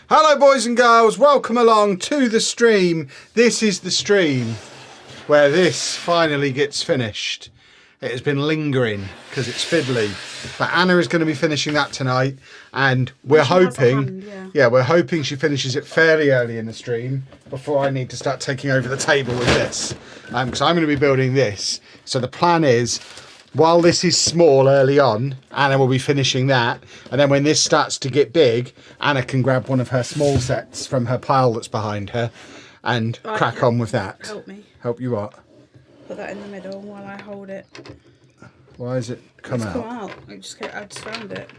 Hello boys and girls, welcome along to the stream. This is the stream where this finally gets finished. It has been lingering because it's fiddly, but Anna is going to be finishing that tonight, and we're hoping, we're hoping she finishes it fairly early in the stream before I need to start taking over the table with this, because I'm going to be building this. So the plan is, while this is small early on, Anna will be finishing that, and then when this starts to get big, Anna can grab one of her small sets from her pile that's behind her and crack on with that. Help me. Help you what? Put that in the middle while I hold it. Why has it come out? It's come out. I just found it.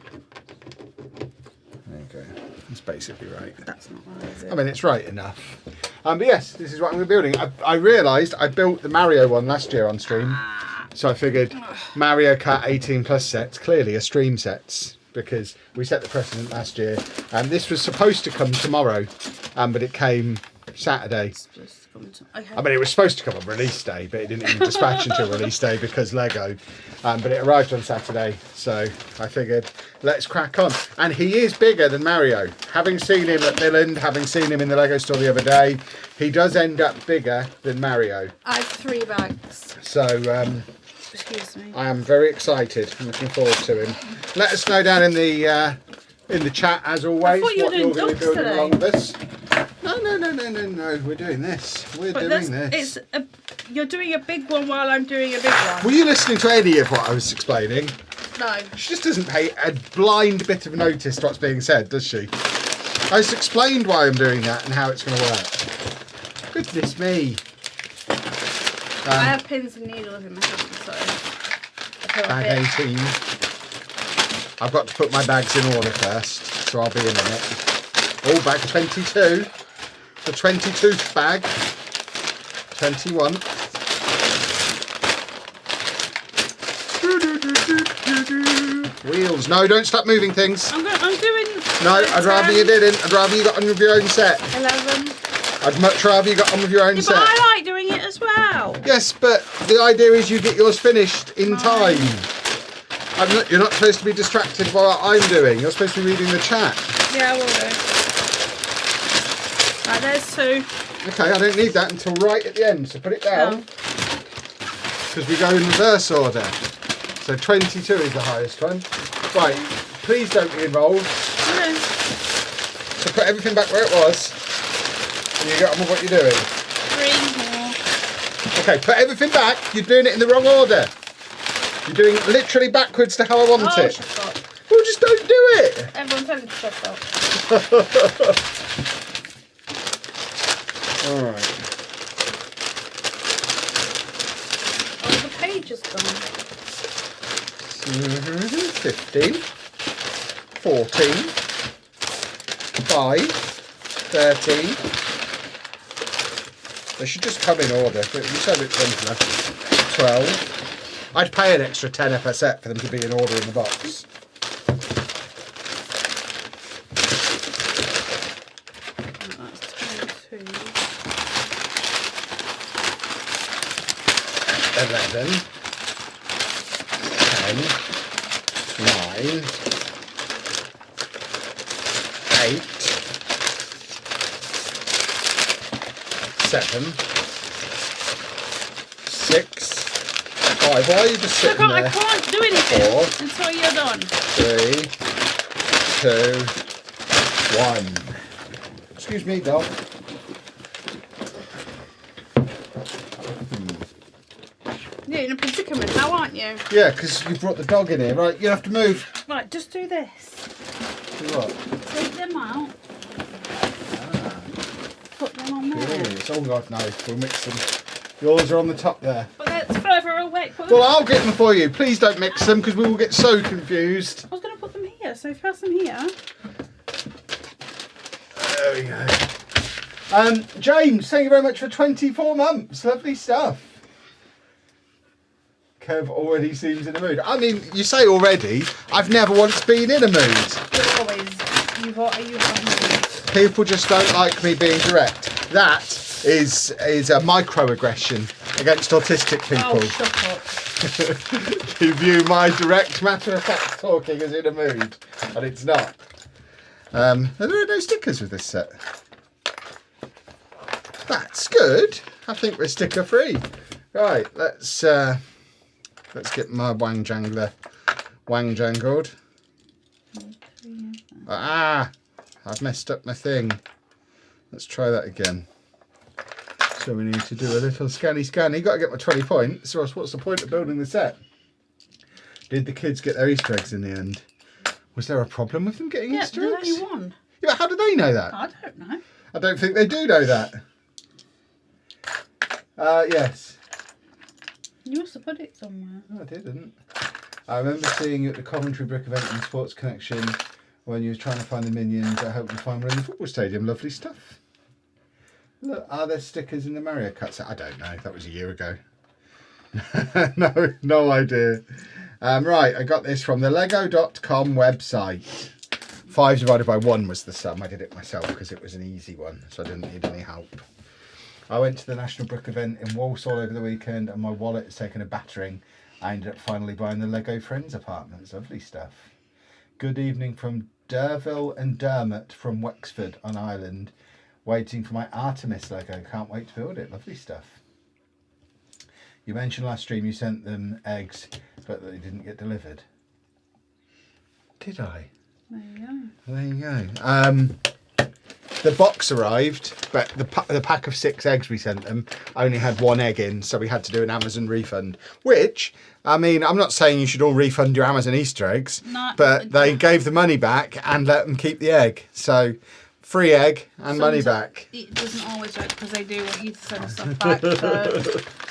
There you go. That's basically right. That's not right, is it? I mean, it's right enough. But yes, this is what I'm building. I realised I built the Mario one last year on stream. So I figured Mario Kart 18 plus sets, clearly are stream sets, because we set the precedent last year. And this was supposed to come tomorrow, but it came Saturday. Okay. I mean, it was supposed to come on release day, but it didn't even dispatch until release day because Lego. But it arrived on Saturday, so I figured, let's crack on. And he is bigger than Mario. Having seen him at Milland, having seen him in the Lego store the other day, he does end up bigger than Mario. I have 3 bags. So, excuse me. I am very excited. I'm looking forward to him. Let us know down in the chat, as always, what you're going to be building along with us. No. We're doing this. We're doing this. You're doing a big one while I'm doing a big one. Were you listening to any of what I was explaining? No. She just doesn't pay a blind bit of notice to what's being said, does she? I just explained why I'm doing that and how it's going to work. Goodness me. I have pins and needles in my hand, so... Bag 18. I've got to put my bags in order first, so I'll be in a minute. Oh, bag 22. The 22th bag. 21. Wheels. No, don't stop moving things. I'm doing... No, I'd rather you didn't. I'd rather you got on with your own set. 11. I'd much rather you got on with your own set. But I like doing it as well. Yes, but the idea is you get yours finished in time. You're not supposed to be distracted by what I'm doing. You're supposed to be reading the chat. Yeah, I will do. Right, there's 2. Okay, I don't need that until right at the end, so put it down. Because we go in reverse order. So 22 is the highest one. Right, please don't be involved. Okay. So put everything back where it was. And you get on with what you're doing. 3 more. Okay, put everything back. You're doing it in the wrong order. You're doing it literally backwards to how I want it. Shut up. Well, just don't do it. Everyone's telling me to shut up. Alright. Oh, the page is gone. 15. 14. 5. 13. They should just come in order. You said it's simpler. 12. I'd pay an extra tenner per set for them to be in order in the box. That's 22. 11. 10. 9. 8. 7. 6. 5. Why are you just sitting there? I can't do anything 4. until you're done. 3. 2. 1. Excuse me, dog. You're in a predicament now, aren't you? Yeah, because you brought the dog in here. Right, you have to move. Right, just do this. Do what? Take them out. Put them on there. Yes. Oh God, no. We'll mix them. Yours are on the top there. But that's further away. Well, I'll get them for you. Please don't mix them because we will get so confused. I was going to put them here, so first them here. There we go. James, thank you very much for 24 months. Lovely stuff. Kev already seems in a mood. I mean, you say already. I've never once been in a mood. You're always. You have People just don't like me being direct. That is a microaggression against autistic people. Oh, shut up. Who view my direct matter-of-fact talking as in a mood, and it's not. There are no stickers with this set. That's good. I think we're sticker free. Right, let's get my wang jangler jangled. Ah, I've messed up my thing. Let's try that again. So we need to do a little scanny. You got to get my 20 points, or else what's the point of building the set? Did the kids get their Easter eggs in the end? Was there a problem with them getting Easter eggs? There's only one. Yeah, how do they know that? I don't know. I don't think they do know that. Yes. You must have put it somewhere. No, I didn't. I remember seeing you at the Coventry Brick event in Sports Connection when you were trying to find the minions. I hope you find one in the football stadium. Lovely stuff. Look, are there stickers in the Mario Kart set? I don't know. That was a year ago. No idea. Right, I got this from the lego.com website. 5 divided by 1 was the sum. I did it myself because it was an easy one, so I didn't need any help. I went to the National Brick event in Walsall over the weekend and my wallet has taken a battering. I ended up finally buying the Lego Friends apartments. Lovely stuff. Good evening from Derville and Dermot from Wexford on Ireland. Waiting for my Artemis Lego. Can't wait to build it. Lovely stuff. You mentioned last stream you sent them eggs, but they didn't get delivered. Did I? There you go. There you go. The box arrived, but the pack of 6 eggs we sent them only had 1 egg in, so we had to do an Amazon refund. Which, I mean, I'm not saying you should all refund your Amazon Easter eggs, but they gave the money back and let them keep the egg. So, free egg and money back. It doesn't always work because they do want you to send stuff back. So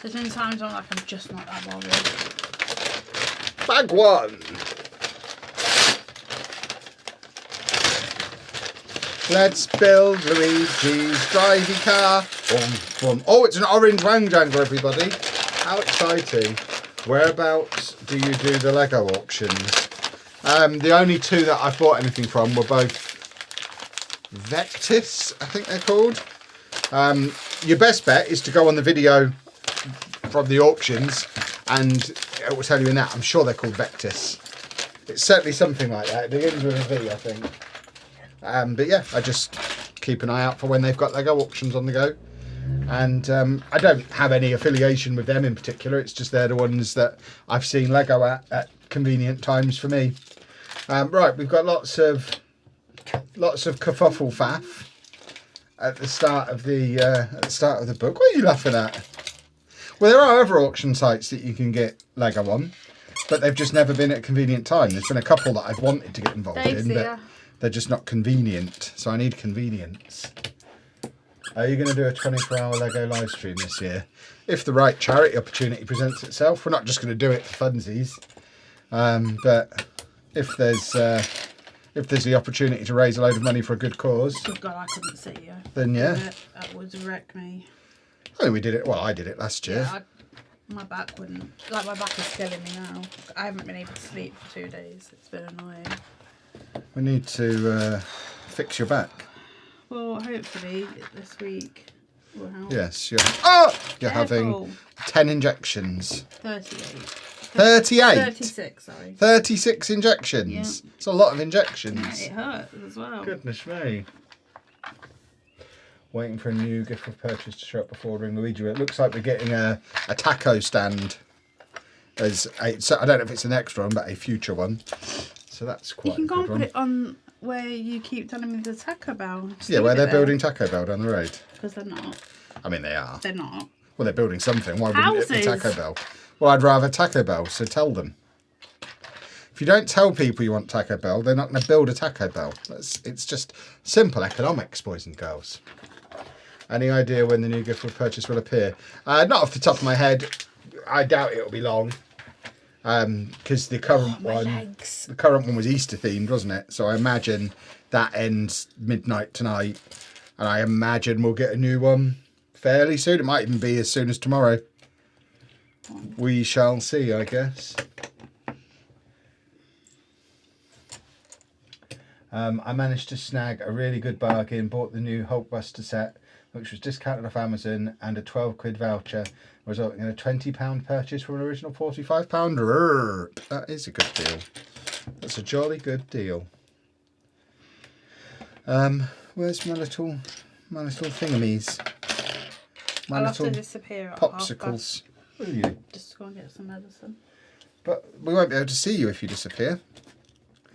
there's been times I'm like, I'm just not that bothered. Bag 1. Let's build Luigi's drivey car. Boom, boom. Oh, it's an orange wang jangle, everybody. How exciting. Whereabouts do you do the Lego auctions? The only 2 that I've bought anything from were both Vectis, I think they're called. Your best bet is to go on the video from the auctions and it will tell you in that. I'm sure they're called Vectis. It's certainly something like that. It begins with a V, I think. But yeah, I just keep an eye out for when they've got Lego auctions on the go. And I don't have any affiliation with them in particular. It's just they're the ones that I've seen Lego at convenient times for me. Right, we've got lots of kerfuffle faff at the start of the book. What are you laughing at? Well, there are other auction sites that you can get Lego on, but they've just never been at a convenient time. There's been a couple that I've wanted to get involved in, but they're just not convenient. So I need convenience. Are you going to do a 24-hour Lego live stream this year? If the right charity opportunity presents itself. We're not just going to do it for funsies, but if there's the opportunity to raise a load of money for a good cause, oh God, I couldn't see you. Then yeah, that would wreck me. I mean, we did it. Well, I did it last year. Yeah, my back wouldn't. Like my back is killing me now. I haven't been able to sleep for 2 days. It's been annoying. We need to fix your back. Well, hopefully this week will help. Yes, you're having 10 injections. 38. 38? 36, sorry. 36 injections. Yeah. It's a lot of injections. Yeah, it hurts as well. Goodness me. Waiting for a new gift of purchase to show up before ordering Luigi. It looks like we're getting a taco stand. So I don't know if it's the next one, but a future one. So that's quite a good one. You can go and put it on where you keep telling me the Taco Bell. Yeah, where they're building Taco Bell down the road. Because they're not. I mean, they are. They're not. Well, they're building something. Why wouldn't it be Taco Bell? Well, I'd rather Taco Bell, so tell them. If you don't tell people you want Taco Bell, they're not going to build a Taco Bell. It's just simple economics, boys and girls. Any idea when the new gift of purchase will appear? Not off the top of my head. I doubt it'll be long. Because the current one was Easter themed, wasn't it? So I imagine that ends midnight tonight, and I imagine we'll get a new one fairly soon. It might even be as soon as tomorrow. We shall see, I guess. I managed to snag a really good bargain. Bought the new Hulkbuster set, which was discounted off Amazon, and a 12 quid voucher, resulting in a £20 purchase from an original £45. That is a good deal. That's a jolly good deal. Where's my little thingamies? My I'll have to little disappear at popsicles. Will you? 1:30 just to go and get some medicine. But we won't be able to see you if you disappear.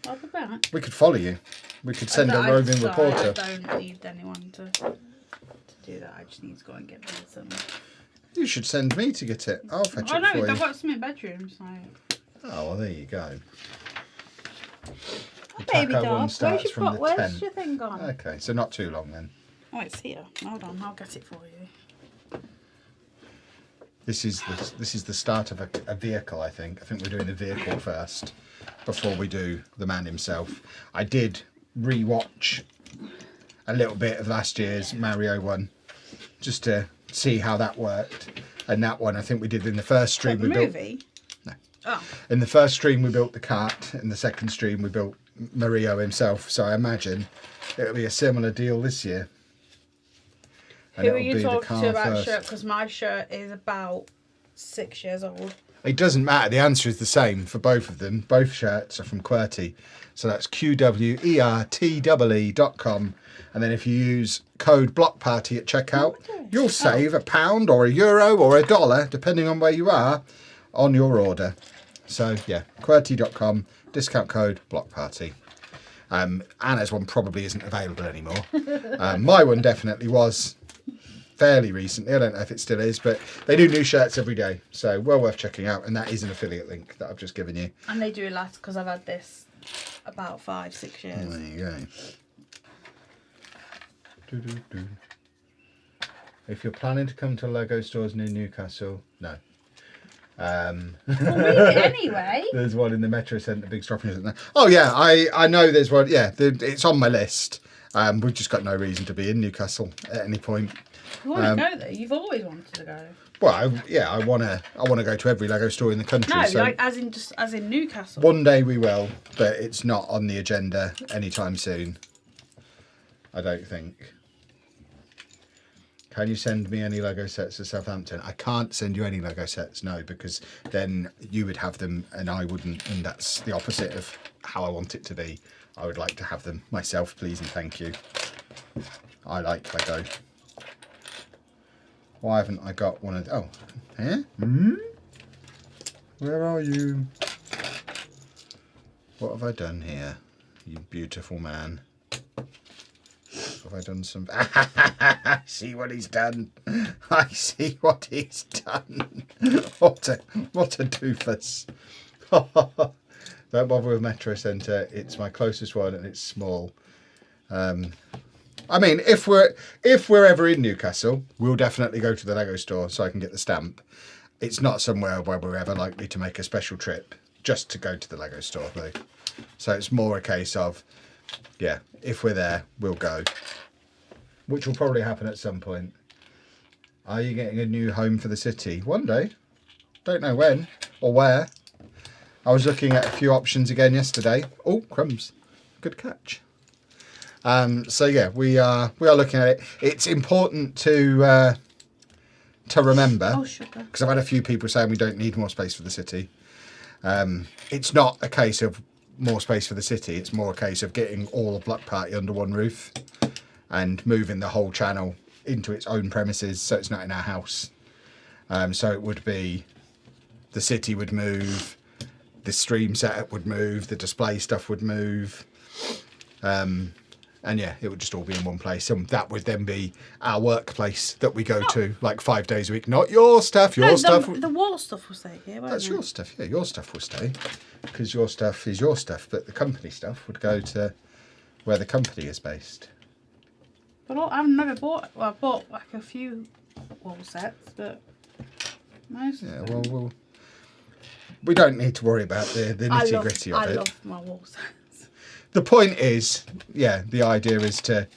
I'll be back. We could follow you. We could send a roving reporter. I don't need anyone to do that. I just need to go and get medicine. You should send me to get it. I'll fetch I it know, for you. I've got some in bedrooms. So. Oh, well, there you go. Oh, baby Taco one dog, starts from the where's 10. your thing gone? Okay, so not too long then. Oh, it's here. Hold on, I'll get it for you. This is the start of a vehicle, I think. I think we're doing the vehicle first before we do the man himself. I did re-watch a little bit of last year's Mario one just to see how that worked. And that one, I think we did in the first stream. What, the movie? No. Oh. In the first stream, we built the kart. In the second stream, we built Mario himself. So I imagine it'll be a similar deal this year. And Who are it'll you be the talking car to about first. shirt? Because my shirt is about 6 years old. It doesn't matter. The answer is the same for both of them. Both shirts are from QWERTY. So that's QWERTEE.com. And then if you use code BLOCKPARTY at checkout, you'll save £1 or €1 or $1, depending on where you are, on your order. So yeah, QWERTY.com, discount code BLOCKPARTY. Anna's one probably isn't available anymore. My one definitely was fairly recently. I don't know if it still is, but they do new shirts every day. So well worth checking out. And that is an affiliate link that I've just given you. And they do last because I've had this about 5-6 years. There you go. Doo-doo-doo. If you're planning to come to LEGO stores near Newcastle, no. Well, read it anyway. There's one in the Metro Centre, big shopping centre. Oh yeah, I know there's one. Yeah, it's on my list. We've just got no reason to be in Newcastle at any point. You want to go there? You've always wanted to go. Well, I want to go to every LEGO store in the country. No, so like as in Newcastle. one day we will, but it's not on the agenda anytime soon. I don't think. Can you send me any Lego sets to Southampton? I can't send you any Lego sets, no, because then you would have them and I wouldn't, and that's the opposite of how I want it to be. I would like to have them myself, please and thank you. I like Lego. Why haven't I got one of... Oh, eh? Where are you? What have I done here, you beautiful man? Have I done some... See what he's done. I see what he's done. What a doofus. Don't bother with Metro Centre. It's my closest one and it's small. I mean, if we're ever in Newcastle, we'll definitely go to the Lego store so I can get the stamp. It's not somewhere where we're ever likely to make a special trip just to go to the Lego store, though. So it's more a case of, yeah, if we're there, we'll go. Which will probably happen at some point. Are you getting a new home for the city? One day. Don't know when or where. I was looking at a few options again yesterday. Oh, crumbs. Good catch. So yeah, we are looking at it. It's important to remember, because I've had a few people saying we don't need more space for the city. It's not a case of more space for the city. It's more a case of getting all of Block Party under one roof and moving the whole channel into its own premises, so it's not in our house. So it would be the city would move, the stream setup would move, the display stuff would move. And yeah, it would just all be in one place. And that would then be our workplace that we go to like 5 days a week. Not your stuff, your stuff. The wall stuff will stay here, won't That's it? your stuff, yeah, your stuff will stay. Because your stuff is your stuff, but the company stuff would go to where the company is based. But I've never bought, well, I bought like a few wall sets, but most Yeah, of them. well, we don't need to worry about the nitty gritty of it. I love my wall sets. The point is, yeah, the idea is to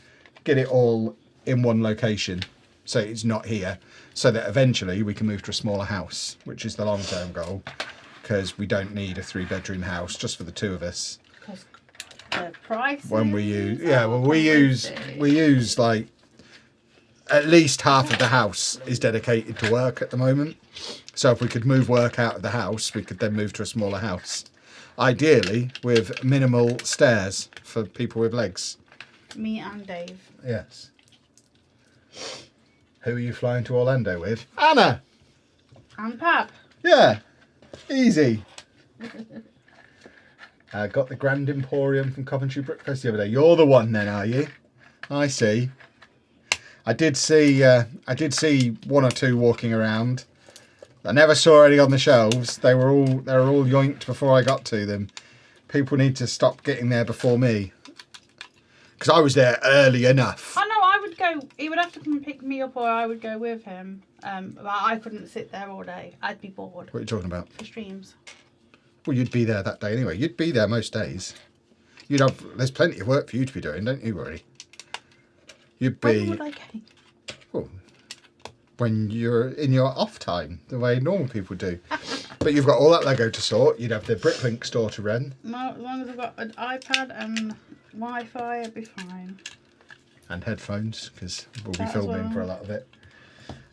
get it all in one location so it's not here, so that eventually we can move to a smaller house, which is the long-term goal, because we don't need a 3-bedroom house just for the two of us. Because the price. When we use, yeah, well, we use like at least half of the house is dedicated to work at the moment. So if we could move work out of the house, we could then move to a smaller house. Ideally, with minimal stairs for people with legs. Me and Dave. Yes. Who are you flying to Orlando with? Anna! And Pap. Yeah. Easy. Got the Grand Emporium from Coventry Brickfest the other day. You're the one then, are you? I see. I did see one or two walking around. I never saw any on the shelves. They were all yoinked before I got to them. People need to stop getting there before me. Because I was there early enough. Oh no, I would go. He would have to come and pick me up, or I would go with him. But I couldn't sit there all day. I'd be bored. What are you talking about? For streams. Well, you'd be there that day anyway. You'd be there most days. There's plenty of work for you to be doing, don't you worry? You'd be. When would I go? Well, when you're in your off time, the way normal people do. But you've got all that Lego to sort. You'd have the Bricklink store to run. As long as I've got an iPad and Wi-Fi, I'd be fine. And headphones, because we'll be That as filming well. for a lot of it.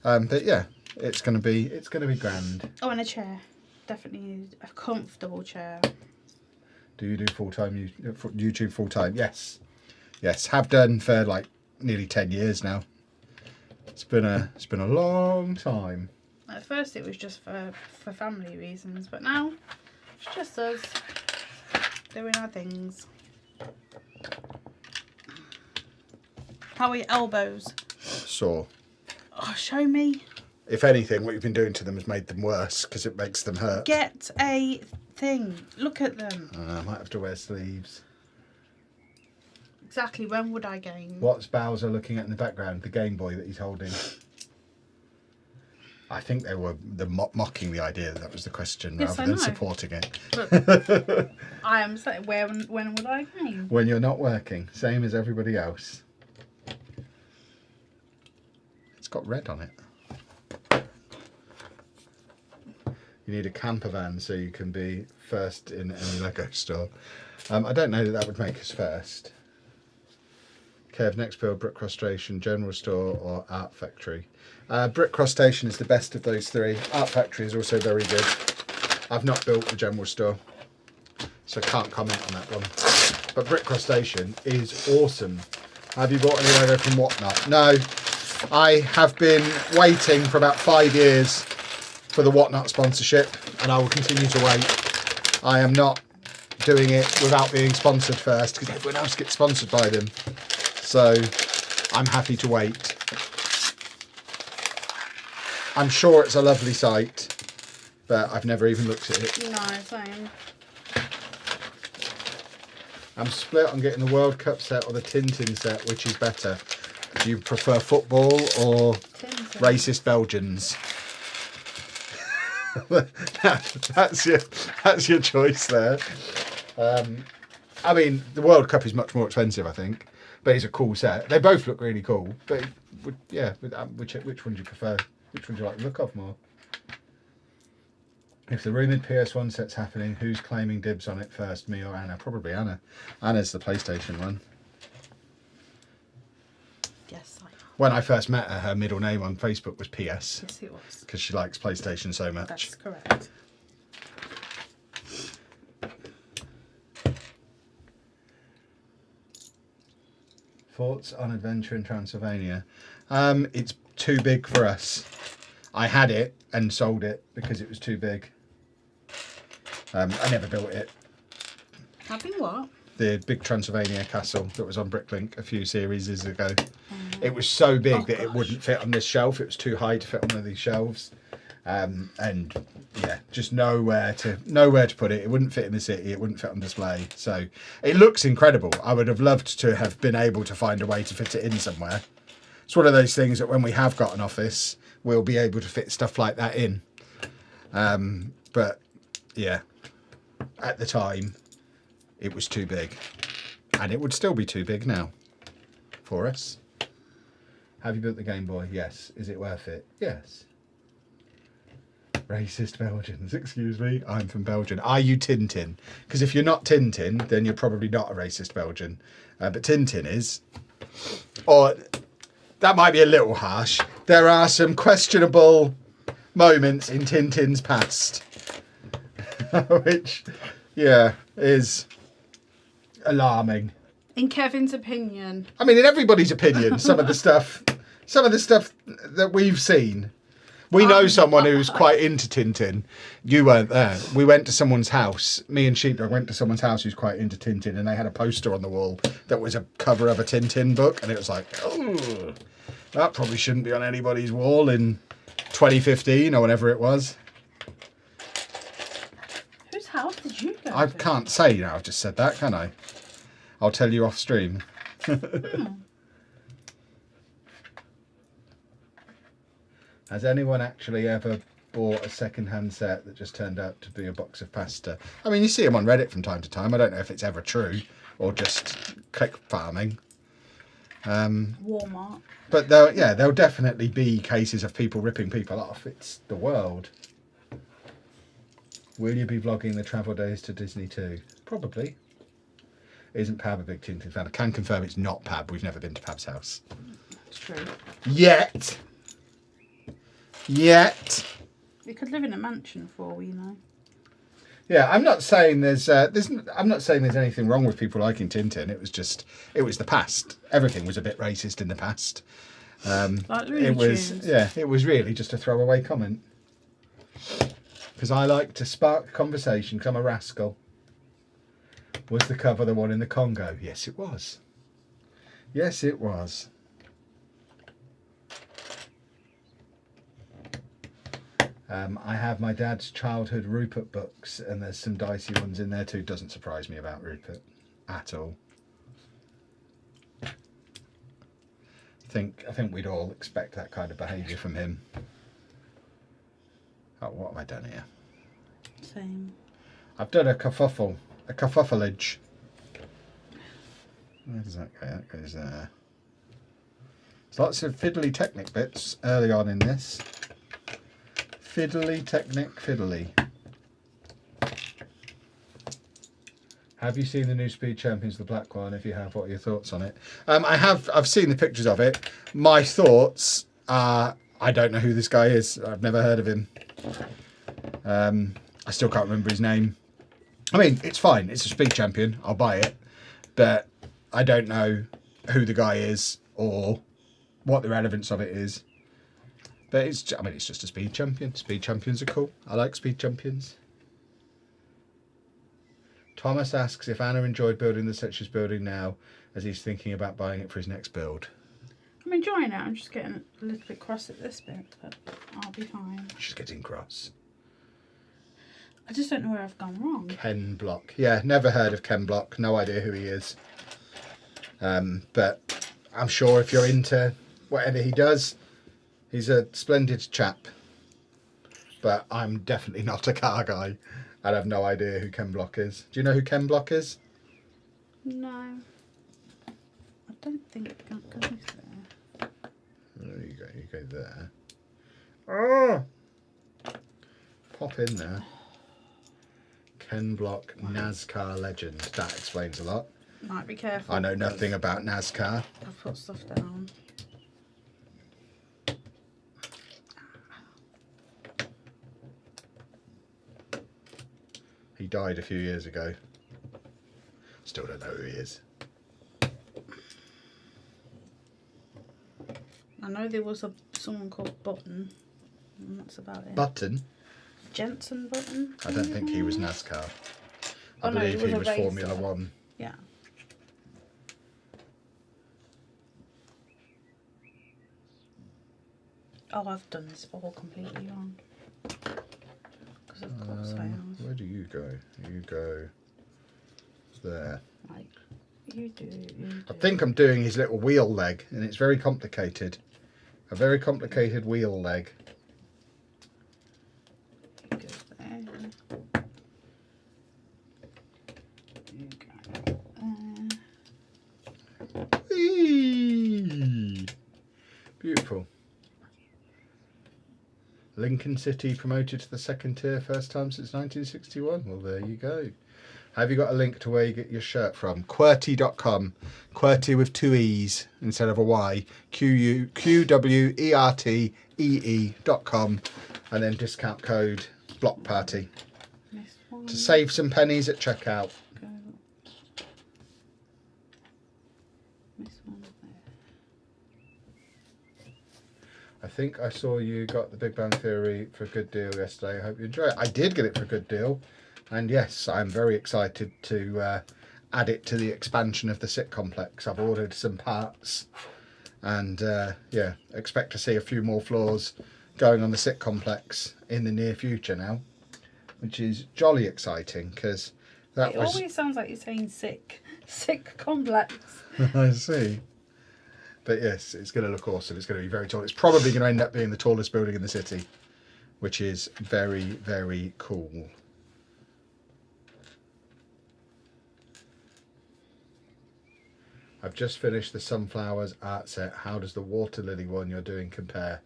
But yeah, it's gonna be grand. Oh, and a chair. Definitely need a comfortable chair. Do you do YouTube full time? Yes, have done for like nearly 10 years now. It's been a long time. At first, it was just for family reasons, but now it's just us doing our things. How are your elbows? Sore. Oh, show me. If anything, what you've been doing to them has made them worse because it makes them hurt. Get a thing. Look at them. I might have to wear sleeves. Exactly. When would I gain? What's Bowser looking at in the background? The Game Boy that he's holding. I think they were mocking the idea that was the question Yes, rather I than know. supporting it. But I am saying, when would I gain? When you're not working, same as everybody else. It's got red on it. You need a camper van so you can be first in any Lego store. I don't know that would make us first. Kev, next build, Brick Cross Station, General Store or Art Factory. Brick Cross Station is the best of those three. Art Factory is also very good. I've not built the General Store, so I can't comment on that one. But Brick Cross Station is awesome. Have you bought any Lego from Whatnot? No. I have been waiting for about 5 years for the Whatnot sponsorship, and I will continue to wait. I am not doing it without being sponsored first, because everyone else gets sponsored by them. So I'm happy to wait. I'm sure it's a lovely site, but I've never even looked at it. No, same. I'm split on getting the World Cup set or the Tintin set, which is better. Do you prefer football or Tintin. racist Belgians? that's your choice there. I mean, the World Cup is much more expensive, I think, but it's a cool set. They both look really cool, but which one do you prefer? Which one do you like the look of more? If the rumoured PS1 set's happening, who's claiming dibs on it first, me or Anna? Probably Anna. Anna's the PlayStation one. Yes, I am. When I first met her, her middle name on Facebook was PS. Yes, it was. Because she likes PlayStation so much. That's correct. Thoughts on Adventure in Transylvania? It's too big for us. I had it and sold it because it was too big. I never built it. Having what? The big Transylvania castle that was on Bricklink a few series ago. It was so big that it wouldn't fit on this shelf. It was too high to fit on one of these shelves. And yeah, just nowhere to put it. It wouldn't fit in the city. It wouldn't fit on display. So it looks incredible. I would have loved to have been able to find a way to fit it in somewhere. It's one of those things that when we have got an office, we'll be able to fit stuff like that in. But yeah, at the time, it was too big. And it would still be too big now for us. Have you built the Game Boy? Yes. Is it worth it? Yes. Racist Belgians, excuse me. I'm from Belgium. Are you Tintin? Because if you're not Tintin, then you're probably not a racist Belgian. But Tintin is. Or that might be a little harsh. There are some questionable moments in Tintin's past. Which, yeah, is alarming. In Kevin's opinion. I mean, in everybody's opinion, some of the stuff that we've seen. We know someone who's quite into Tintin. You weren't there. We went to someone's house. Me and Sheepdog went to someone's house who's quite into Tintin, and they had a poster on the wall that was a cover of a Tintin book, and it was like, oh, that probably shouldn't be on anybody's wall in 2015 or whenever it was. Whose house did you go I to? can't say now. I've just said that, can I? I'll tell you off stream. Has anyone actually ever bought a second-hand set that just turned out to be a box of pasta? I mean, you see them on Reddit from time to time. I don't know if it's ever true or just click farming. Walmart. But there'll definitely be cases of people ripping people off. It's the world. Will you be vlogging the travel days to Disney too? Probably. Isn't Pab a big Tintin fan? I can confirm it's not Pab. We've never been to Pab's house. It's true. Yet. You could live in a mansion for all we know. Yeah, I'm not saying I'm not saying there's anything wrong with people liking Tintin. It was the past. Everything was a bit racist in the past. Like Looney Tunes. It was really just a throwaway comment. Because I like to spark conversation, because I'm a rascal. Was the cover the one in the Congo? Yes, it was. Yes, it was. I have my dad's childhood Rupert books, and there's some dicey ones in there too. Doesn't surprise me about Rupert at all. I think we'd all expect that kind of behaviour from him. Oh, what have I done here? Same. I've done a kerfuffleage. Where does that go? That goes there. There's lots of fiddly technic bits early on in this. Fiddly. Have you seen the new Speed Champions, the black one? If you have, what are your thoughts on it? I've seen the pictures of it. My thoughts are, I don't know who this guy is. I've never heard of him. I still can't remember his name. I mean, it's fine. It's a Speed Champion. I'll buy it. But I don't know who the guy is or what the relevance of it is. But it's just a Speed Champion. Speed Champions are cool. I like Speed Champions. Thomas asks if Anna enjoyed building the set she's building now, as he's thinking about buying it for his next build. I'm enjoying it. I'm just getting a little bit cross at this bit, but I'll be fine. She's getting cross. I just don't know where I've gone wrong. Ken Block. Yeah, never heard of Ken Block. No idea who he is. But I'm sure if you're into whatever he does, he's a splendid chap. But I'm definitely not a car guy. I have no idea who Ken Block is. Do you know who Ken Block is? No. I don't think it goes there. There you go. You go there. Oh! Pop in there. Ken Block, NASCAR legend. That explains a lot. Might be careful. I know nothing about NASCAR. I've put stuff down. He died a few years ago. Still don't know who he is. I know there was someone called Button, and that's about it. Button? Jensen Button? I don't think he was NASCAR. I Oh, no, believe he a was racer. Formula One. Yeah. Oh, I've done this all completely wrong. Because of course I have. Where do you go? You go there. Right. You do. I think I'm doing his little wheel leg, and it's very complicated. A very complicated wheel leg. You go there. You go there. Whee! Beautiful. Lincoln City promoted to the second tier, first time since 1961. Well, there you go. Have you got a link to where you get your shirt from? QWERTY.com. QWERTY with two E's instead of a Y. QWERTEE.com. And then discount code Block Party Missed one. to save some pennies at checkout. Go. I think I saw you got the Big Bang Theory for a good deal yesterday. I hope you enjoy it. I did get it for a good deal. And yes, I'm very excited to add it to the expansion of the sit complex. I've ordered some parts. And yeah, expect to see a few more floors going on the sit complex in the near future now. Which is jolly exciting because that was... always sounds like you're saying sick complex. I see. But yes, it's going to look awesome. It's going to be very tall. It's probably going to end up being the tallest building in the city, which is very, very cool. I've just finished the Sunflowers art set. How does the Water Lily one you're doing compare?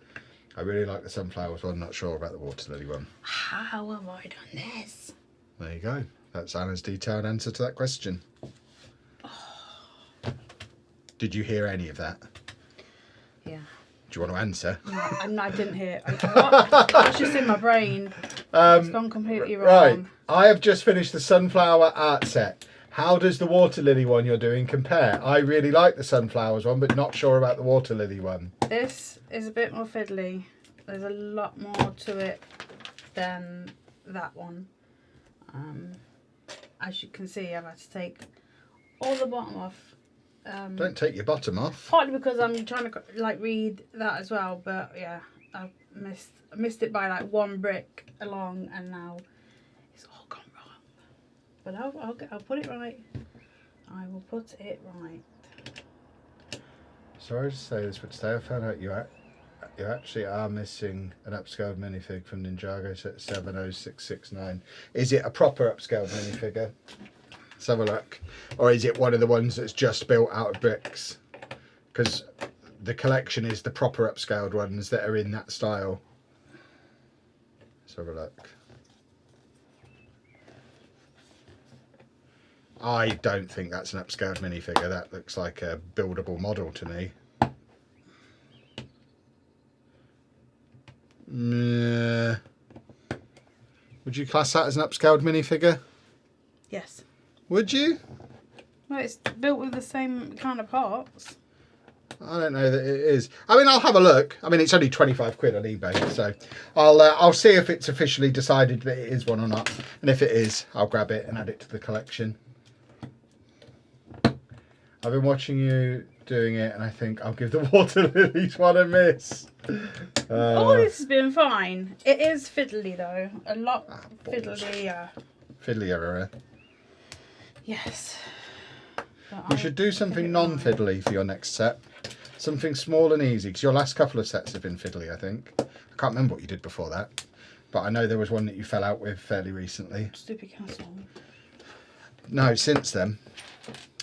I really like the Sunflowers one. Not sure about the Water Lily one. How have I done this? There you go. That's Anna's detailed answer to that question. Did you hear any of that? Yeah. Do you want to answer? No, I didn't hear. That's just in my brain. It's gone completely wrong. Right. I have just finished the Sunflower art set. How does the Water Lily one you're doing compare? I really like the Sunflowers one, but not sure about the Water Lily one. This is a bit more fiddly. There's a lot more to it than that one. As you can see, I've had to take all the bottom off. Don't take your bottom off. Partly because I'm trying to like read that as well, but yeah, I missed it by like one brick along, and now it's all gone wrong. But I'll put it right. I will put it right. Sorry to say this, but today I found out you actually are missing an upscaled minifig from Ninjago set 70669. Is it a proper upscaled minifigure? Let's have a look. Or is it one of the ones that's just built out of bricks? Because the collection is the proper upscaled ones that are in that style. Let's have a look. I don't think that's an upscaled minifigure. That looks like a buildable model to me. Would you class that as an upscaled minifigure? Yes. Would you? Well, it's built with the same kind of parts. I don't know that it is. I mean, I'll have a look. I mean, it's only 25 quid on eBay, so I'll see if it's officially decided that it is one or not. And if it is, I'll grab it and add it to the collection. I've been watching you doing it, and I think I'll give the Water Lilies one a miss. All this has been fine. It is fiddly though. A lot fiddlier. Fiddlier. Yes. We should do something non-fiddly for your next set. Something small and easy, because your last couple of sets have been fiddly, I think. I can't remember what you did before that, but I know there was one that you fell out with fairly recently. Stupid Castle. No, since then.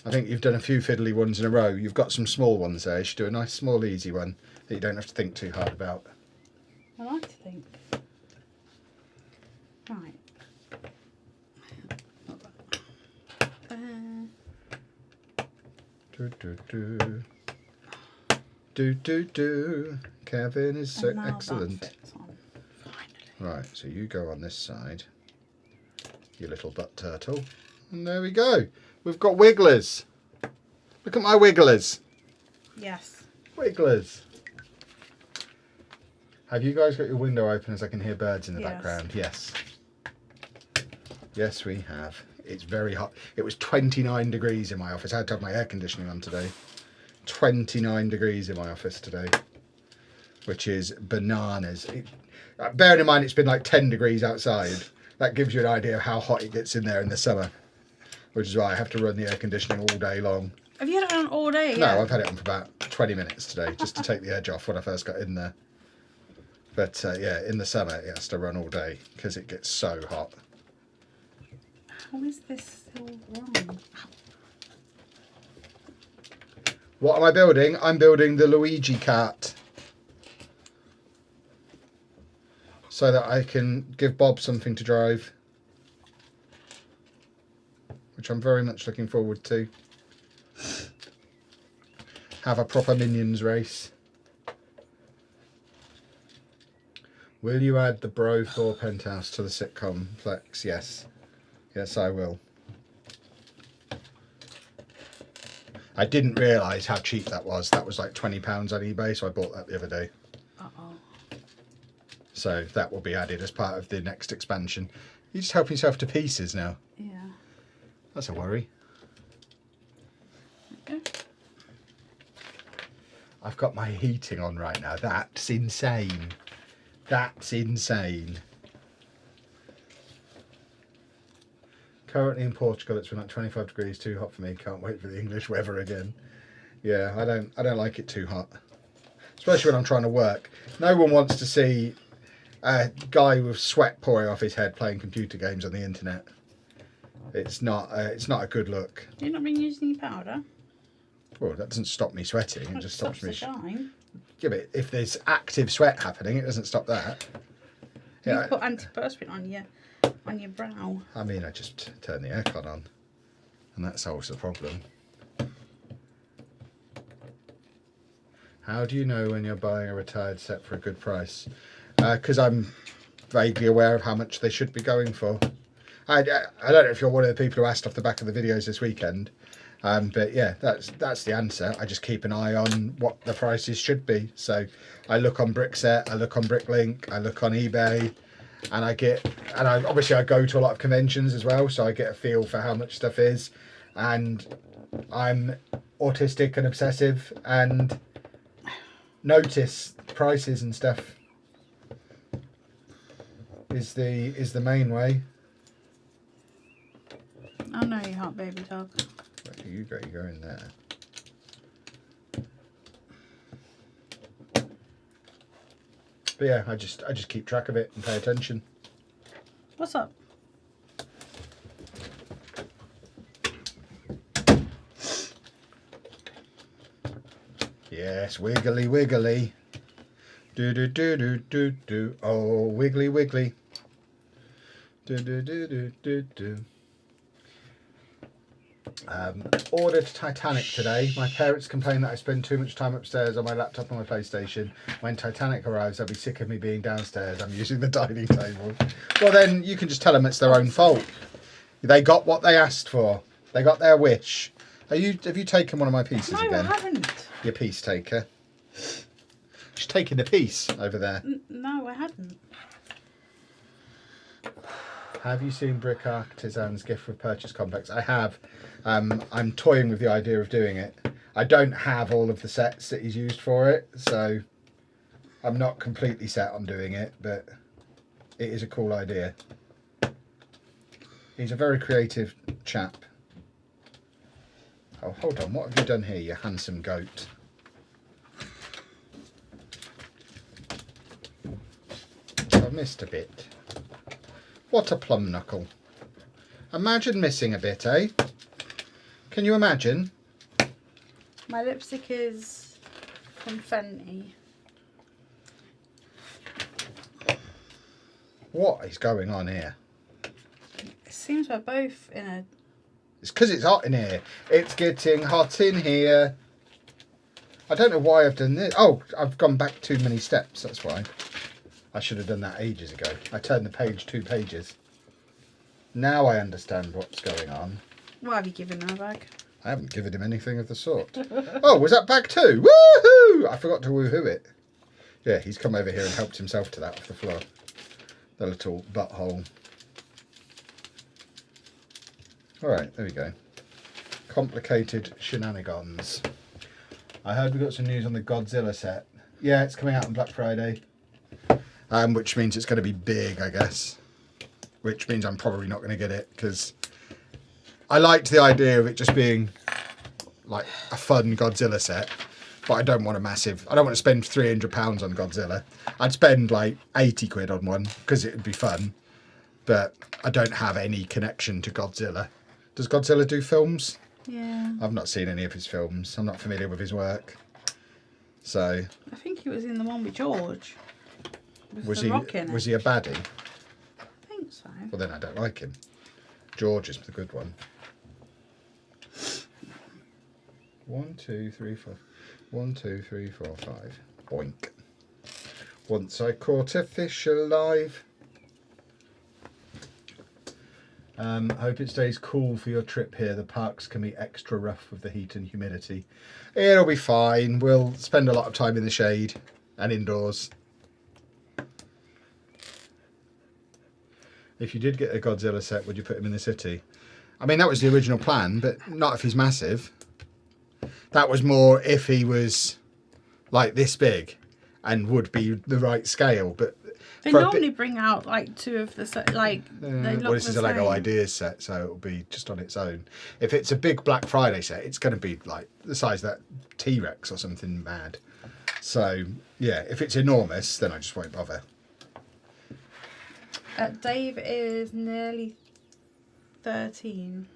I think you've done a few fiddly ones in a row. You've got some small ones there. You should do a nice, small, easy one that you don't have to think too hard about. I like to think. Right. Do. Kevin is so now excellent. that fits on. Finally. Right, so you go on this side, you little butt turtle. And there we go. We've got wigglers. Look at my wigglers. Yes. Wigglers. Have you guys got your window open as I can hear birds in the background? Yes. Yes, we have. It's very hot. It was 29 degrees in my office. I had to have my air conditioning on today. 29 degrees in my office today, which is bananas. Bearing in mind it's been like 10 degrees outside, that gives you an idea of how hot it gets in there in the summer, which is why I have to run the air conditioning all day long. Have you had it on all day? No, I've had it on for about 20 minutes today, just to take the edge off when I first got in there. But yeah, in the summer it has to run all day because it gets so hot. How is this still wrong? What am I building? I'm building the Luigi cart, so that I can give Bob something to drive, which I'm very much looking forward to. Have a proper Minions race. Will you add the Bro Thor penthouse to the sitcom Plex? Yes. Yes, I will. I didn't realise how cheap that was. That was like £20 on eBay, so I bought that the other day. Uh-oh. So that will be added as part of the next expansion. You're just helping yourself to pieces now. Yeah. That's a worry. Okay. I've got my heating on right now. That's insane. That's insane. Currently in Portugal, it's been like 25 degrees, too hot for me. Can't wait for the English weather again. Yeah, I don't like it too hot, especially when I'm trying to work. No one wants to see a guy with sweat pouring off his head playing computer games on the internet. It's not a good look. Have you not been using your powder? Well, that doesn't stop me sweating. It It just stops me. the shine. Yeah, but if there's active sweat happening, it doesn't stop that. You Yeah, put antiperspirant on your brow. I mean, I just turn the aircon on, and that solves the problem. How do you know when you're buying a retired set for a good price? Because I'm vaguely aware of how much they should be going for. I don't know if you're one of the people who asked off the back of the videos this weekend, but yeah, that's the answer. I just keep an eye on what the prices should be. So I look on Brickset, I look on Bricklink, I look on eBay, and obviously I go to a lot of conventions as well, so I get a feel for how much stuff is. And I'm autistic and obsessive and notice prices and stuff is the main way. I know you hot baby dog. Where do you go? You go in there. But yeah, I just keep track of it and pay attention. What's up? Yes, wiggly wiggly. Do do do do do do. Oh, wiggly wiggly. Do do do do do do. Ordered Titanic today. My parents complain that I spend too much time upstairs on my laptop and my PlayStation. When Titanic arrives, they'll be sick of me being downstairs. I'm using the dining table. Well, then you can just tell them it's their own fault. They got what they asked for. They got their wish. Have you taken one of my pieces again? No, I haven't. Your piece taker. She's taking the piece over there. No, I hadn't. Have you seen Brick Artisan's gift with purchase complex? I have. I'm toying with the idea of doing it. I don't have all of the sets that he's used for it, so I'm not completely set on doing it, but it is a cool idea. He's a very creative chap. Oh, hold on. What have you done here, you handsome goat? I've missed a bit. What a plum knuckle. Imagine missing a bit, eh? Can you imagine? My lipstick is from Fenty. What is going on here? It seems we're both in a... It's because it's hot in here. It's getting hot in here. I don't know why I've done this. Oh, I've gone back too many steps, that's why. I should have done that ages ago. I turned the page 2 pages. Now I understand what's going on. What have you given her, bag? I haven't given him anything of the sort. Oh, was that bag 2? Woohoo! I forgot to woohoo it. Yeah, he's come over here and helped himself to that off the floor. The little butthole. Alright, there we go. Complicated shenanigans. I heard we got some news on the Godzilla set. Yeah, it's coming out on Black Friday. Which means it's going to be big, I guess. Which means I'm probably not going to get it, because I liked the idea of it just being like a fun Godzilla set, but I don't want I don't want to spend £300 on Godzilla. I'd spend like 80 quid on one, because it would be fun, but I don't have any connection to Godzilla. Does Godzilla do films? Yeah. I've not seen any of his films. I'm not familiar with his work. So... I think he was in the one with George. Was he a baddie? I think so. Well, then I don't like him. George is the good one. 1, 2, 3, 4. 1, 2, 3, 4, 5. Boink. Once I caught a fish alive. Hope it stays cool for your trip here. The parks can be extra rough with the heat and humidity. It'll be fine. We'll spend a lot of time in the shade and indoors. If you did get a Godzilla set, would you put him in the city? I mean, that was the original plan, but not if he's massive. That was more if he was like this big and would be the right scale. But they normally bring out like 2 of the set, like they look well, this is the a Lego same. Ideas set, so it'll be just on its own. If it's a big Black Friday set, it's going to be like the size of that T-Rex or something mad. So yeah, if it's enormous, then I just won't bother. Dave is nearly 13.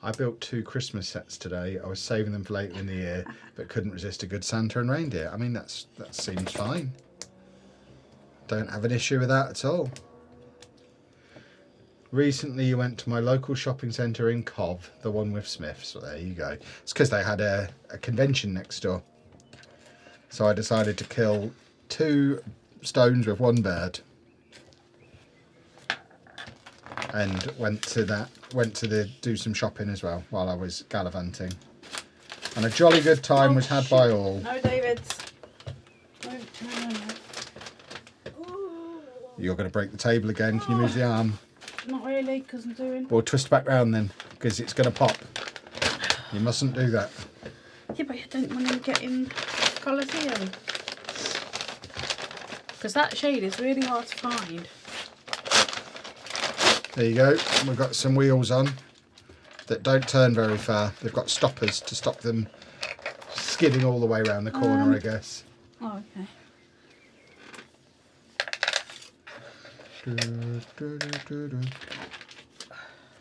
I built 2 Christmas sets today. I was saving them for later in the year, but couldn't resist a good Santa and reindeer. I mean, that seems fine. Don't have an issue with that at all. Recently, you went to my local shopping centre in Cov, the one with Smiths. So there you go. It's because they had a convention next door. So I decided to kill 2 stones with 1 bird. And went to do some shopping as well while I was gallivanting. And a jolly good time was had by all. No, David. No. You're going to break the table again. Can you move the arm? Not really, because I'm doing... Well, twist back round then, because it's going to pop. You mustn't do that. Yeah, but I don't want to get in Colosseum. Because that shade is really hard to find. There you go. We've got some wheels on that don't turn very far. They've got stoppers to stop them skidding all the way around the corner, I guess. Oh, okay.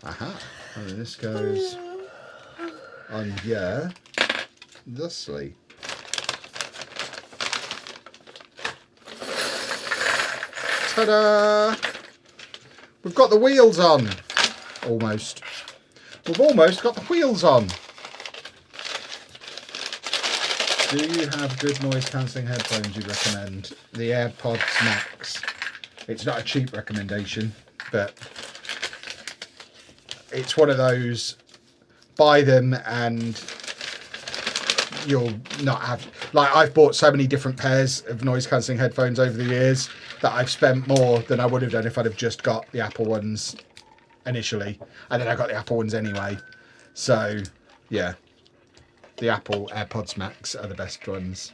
Aha. And this goes on here thusly. Ta-da! We've got the wheels on. Almost. We've almost got the wheels on. Do you have good noise cancelling headphones you'd recommend? The AirPods Max. It's not a cheap recommendation, but it's one of those, buy them and you'll not have, like, I've bought so many different pairs of noise cancelling headphones over the years that I've spent more than I would have done if I'd have just got the Apple ones initially, and then I got the Apple ones anyway. So yeah, the Apple AirPods Max are the best ones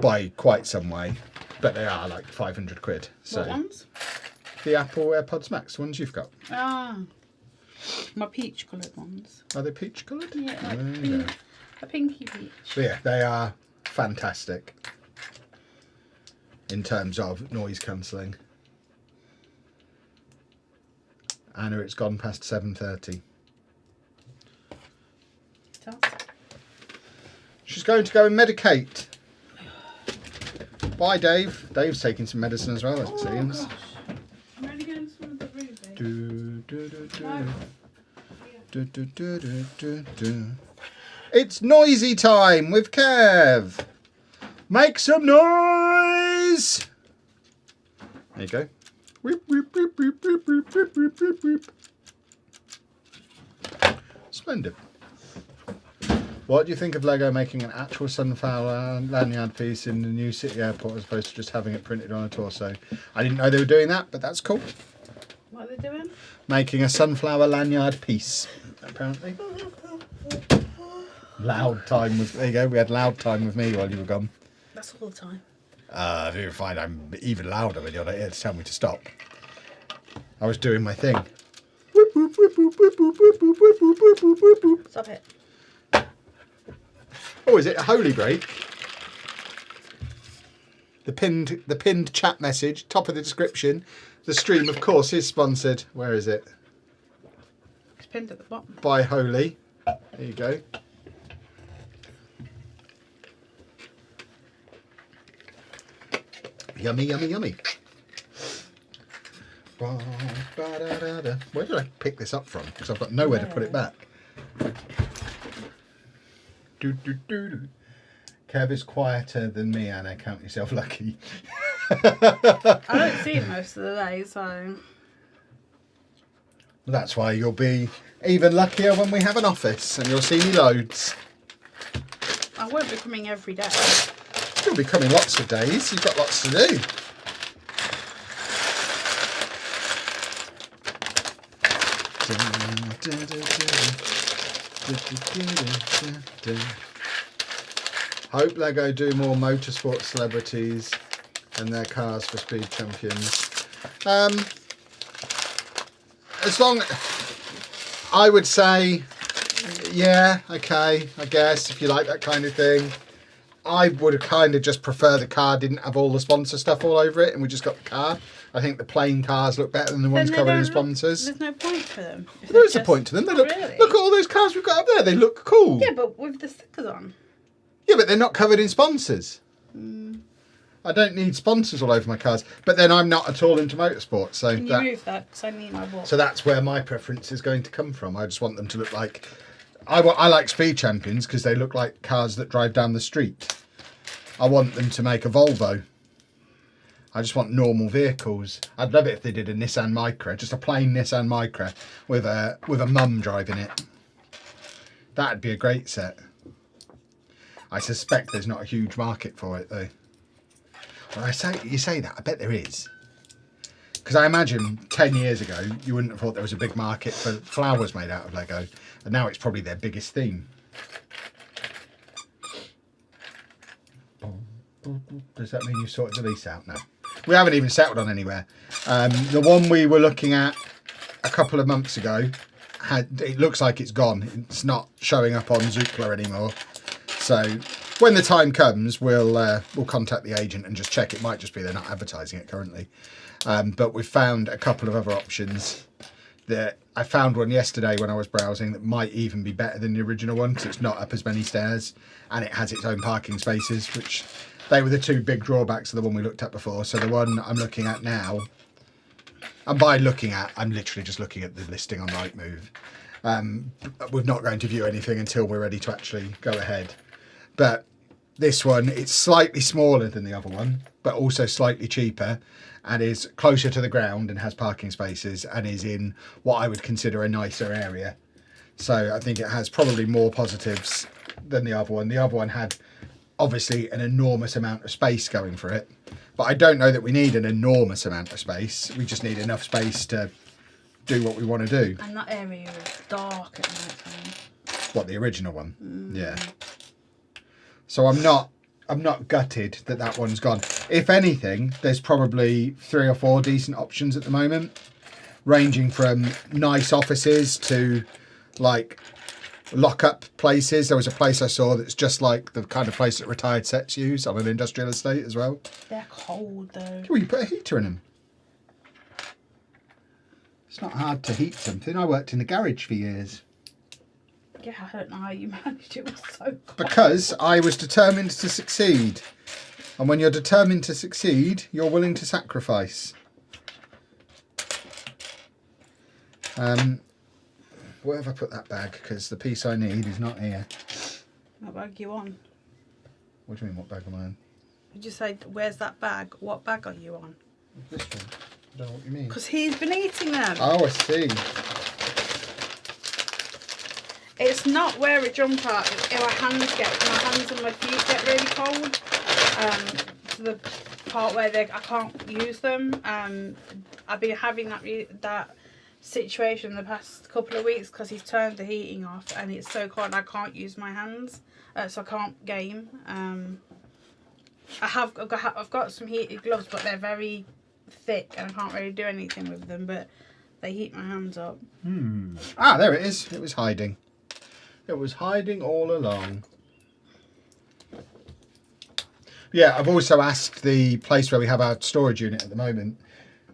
by quite some way, but they are like 500 quid. So What ones? the Apple AirPods Max, the ones you've got. Ah, my peach coloured ones. Are they peach coloured? Yeah, like There you go. a pinky peach. So yeah, they are fantastic in terms of noise cancelling. Anna, it's gone past 7:30. She's going to go and medicate. Bye, Dave. Dave's taking some medicine as well, as it seems. Gosh. I'm only going to some of the ruby. It's noisy time with Kev. Make some noise. There you go. Whip, whip, whip, whip, whip, whip, whip, whip, whip, whip. Splendid. What do you think of LEGO making an actual sunflower lanyard piece in the new city airport as opposed to just having it printed on a torso? I didn't know they were doing that, but that's cool. What are they doing? Making a sunflower lanyard piece, apparently. Loud time with, there you go, we had loud time with me while you were gone. That's all the time. You'll find I'm even louder when you're not here to tell me to stop. I was doing my thing. Stop it. Oh, is it a holy break? The pinned chat message, top of the description. The stream, of course, is sponsored. Where is it? It's pinned at the bottom. By Holy. There you go. Yummy, yummy, yummy. Where did I pick this up from? Because I've got nowhere to put it back. Kev is quieter than me, Anna. Count yourself lucky. I don't see him most of the day, so... That's why you'll be even luckier when we have an office and you'll see me loads. I won't be coming every day. You'll be coming lots of days. You've got lots to do. Hope LEGO do more motorsport celebrities and their cars for speed champions. As long, I would say, yeah, okay, I guess if you like that kind of thing. I would kind of just prefer the car didn't have all the sponsor stuff all over it and we just got the car. I think the plain cars look better than the ones covered in sponsors. There's no point for them. There is a point to them. They look, really? Look at all those cars we've got up there. They look cool. Yeah, but with the stickers on. Yeah, but they're not covered in sponsors. I don't need sponsors all over my cars. But then I'm not at all into motorsport. So Can you move that? Because I need my ball. So that's where my preference is going to come from. I just want them to look like... I like speed champions because they look like cars that drive down the street. I want them to make a Volvo. I just want normal vehicles. I'd love it if they did a Nissan Micra, just a plain Nissan Micra with a mum driving it. That'd be a great set. I suspect there's not a huge market for it though. Well, you say that, I bet there is. Because I imagine 10 years ago, you wouldn't have thought there was a big market for flowers made out of Lego. And now it's probably their biggest theme. Does that mean you've sorted the lease out? No. We haven't even settled on anywhere. The one we were looking at a couple of months ago, it looks like it's gone. It's not showing up on Zoopla anymore. So when the time comes, we'll contact the agent and just check. It might just be they're not advertising it currently. But we've found a couple of other options. I found one yesterday when I was browsing that might even be better than the original one because it's not up as many stairs and it has its own parking spaces, which they were the two big drawbacks of the one we looked at before. So the one I'm looking at now, and by looking at, I'm literally just looking at the listing on Rightmove. We're not going to view anything until we're ready to actually go ahead. But this one, it's slightly smaller than the other one, but also slightly cheaper and is closer to the ground and has parking spaces and is in what I would consider a nicer area. So I think it has probably more positives than the other one. The other one had obviously an enormous amount of space going for it, but I don't know that we need an enormous amount of space. We just need enough space to do what we want to do. And that area is dark at night time. What, the original one? Yeah. So I'm not gutted that one's gone. If anything, there's probably 3 or 4 decent options at the moment, ranging from nice offices to like lock-up places. There was a place I saw that's just like the kind of place that retired sets use on an industrial estate as well. They're cold though. Well, you put a heater in them. It's not hard to heat something. I worked in a garage for years. Yeah, I don't know how you managed it. It was so cold. Because I was determined to succeed. And when you're determined to succeed, you're willing to sacrifice. Where have I put that bag? Because the piece I need is not here. What bag you on? What do you mean, what bag am I on? You just said, where's that bag? What bag are you on? This one. I don't know what you mean. Because he's been eating them. Oh, I see. It's not where a jump out. My hands and my feet get really cold. To the part where I can't use them. I've been having that situation the past couple of weeks because he's turned the heating off and it's so cold I can't use my hands, so I can't game. I've got some heated gloves, but they're very thick and I can't really do anything with them. But they heat my hands up. Ah, there it is. It was hiding. It was hiding all along. Yeah, I've also asked the place where we have our storage unit at the moment,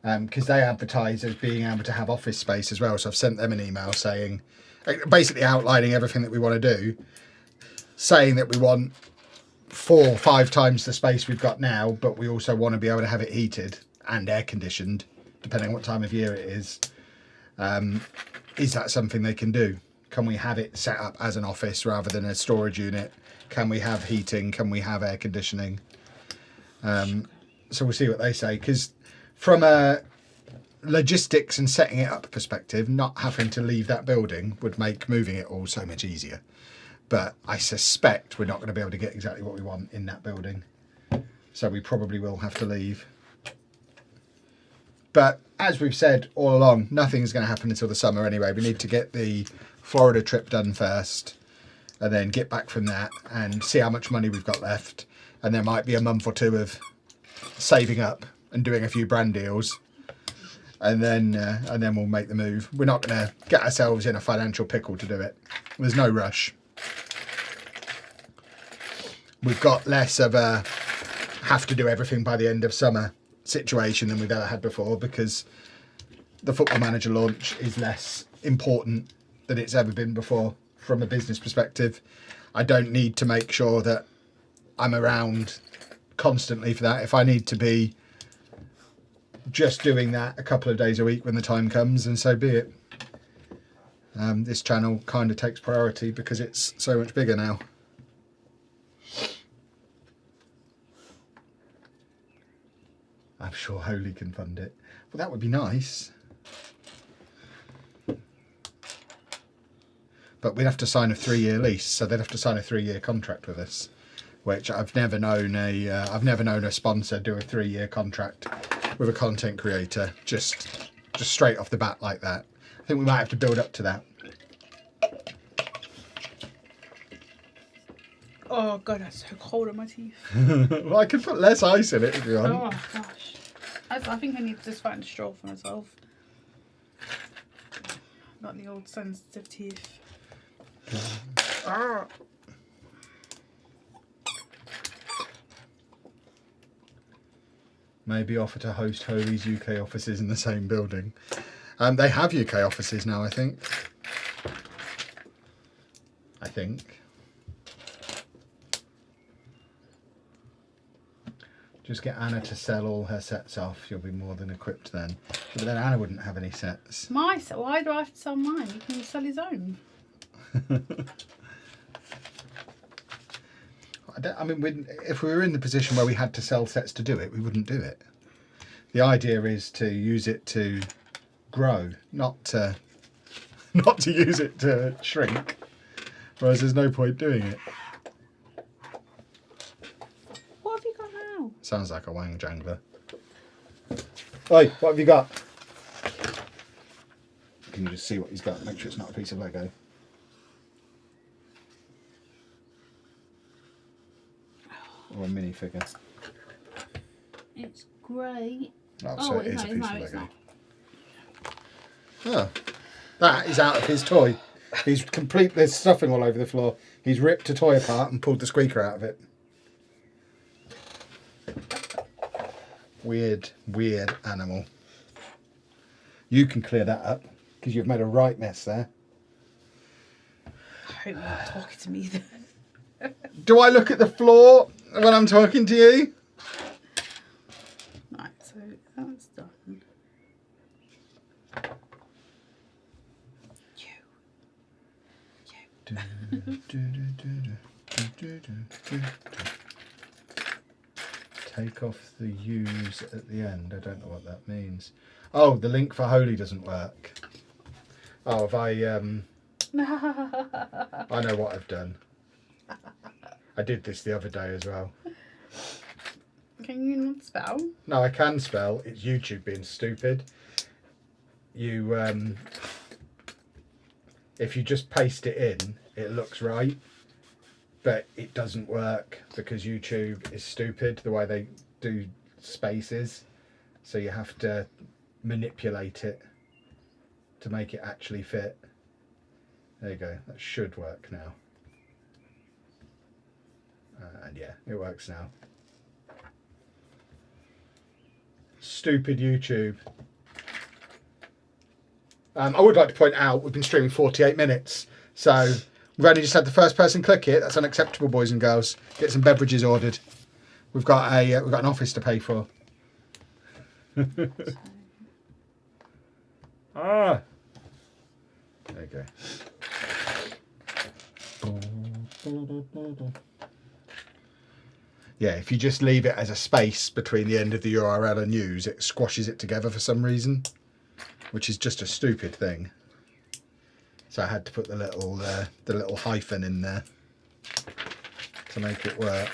because they advertise as being able to have office space as well. So I've sent them an email saying, basically outlining everything that we want to do, saying that we want 4 or 5 times the space we've got now, but we also want to be able to have it heated and air conditioned, depending on what time of year it is. Is that something they can do? Can we have it set up as an office rather than a storage unit? Can we have heating? Can we have air conditioning? So we'll see what they say, because from a logistics and setting it up perspective, not having to leave that building would make moving it all so much easier. But I suspect we're not going to be able to get exactly what we want in that building. So we probably will have to leave. But as we've said all along, nothing's going to happen until the summer anyway. We need to get the Florida trip done first and then get back from that and see how much money we've got left. And there might be a month or two of saving up and doing a few brand deals. And then we'll make the move. We're not going to get ourselves in a financial pickle to do it. There's no rush. We've got less of a have to do everything by the end of summer situation than we've ever had before, because the Football Manager launch is less important than it's ever been before from a business perspective. I don't need to make sure that I'm around constantly for that. If I need to be just doing that a couple of days a week when the time comes, and so be it. This channel kind of takes priority because it's so much bigger now. I'm sure Holy can fund it. Well, that would be nice. But we'd have to sign a 3-year lease, so they'd have to sign a 3-year contract with us, which I've never known a sponsor do a 3-year contract with a content creator just straight off the bat like that. I think we might have to build up to that. Oh god, that's so cold on my teeth. Well, I could put less ice in it if you want. Oh gosh. I think I need to just find a straw for myself. Got the old sensitive teeth. Ah. Maybe offer to host Holy's UK offices in the same building. They have UK offices now, I think. Just get Anna to sell all her sets off. You'll be more than equipped then. But then Anna wouldn't have any sets. My set? Why do I have to sell mine? You can sell his own. I mean, if we were in the position where we had to sell sets to do it, we wouldn't do it. The idea is to use it to grow, not to use it to shrink. Whereas there's no point doing it. What have you got now? Sounds like a wang jangler. Oi, what have you got? Can you just see what he's got? Make sure it's not a piece of Lego. Or a minifigure. It's grey. Oh, so it is a piece of Lego. Not. Oh, that is out of his toy. He's complete. There's stuffing all over the floor. He's ripped a toy apart and pulled the squeaker out of it. Weird animal. You can clear that up because you've made a right mess there. I hope you're not talking to me then. Do I look at the floor when I'm talking to you? Right, so that's done. Take off the U's at the end. I don't know what that means. Oh, the link for Holy doesn't work. Oh, have I know what I've done. I did this the other day as well. Can you not spell? No, I can spell. It's YouTube being stupid. You, if you just paste it in, it looks right. But it doesn't work because YouTube is stupid the way they do spaces. So you have to manipulate it to make it actually fit. There you go. That should work now. And yeah, it works now. Stupid YouTube. I would like to point out we've been streaming 48 minutes. So we've only just had the first person click it. That's unacceptable, boys and girls. Get some beverages ordered. We've got an office to pay for. Ah. There you go. Yeah, if you just leave it as a space between the end of the URL and news, it squashes it together for some reason, which is just a stupid thing. So I had to put the little hyphen in there to make it work.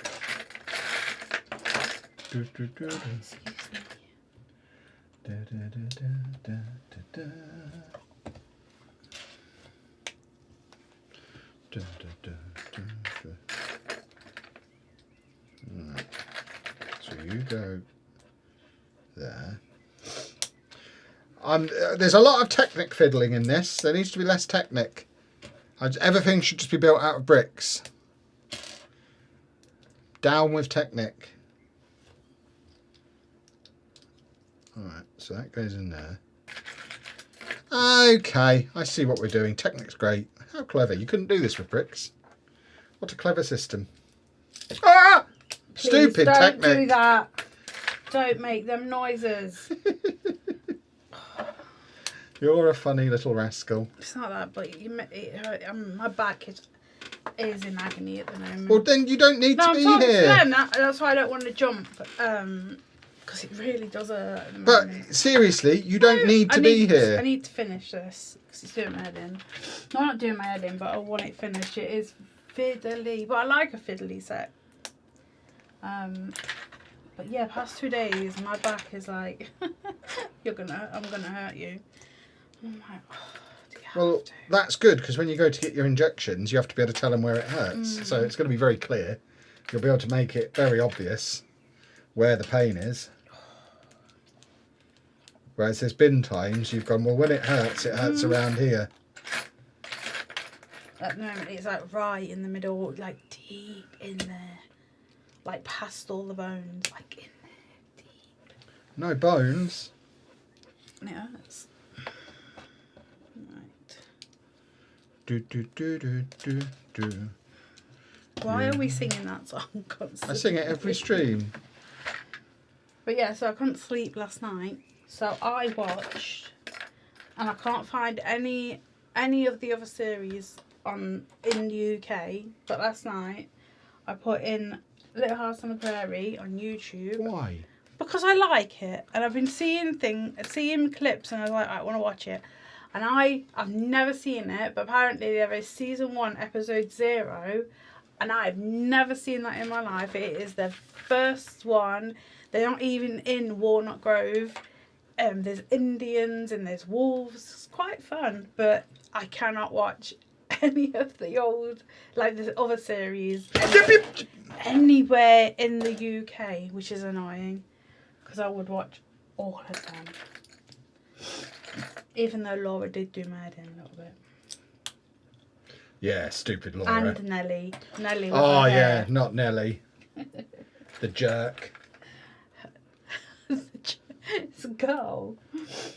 Right. So you go there. There's a lot of Technic fiddling in this. There needs to be less Technic. Everything should just be built out of bricks. Down with Technic. Alright, so that goes in there. Okay, I see what we're doing. Technic's great. How clever. You couldn't do this with bricks. What a clever system. Ah! Please Stupid don't Technic. Don't do that. Don't make them noises. You're a funny little rascal. It's not that, but it hurt. My back is in agony at the moment. Well, then you don't need to be I'm here. talking to them. That's why I don't want to jump. Because it really does hurt at the But moment. seriously, you don't need to be here. I need to finish this because it's doing my head in. No, I'm not doing my head in, but I want it finished. It is fiddly, but I like a fiddly set. But yeah, past 2 days, my back is like, I'm gonna hurt you. I'm like, oh, do you have Well, to? that's good because when you go to get your injections, you have to be able to tell them where it hurts. So it's going to be very clear. You'll be able to make it very obvious where the pain is. Whereas there's been times you've gone, well, when it hurts around here. At the moment, it's like right in the middle, like deep in there, like past all the bones, like in there, deep. No bones. And it hurts. Right. Do, do, do, do, do, do. Why are we singing that song constantly? I sing it every stream. But yeah, so I couldn't sleep last night, so I watched, and I can't find any of the other series in the UK. But last night I put in Little House on the Prairie on YouTube. Why? Because I like it, and I've been seeing clips, and I was like, I want to watch it. And I've never seen it, but apparently there is season 1, episode 0, and I've never seen that in my life. It is the first one. They're not even in Walnut Grove. There's Indians and there's wolves. It's quite fun, but I cannot watch any of the old, like the other series anywhere in the UK, which is annoying. Because I would watch all of them. Even though Laura did do my head in a little bit. Yeah, stupid Laura. And Nelly. Nelly with Oh, her yeah, hair. not Nelly. The jerk. It's a girl.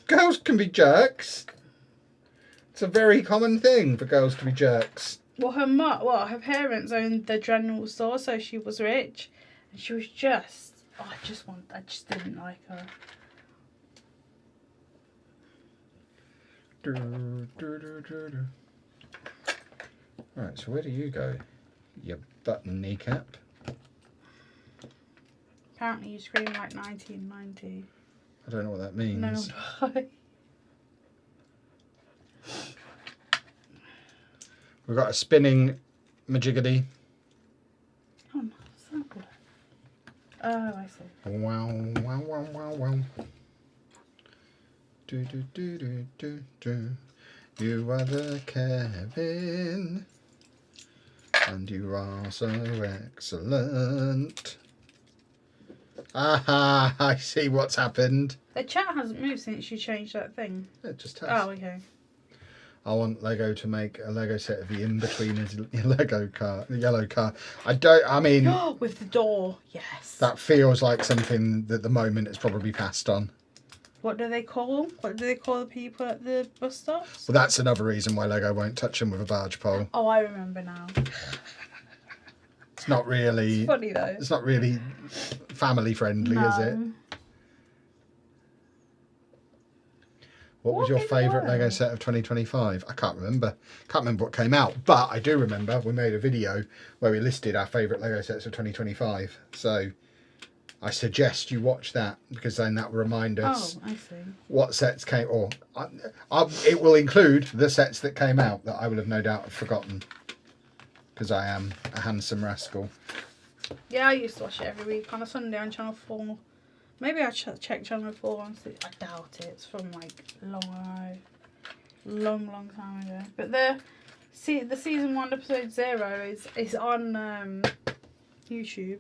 Girls can be jerks. It's a very common thing for girls to be jerks. Well, her parents owned the general store, so she was rich. And she was just... Oh, I just didn't like her. Right, so where do you go? Your button kneecap. Apparently you scream like 1990. I don't know what that means. No, why? We've got a spinning majiggity. Oh, no, it's not good. Oh, I see. Wow, wow, wow, wow, wow. Do, do, do, do, do, do. You are the Kevin. And you are so excellent. Aha, I see what's happened. The chat hasn't moved since you changed that thing. It just has. Oh, okay. I want Lego to make a Lego set of the in-betweeners Lego car, the yellow car. I mean... With the door, yes. That feels like something that at the moment is probably passed on. What do they call the people at the bus stops? Well, that's another reason why Lego won't touch them with a barge pole. Oh, I remember now. It's not really... It's funny though. It's not really family friendly, is it? What was your favourite Lego set of 2025? I can't remember. Can't remember what came out, but I do remember we made a video where we listed our favourite Lego sets of 2025. So I suggest you watch that, because then that will remind us what sets came, or it will include the sets that came out that I will have no doubt have forgotten, because I am a handsome rascal. Yeah, I used to watch it every week on a Sunday on Channel 4. Maybe I check Channel 4 on. I doubt it. It's from like long time ago. But the season 1 episode 0 is on YouTube.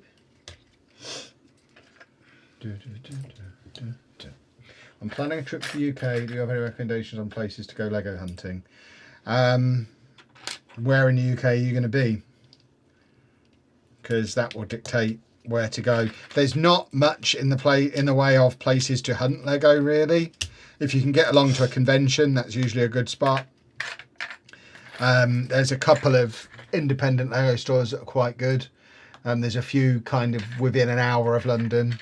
I'm planning a trip to the UK. Do you have any recommendations on places to go Lego hunting? Where in the UK are you going to be? Because that will dictate where to go. There's not much in the way of places to hunt Lego, really. If you can get along to a convention, that's usually a good spot. There's a couple of independent Lego stores that are quite good. There's a few kind of within an hour of London.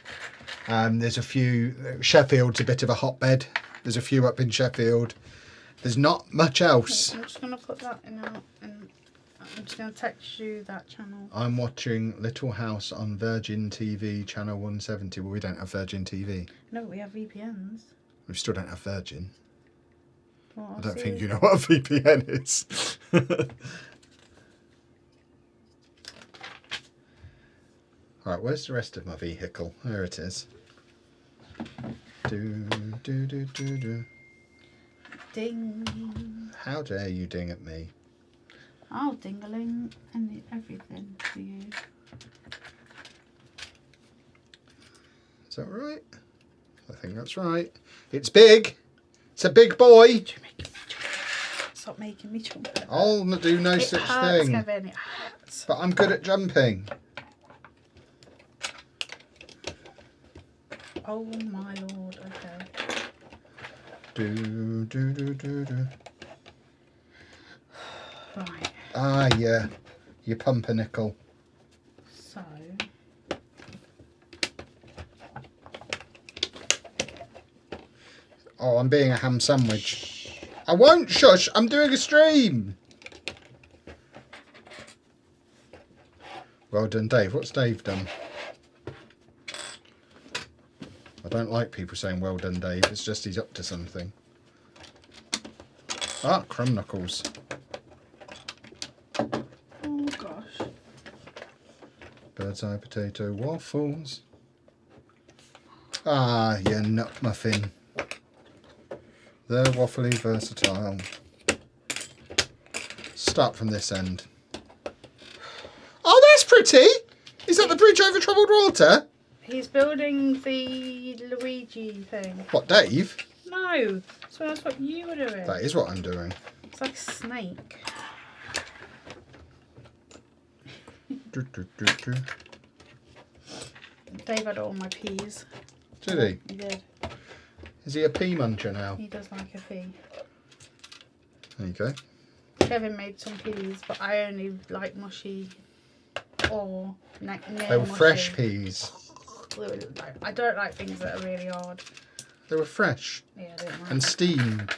There's a few. Sheffield's a bit of a hotbed. There's a few up in Sheffield. There's not much else. I'm just going to put that in out, and I'm just going to text you that channel. I'm watching Little House on Virgin TV channel 170. Well, we don't have Virgin TV. No, we have VPNs. We still don't have Virgin. Well, I don't think you know what a VPN is. Right, where's the rest of my vehicle? There it is. Do. Ding. How dare you ding at me? I'll ding-a-ling and everything for you. Is that right? I think that's right. It's big. It's a big boy. Stop making me jump. I'll do no such thing. Kevin, it hurts. But I'm good at jumping. Oh my lord, okay. Do. Right. Ah, yeah. You pumpernickel. So. Oh, I'm being a ham sandwich. I won't shush. I'm doing a stream. Well done, Dave. What's Dave done? I don't like people saying well done, Dave. It's just he's up to something. Ah, crumb knuckles. Oh gosh. Bird's eye potato waffles. Ah, you nut muffin. They're waffly versatile. Start from this end. Oh, that's pretty! Is that the bridge over troubled water? He's building the Luigi thing. What, Dave? No, so that's what you were doing. That is what I'm doing. It's like a snake. Dave had all my peas. Did he? He did. Is he a pea muncher now? He does like a pea. There you go. Kevin made some peas, but I only like mushy or near They were mushy. fresh peas. I don't like things that are really hard. They were fresh Yeah, I don't like and it. steamed.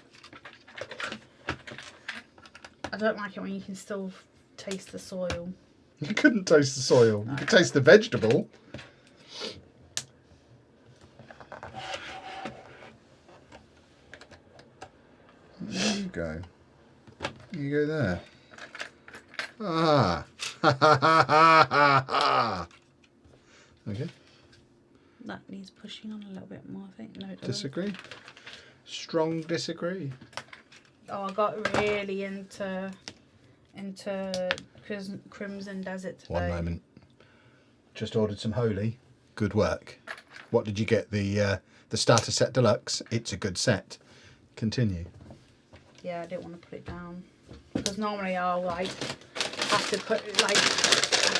I don't like it when you can still taste the soil. You couldn't taste the soil. You could taste the vegetable. There you go. You go there. Ah. Ha ha ha ha ha ha. Okay. That needs pushing on a little bit more, I think. No, it doesn't. Disagree. Strong disagree. Oh, I got really into Crimson Desert today. One moment. Just ordered some Holy. Good work. What did you get? The starter set deluxe. It's a good set. Continue. Yeah, I didn't want to put it down because normally I'll like have to put like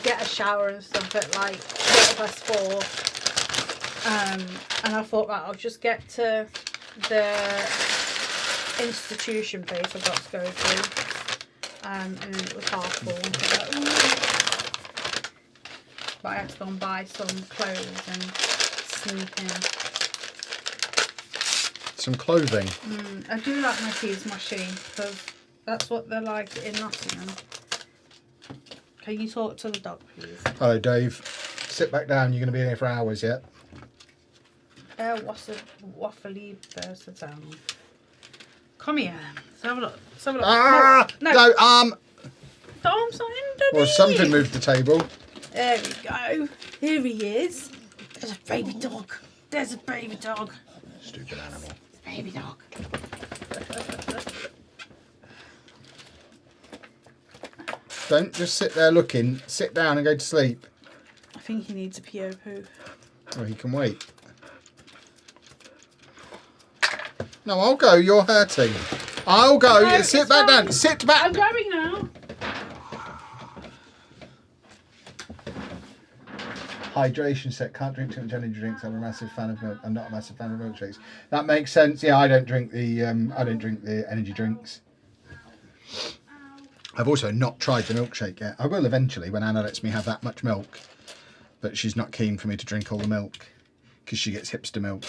get a shower and stuff at like 4:15. And I thought that I'll just get to the institution place I've got to go to. And then it was half full. And I was like, ooh. But I had to go and buy some clothes and sneak in. some clothing. I do like my teas mushy because that's what they're like in Nottingham. Can you talk to the dog, please? Hello, Dave. Sit back down. You're going to be here for hours yet. Waffly versatile. Come here. Let's have a look. Let's have a look. Ah! No. No, The arm's not underneath. Well, something moved the table. There we go. Here he is. There's a baby dog. There's a baby dog. Stupid animal. Baby dog. Don't just sit there looking. Sit down and go to sleep. I think he needs a poo. Or he can wait. No, I'll go. You're hurting. I'll go. No, Sit it's back fine. down. Sit back. I'm going now. Hydration set. Can't drink too much energy drinks. I'm a massive fan of milk. I'm not a massive fan of milkshakes. That makes sense. Yeah, I don't drink the energy drinks. I've also not tried the milkshake yet. I will eventually when Anna lets me have that much milk. But she's not keen for me to drink all the milk because she gets hipster milk.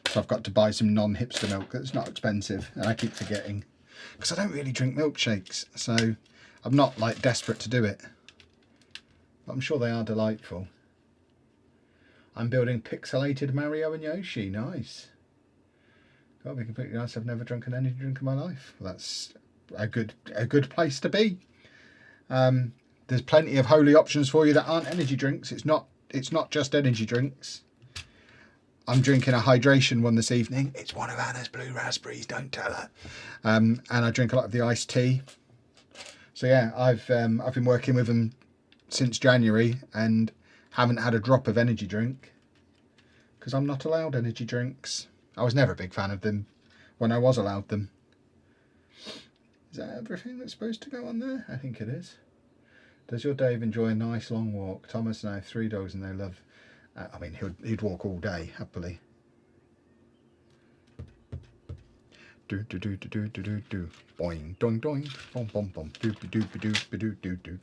So I've got to buy some non-hipster milk that's not expensive, and I keep forgetting because I don't really drink milkshakes, so I'm not like desperate to do it. But I'm sure they are delightful. I'm building pixelated Mario and Yoshi. Nice. Gotta be completely honest, I've never drunk an energy drink in my life. Well, that's a good place to be. There's plenty of holy options for you that aren't energy drinks. It's not just energy drinks. I'm drinking a hydration one this evening. It's one of Anna's blue raspberries, don't tell her. And I drink a lot of the iced tea. So yeah, I've been working with them since January and haven't had a drop of energy drink because I'm not allowed energy drinks. I was never a big fan of them when I was allowed them. Is that everything that's supposed to go on there? I think it is. Does your Dave enjoy a nice long walk? Thomas and I have 3 dogs and they love... I mean, he'd walk all day, happily. Do do do do do do do do. Boing, doing, doing. Bom, bom, bom. Do do do do do do do do do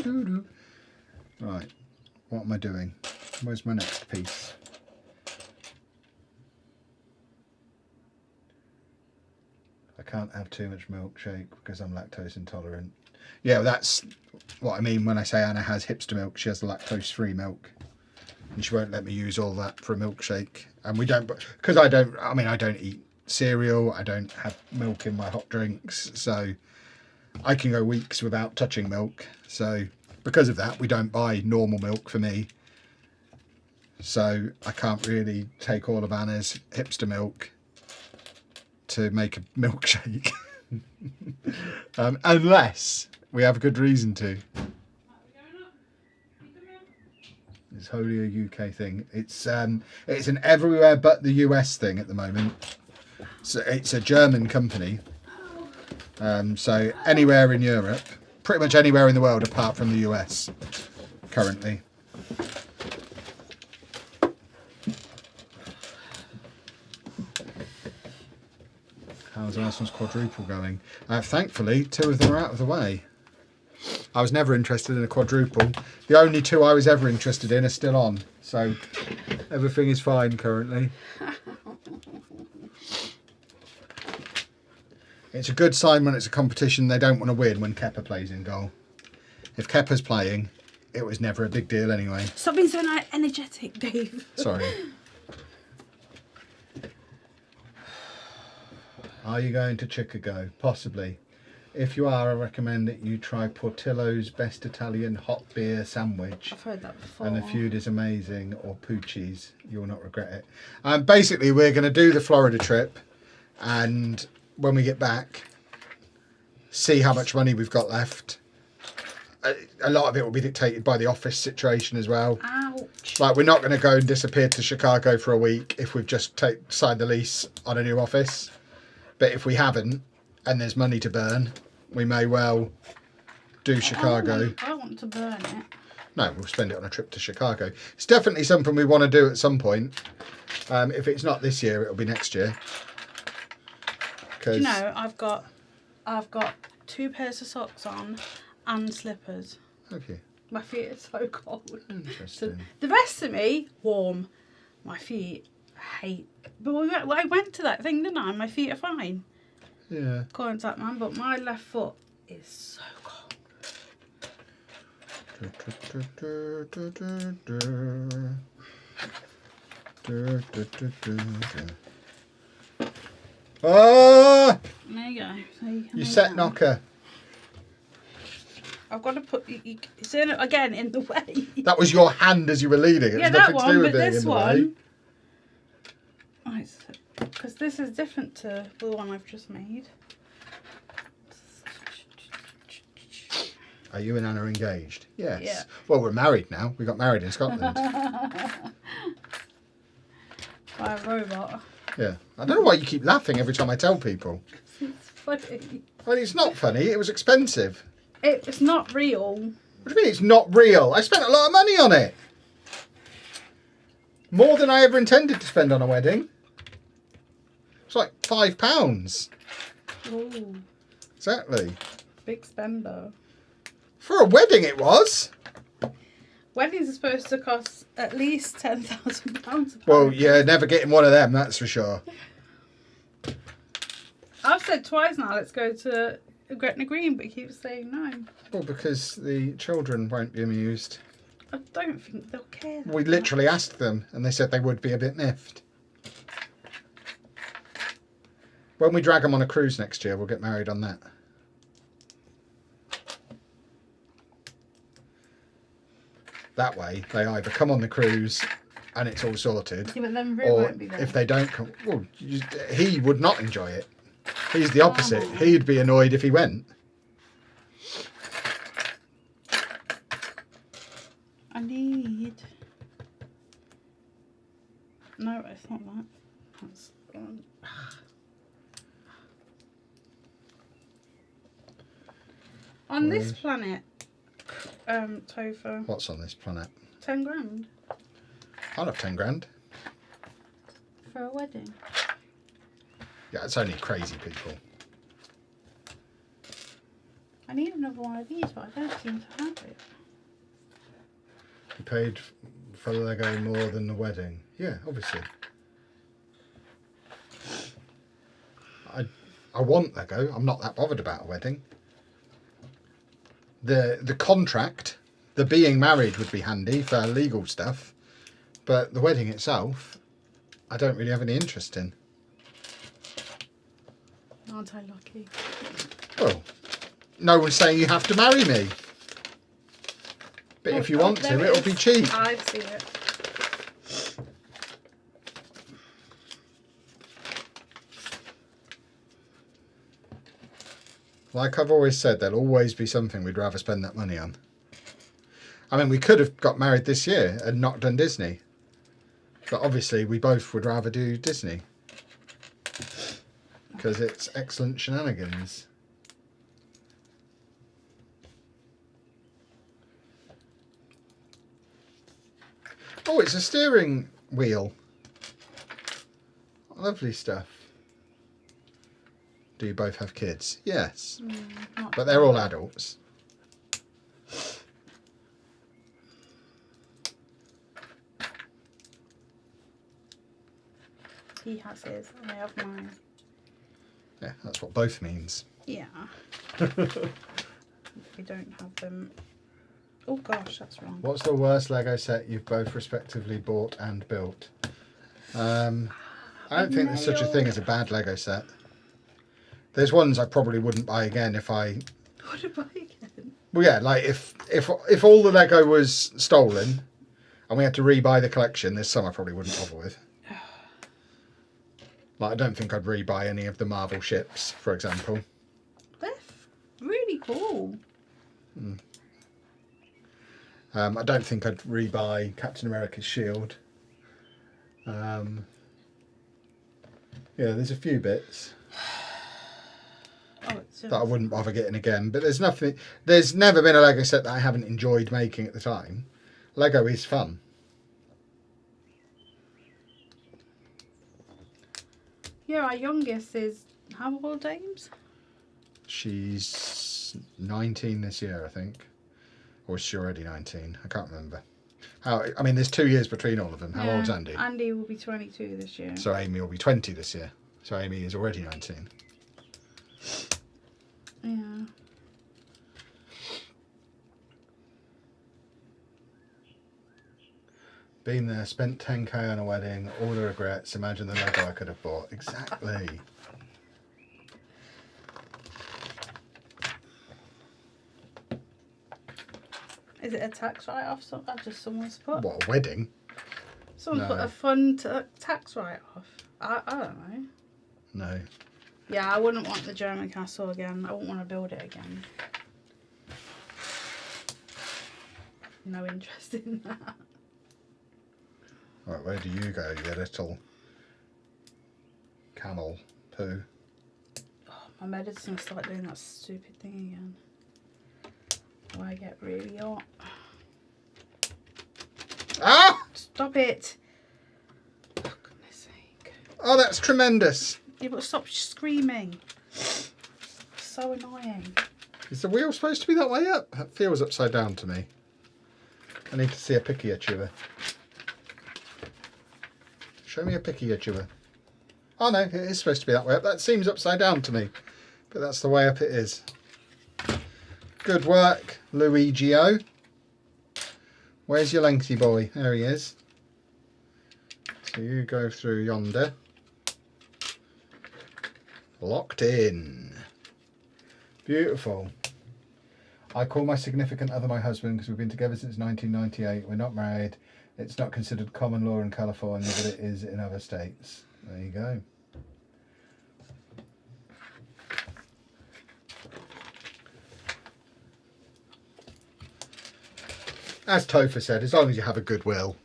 do do. Right, what am I doing? Where's my next piece? I can't have too much milkshake because I'm lactose intolerant. Yeah, that's what I mean when I say Anna has hipster milk. She has the lactose-free milk. And she won't let me use all that for a milkshake. And we don't, because I don't eat cereal. I don't have milk in my hot drinks. So I can go weeks without touching milk. So because of that, we don't buy normal milk for me. So I can't really take all of Anna's hipster milk to make a milkshake. Unless we have a good reason to. It's wholly a UK thing. It's an everywhere but the US thing at the moment. So it's a German company. So anywhere in Europe, pretty much anywhere in the world apart from the US currently. How's Arsenal's quadruple going? Thankfully, 2 of them are out of the way. I was never interested in a quadruple. The only 2 I was ever interested in are still on. So everything is fine currently. It's a good sign when it's a competition they don't want to win when Kepper plays in goal. If Kepper's playing, it was never a big deal anyway. Stop being so energetic, Dave. Sorry. Are you going to Chicago? Possibly. If you are, I recommend that you try Portillo's Best Italian Hot Beer Sandwich. I've heard that before. And the food is amazing. Or Pucci's. You will not regret it. Basically, we're going to do the Florida trip. And when we get back, see how much money we've got left. A lot of it will be dictated by the office situation as well. Ouch. Like, we're not going to go and disappear to Chicago for a week if we've just signed the lease on a new office. But if we haven't, and there's money to burn, we may well do Chicago. I want to burn it. No, we'll spend it on a trip to Chicago. It's definitely something we want to do at some point. If it's not this year, it'll be next year. Do you know, I've got 2 pairs of socks on and slippers. Okay. My feet are so cold. Interesting. So the rest of me, warm. My feet, hate. But I went to that thing, didn't I? My feet are fine. Yeah. Contact man, but my left foot is so cold. Ah! There you go. So You set knocker. I've got to put it's in again in the way. That was your hand as you were leading. It Yeah, was that nothing to do one, with but being this in the way. one. Because this is different to the one I've just made. Are you and Anna engaged? Yes. Yeah. Well, we're married now. We got married in Scotland. By a robot. Yeah. I don't know why you keep laughing every time I tell people. It's funny. Well, it's not funny. It was expensive. It's not real. What do you mean it's not real? I spent a lot of money on it. More than I ever intended to spend on a wedding. It's like £5. Ooh, Exactly. big spender. For a wedding it was. Weddings are supposed to cost at least £10,000. Well, you're never getting one of them, that's for sure. I've said twice now, let's go to Gretna Green, but he keeps saying no. Well, because the children won't be amused. I don't think they'll care. We literally asked them and they said they would be a bit miffed. When we drag them on a cruise next year, we'll get married on that. That way, they either come on the cruise and it's all sorted, Yeah, but then Rue or won't be there. if they don't come, well, he would not enjoy it. He's the opposite. He'd be annoyed if he went. I need. No, it's not that. That's gone. On this planet, Topher, What's on this planet? 10 grand I'll have 10 grand. for a wedding. Yeah, it's only crazy people. I need another one of these, but I don't seem to have it. You paid for Lego more than the wedding. Yeah, obviously. I want Lego. I'm not that bothered about a wedding. The contract, the being married would be handy for legal stuff, but the wedding itself, I don't really have any interest in. Aren't I lucky? Well, no one's saying you have to marry me. But if you want to, it'll be cheap. I see it. Like I've always said, there'll always be something we'd rather spend that money on. I mean, we could have got married this year and not done Disney. But obviously, we both would rather do Disney. Because it's excellent shenanigans. Oh, it's a steering wheel. Lovely stuff. Do you both have kids? Yes. But they're all adults. He has his, and I have mine. Yeah, that's what both means. Yeah. We don't have them. Oh gosh, that's wrong. What's the worst Lego set you've both respectively bought and built? I don't think there's such a thing as a bad Lego set. There's ones I probably wouldn't buy again if I... What did I buy again? Well, yeah, like if all the Lego was stolen and we had to rebuy the collection, there's some I probably wouldn't bother with. Like, I don't think I'd rebuy any of the Marvel ships, for example. They're really cool. I don't think I'd rebuy Captain America's shield. Yeah, there's a few bits Oh, it's that I wouldn't bother getting again. But there's nothing. There's never been a Lego set that I haven't enjoyed making at the time. Lego is fun. Yeah, our youngest is how old, James? She's 19 this year, I think. Or is she already 19? I can't remember. I mean, there's 2 years between all of them. How old's Andy? Andy will be 22 this year. So Amy will be 20 this year. So Amy is already 19. Yeah. Been there, spent 10k on a wedding, all the regrets. Imagine the Lego I could have bought. Exactly. Is it a tax write-off? Just someone's put. What, a wedding? Someone's No. put a fun tax write-off. I don't know. No. Yeah, I wouldn't want the German castle again. I wouldn't want to build it again. No interest in that. Right, where do you go, you little camel poo? Oh, my medicine's start doing that stupid thing again. Oh, I get really hot. Ah! Stop it! For goodness sake. Oh, that's tremendous. Yeah, but stop screaming. So annoying. Is the wheel supposed to be that way up? That feels upside down to me. I need to see a pickier chewer. Show me a pickier chewer. Oh no, it is supposed to be that way up. That seems upside down to me. But that's the way up it is. Good work, Luigi-o. Where's your lengthy boy? There he is. So you go through yonder. Locked in. Beautiful. I call my significant other my husband because we've been together since 1998. We're not married. It's not considered common law in California, but it is in other states. There you go. As Topher said, as long as you have a good will,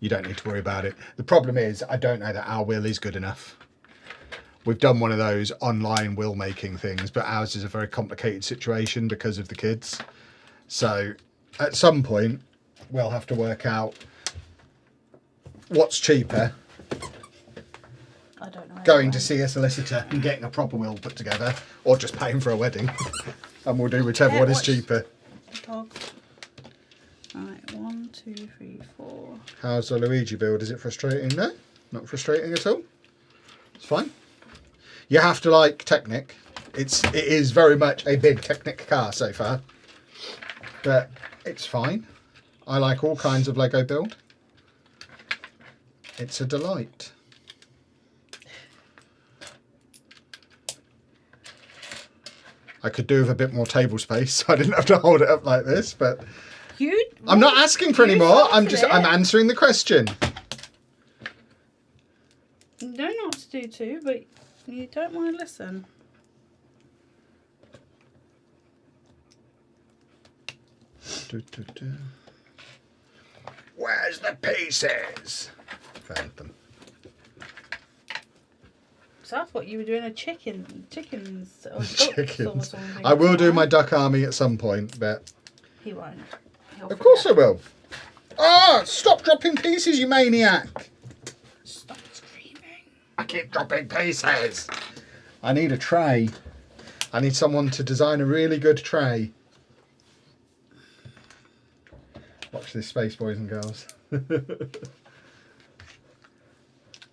you don't need to worry about it. The problem is, I don't know that our will is good enough. We've done one of those online will making things, but ours is a very complicated situation because of the kids. So at some point, we'll have to work out what's cheaper. I don't know. Going to see a solicitor and getting a proper will put together, or just paying for a wedding. And we'll do whichever one is cheaper. Dog. Right, 1, 2, 3, 4. How's the Luigi build? Is it frustrating? No, not frustrating at all. It's fine. You have to like Technic. It is very much a big Technic car so far, but it's fine. I like all kinds of Lego build. It's a delight. I could do with a bit more table space, so I didn't have to hold it up like this, but I'm not asking for any more. I'm answering the question. You know not to do too, but you don't want to listen. Where's the pieces? Found them. So I thought you were doing a chickens or ducks Chickens. or something. I will do my duck army at some point, but He won't. of course I will. Ah! Stop dropping pieces, you maniac! Stop screaming. I keep dropping pieces. I need a tray. I need someone to design a really good tray. Watch this space, boys and girls.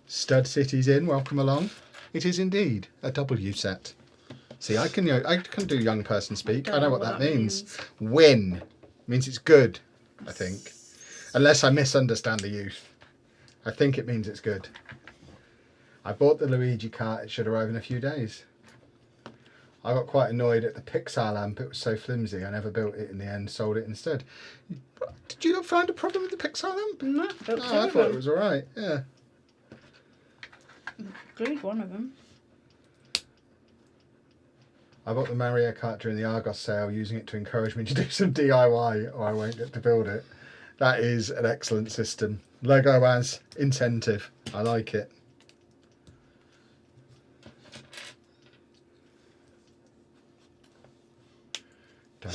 Stud City's in. Welcome along. It is indeed a W set. See, I can do young person speak. I know what that means. Win means it's good. I think, unless I misunderstand the youth. I think it means it's good. I bought the Luigi cart. It should arrive in a few days. I got quite annoyed at the Pixar lamp. It was so flimsy. I never built it in the end. Sold it instead. Did you not find a problem with the Pixar lamp? No, I thought it was all right. Yeah. Glued one of them. I bought the Mario Kart during the Argos sale, using it to encourage me to do some DIY, or I won't get to build it. That is an excellent system. Lego has incentive. I like it. I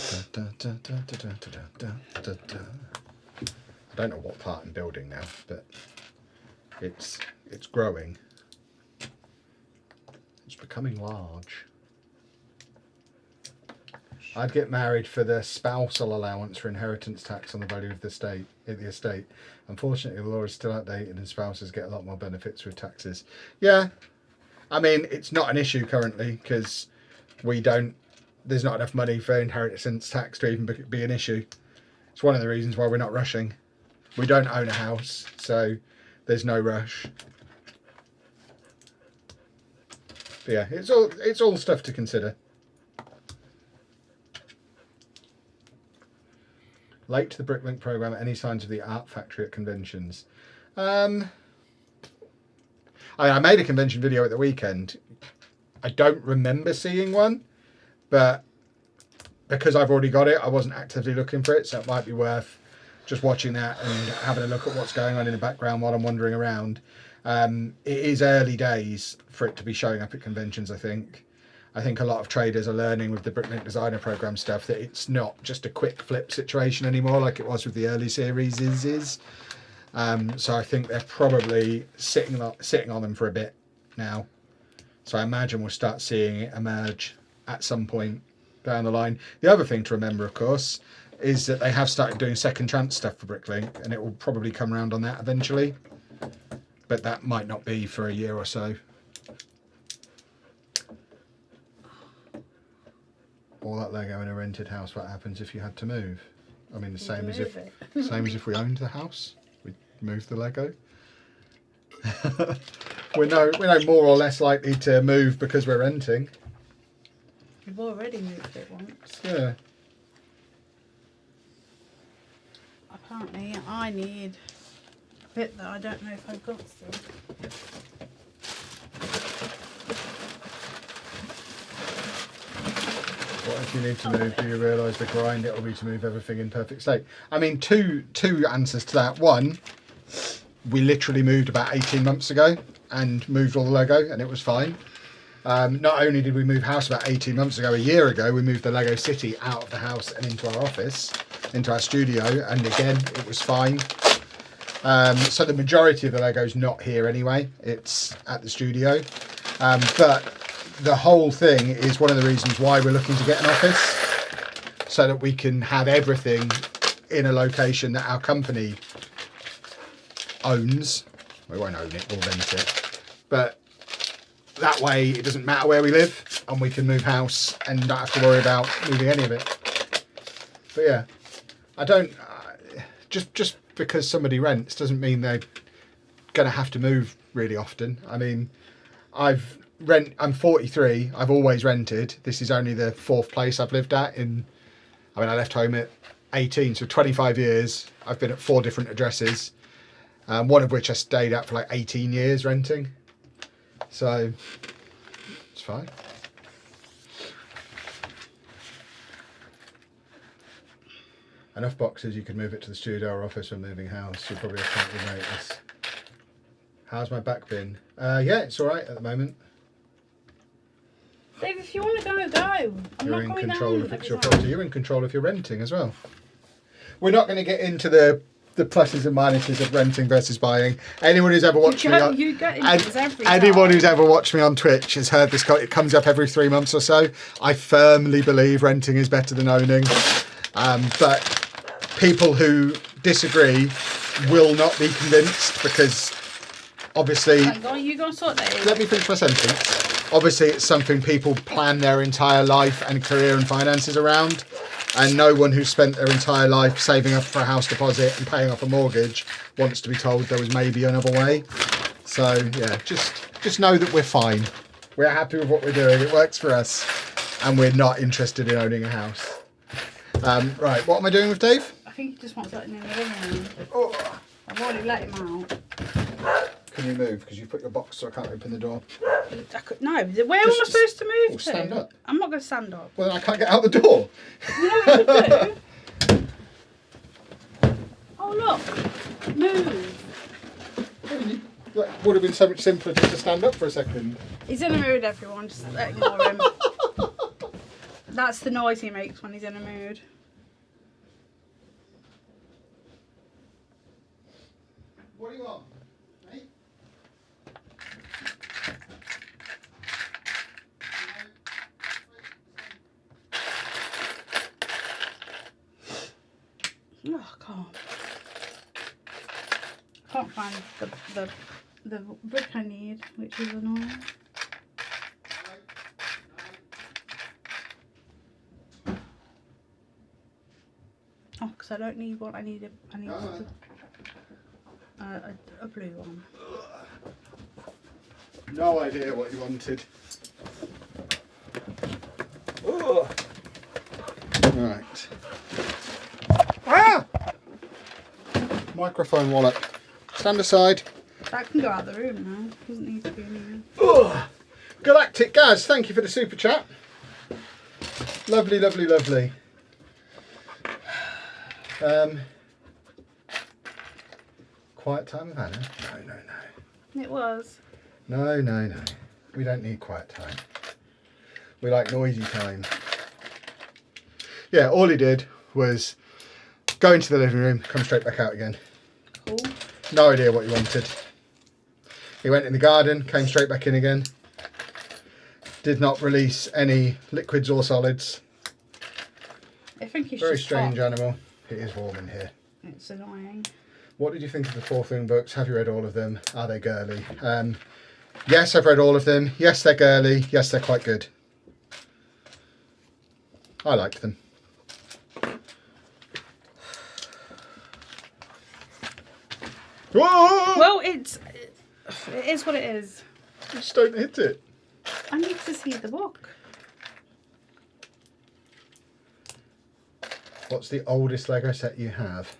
don't know what part I'm building now, but it's growing. It's becoming large. I'd get married for the spousal allowance for inheritance tax on the value of the estate. Unfortunately, the law is still outdated and spouses get a lot more benefits with taxes. Yeah, I mean, it's not an issue currently because there's not enough money for inheritance tax to even be an issue. It's one of the reasons why we're not rushing. We don't own a house, so there's no rush. But yeah, it's all stuff to consider. Late to the Bricklink programme, any signs of the art factory at conventions? I made a convention video at the weekend. I don't remember seeing one, but because I've already got it, I wasn't actively looking for it, so it might be worth just watching that and having a look at what's going on in the background while I'm wandering around. It is early days for it to be showing up at conventions, I think. I think a lot of traders are learning with the Bricklink Designer Programme stuff that it's not just a quick flip situation anymore like it was with the early series So I think they're probably sitting on them for a bit now. So I imagine we'll start seeing it emerge at some point down the line. The other thing to remember, of course, is that they have started doing second chance stuff for Bricklink, and it will probably come around on that eventually. But that might not be for a year or so. All that Lego in a rented house, what happens if you had to move? I mean, the same as if we owned the house, we'd move the Lego. we're no more or less likely to move because we're renting. We've already moved it once. Yeah. Apparently, I need a bit that I don't know if I've got still. What if you need to move? Do you realise the grind it will be to move everything in perfect state? I mean, two answers to that. One, we literally moved about 18 months ago and moved all the Lego, and it was fine. Not only did we move house about 18 months ago, a year ago, we moved the Lego City out of the house and into our office, into our studio, and again, it was fine. So the majority of the Lego's not here anyway. It's at the studio. But the whole thing is one of the reasons why we're looking to get an office, so that we can have everything in a location that our company owns. We won't own it, we'll rent it. But that way it doesn't matter where we live and we can move house and not have to worry about moving any of it. But yeah, I don't, just because somebody rents doesn't mean they're going to have to move really often. I mean, I'm 43, I've always rented. This is only the 4th place I've lived at I left home at 18, so 25 years. I've been at 4 different addresses, one of which I stayed at for like 18 years renting. So, it's fine. Enough boxes, you could move it to the studio or office when moving house. You'll probably have plenty of notice. How's my back been? Yeah, it's alright at the moment. Dave, if you want to go, go. You're in control if it's your property. You're in control if you're renting as well. We're not going to get into the pluses and minuses of renting versus buying. Anyone who's ever watched me on, anyone who's ever watched me on Twitch has heard this. It comes up every 3 months or so. I firmly believe renting is better than owning, but people who disagree will not be convinced because obviously. You go and sort that out. Let me finish my sentence. Obviously, it's something people plan their entire life and career and finances around. And no one who's spent their entire life saving up for a house deposit and paying off a mortgage wants to be told there was maybe another way. So, yeah, just know that we're fine. We're happy with what we're doing. It works for us. And we're not interested in owning a house. Right, what am I doing with Dave? I think he just wants something in the room. Oh. I've already let him out. Can you move? Because you've put your box so I can't open the door. No, where am I supposed to move to? Stand up. I'm not going to stand up. Well, then I can't get out the door. You know what you do? Oh, look. Move. That would have been so much simpler just to stand up for a second. He's in a mood, everyone. Just ignore him. That's the noise he makes when he's in a mood. What do you want? Mate? Oh, I can't find the brick I need, which is annoying. Oh, because I don't need one. I need a blue one. No idea what you wanted. Oh. Right. Ah! Microphone wallet. Stand aside. That can go out the room now. Doesn't need to be in here. Oh. Galactic Gaz, thank you for the super chat. Lovely, lovely, lovely. Quiet time of Anna? No. It was. No. We don't need quiet time. We like noisy time. Yeah, all he did was go into the living room, come straight back out again. Cool. No idea what he wanted. He went in the garden, came straight back in again. Did not release any liquids or solids. I think he's Very just strange hot. animal. It is warm in here. It's annoying. What did you think of the 4 Thing books? Have you read all of them? Are they girly? Yes, I've read all of them. Yes, they're girly. Yes, they're quite good. I liked them. Whoa! Well, it is what it is. Just don't hit it. I need to see the book. What's the oldest Lego set you have?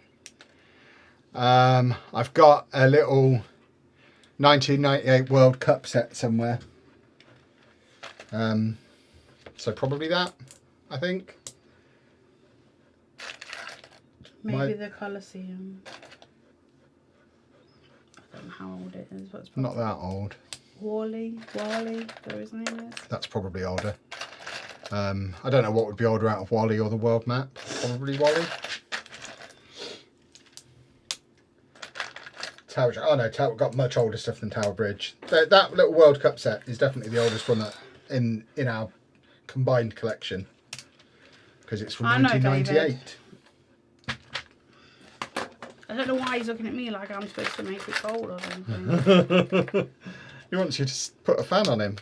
I've got a little 1998 World Cup set somewhere. So probably that, I think. Maybe the Colosseum. I don't know how old it is. But it's Not that old. Wally, whatever his name is. That's probably older. I don't know what would be older out of Wally or the world map. Probably Wally. Tower. Oh no, Tower got much older stuff than Tower Bridge. That little World Cup set is definitely the oldest one that in our combined collection because it's from I know, 1998. I don't know why he's looking at me like I'm supposed to make it cold or something. He wants you to put a fan on him.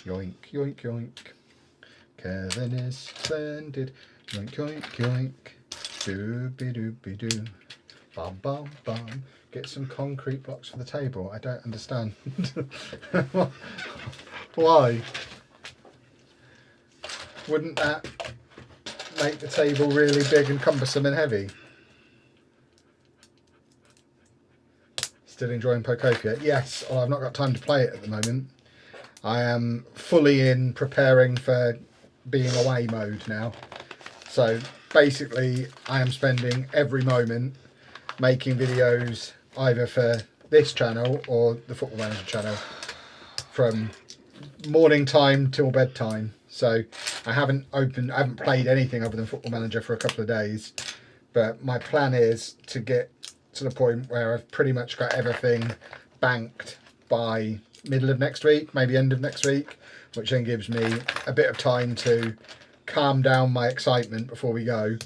Yoink, yoink, yoink. Kevin is splendid. Yoink, yoink, yoink. Doobie doobie doo. Bum bum bum. Get some concrete blocks for the table. I don't understand. Why? Wouldn't that make the table really big and cumbersome and heavy? Still enjoying Pokopia? Yes, well, I've not got time to play it at the moment. I am fully in preparing for being away mode now. So basically I am spending every moment making videos either for this channel or the Football Manager channel from morning time till bedtime. So I haven't played anything other than Football Manager for a couple of days. But my plan is to get to the point where I've pretty much got everything banked by middle of next week, maybe end of next week, which then gives me a bit of time to calm down my excitement before we go,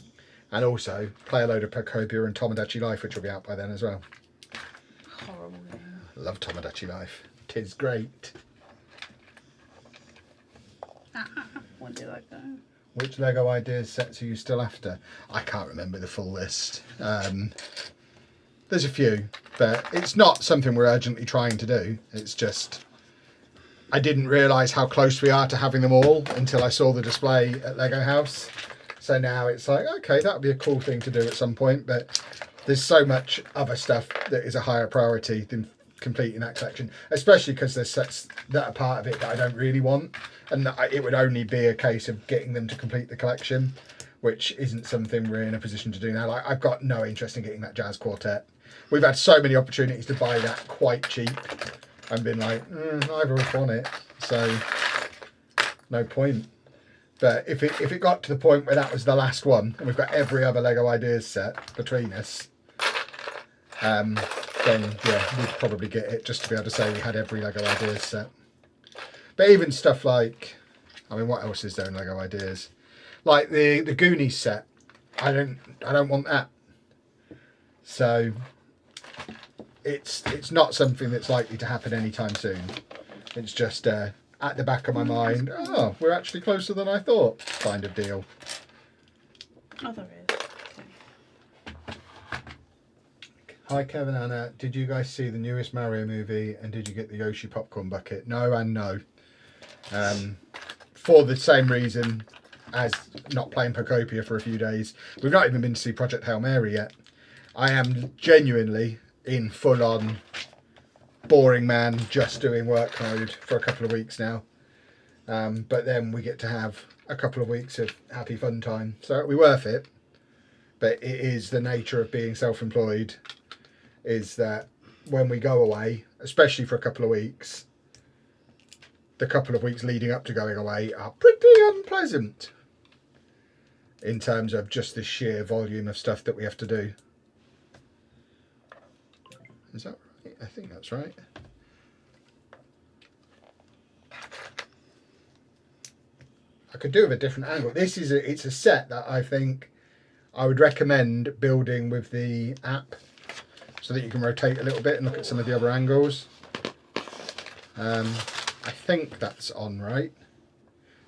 and also play a load of Pokopia and Tomodachi Life, which will be out by then as well. Horrible game. I love Tomodachi Life. 'Tis great. What did I go? Which Lego ideas sets are you still after? I can't remember the full list. There's a few, but it's not something we're urgently trying to do. It's just I didn't realise how close we are to having them all until I saw the display at Lego House. So now it's like, okay, that would be a cool thing to do at some point, but there's so much other stuff that is a higher priority than completing that collection, especially because there's sets that are part of it that I don't really want, and it would only be a case of getting them to complete the collection, which isn't something we're in a position to do now. Like, I've got no interest in getting that Jazz Quartet. We've had so many opportunities to buy that quite cheap and been like, neither of us want it, so no point. But if it got to the point where that was the last one, and we've got every other Lego Ideas set between us, then yeah, we'd probably get it just to be able to say we had every LEGO Ideas set. But even stuff like, I mean, what else is there in LEGO Ideas? Like the Goonies set, I don't want that. So it's not something that's likely to happen anytime soon. It's just at the back of my mind, oh, we're actually closer than I thought, kind of deal. Oh, there is. Hi Kevin, Anna. Did you guys see the newest Mario movie and did you get the Yoshi popcorn bucket? No and no. For the same reason as not playing Pokopia for a few days. We've not even been to see Project Hail Mary yet. I am genuinely in full on boring man, just doing work mode for a couple of weeks now. But then we get to have a couple of weeks of happy fun time. So it'll be worth it. But it is the nature of being self-employed, is that when we go away, especially for a couple of weeks, the couple of weeks leading up to going away are pretty unpleasant in terms of just the sheer volume of stuff that we have to do. Is that right? I think that's right. I could do it with a different angle. This is it's a set that I think I would recommend building with the app, so that you can rotate a little bit and look at some of the other angles. I think that's on right.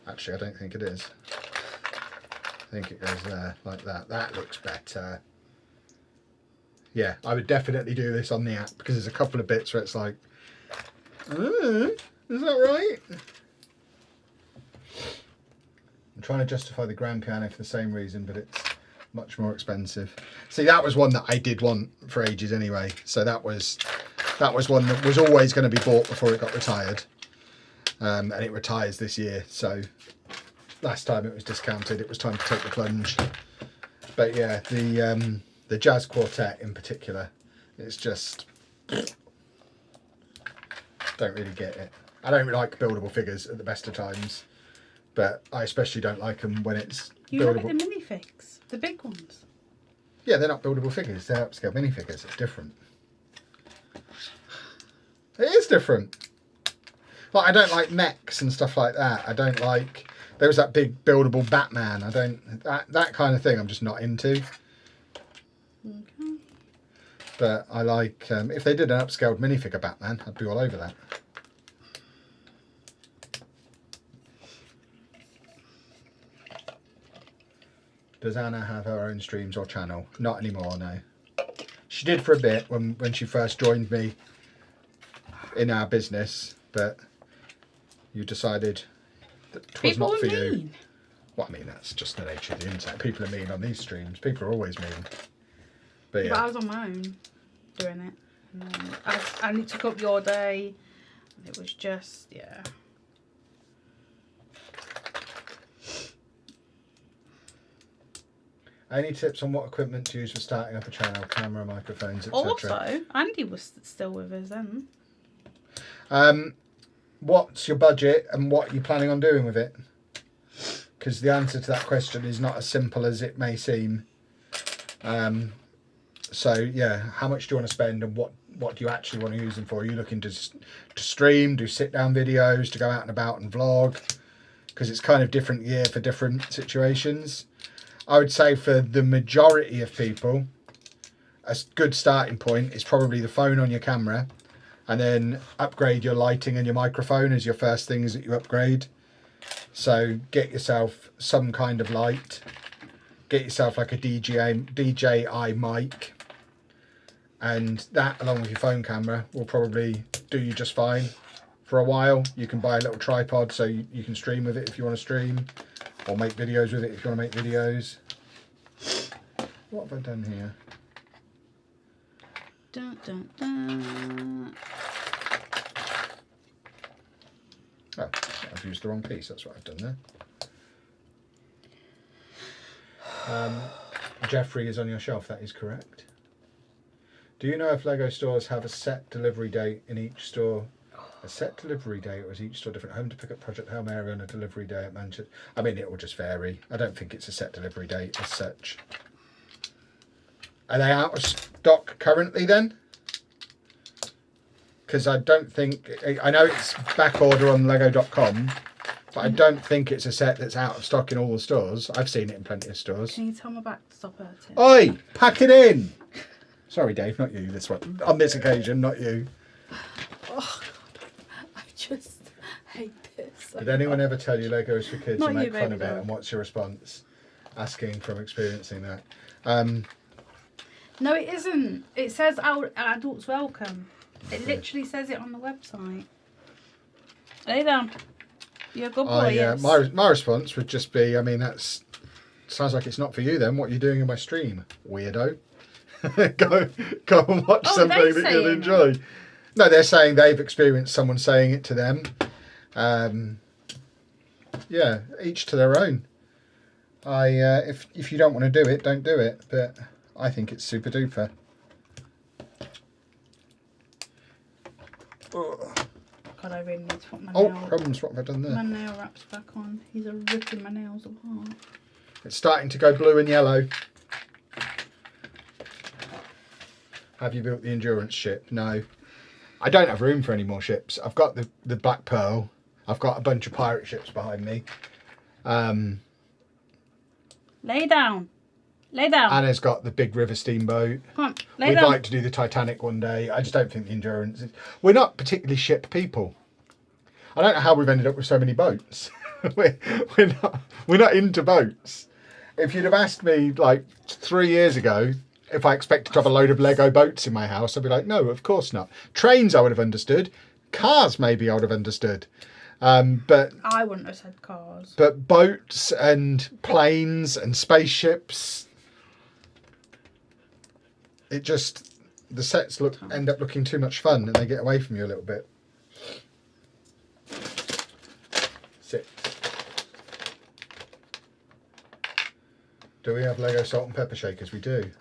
Actually, I don't think it is. I think it goes there, like that. That looks better. Yeah, I would definitely do this on the app, because there's a couple of bits where it's like, is that right? I'm trying to justify the grand piano for the same reason, but it's much more expensive. See, that was one that I did want for ages anyway. So that was one that was always going to be bought before it got retired. And it retires this year. So last time it was discounted, it was time to take the plunge. But yeah, the jazz quartet in particular, it's just, don't really get it. I don't really like buildable figures at the best of times, but I especially don't like them when it's you buildable. like the minifigs, the big ones. Yeah, they're not buildable figures, they're upscale minifigures. It's different. It is different. Like, I don't like mechs and stuff like that. I don't like, there was that big buildable Batman. I don't, that kind of thing I'm just not into. Okay. But I like, if they did an upscaled minifigure Batman, I'd be all over that. Does Anna have her own streams or channel? Not anymore, no. She did for a bit when she first joined me in our business, but you decided that it was not for you. Well, I mean, that's just the nature of the internet. People are mean on these streams. People are always mean. But yeah. But I was on my own doing it. And it took up your day. It was just, yeah. Any tips on what equipment to use for starting up a channel? Camera, microphones, etc. Also, Andy was still with us then. What's your budget and what are you planning on doing with it? Because the answer to that question is not as simple as it may seem. So yeah, how much do you want to spend and what do you actually want to use them for? Are you looking to stream, do sit down videos, to go out and about and vlog? Because it's kind of different year for different situations. I would say for the majority of people, a good starting point is probably the phone on your camera, and then upgrade your lighting and your microphone as your first things that you upgrade. So get yourself some kind of light, get yourself like a DJI mic, and that along with your phone camera will probably do you just fine for a while. You can buy a little tripod so you can stream with it if you want to stream, or make videos with it if you want to make videos. What have I done here? Dun, dun, dun. Oh, I've used the wrong piece. That's what I've done there. Jeffrey is on your shelf. That is correct. Do you know if LEGO stores have a set delivery date in each store? A set delivery date, or is each store different? Home to pick up Project Hail Mary on a delivery day at Manchester. I mean, it will just vary. I don't think it's a set delivery date as such. Are they out of stock currently then? because I don't think, I know it's back order on lego.com, but I don't think it's a set that's out of stock in all the stores. I've seen it in plenty of stores. Can you tell my back to stop hurting? Oi, pack it in. Sorry, Dave, not you this one. On this occasion, not you. Oh, God. I just hate this. Did anyone ever tell you Lego is for kids Not and make you, fun baby of it? dog. And what's your response? Asking from experiencing that. No, it isn't. It says adults welcome. It literally says it on the website. Lay down. You're a good boy, yes. My response would just be, I mean, that's sounds like it's not for you then. What are you doing in my stream, weirdo? go and watch something that you'll enjoy. No, they're saying they've experienced someone saying it to them. Yeah, each to their own. If you don't want to do it, don't do it. But I think it's super duper. God, I really need to put my Oh, nail. crumbs! What have I done there? My nail wraps back on. He's ripping my nails apart. It's starting to go blue and yellow. Have you built the endurance ship? No. I don't have room for any more ships. I've got the Black Pearl. I've got a bunch of pirate ships behind me. Lay down. Lay down. Anna's got the big river steamboat. Come on, lay We'd down. like to do the Titanic one day. I just don't think the endurance is... We're not particularly ship people. I don't know how we've ended up with so many boats. we're not into boats. If you'd have asked me like 3 years ago if I expected to have a load of Lego boats in my house, I'd be like, no, of course not. Trains I would have understood. Cars maybe I would have understood. But I wouldn't have said cars. But boats and planes and spaceships, it just, the sets end up looking too much fun and they get away from you a little bit. Sit. Do we have Lego salt and pepper shakers? We do.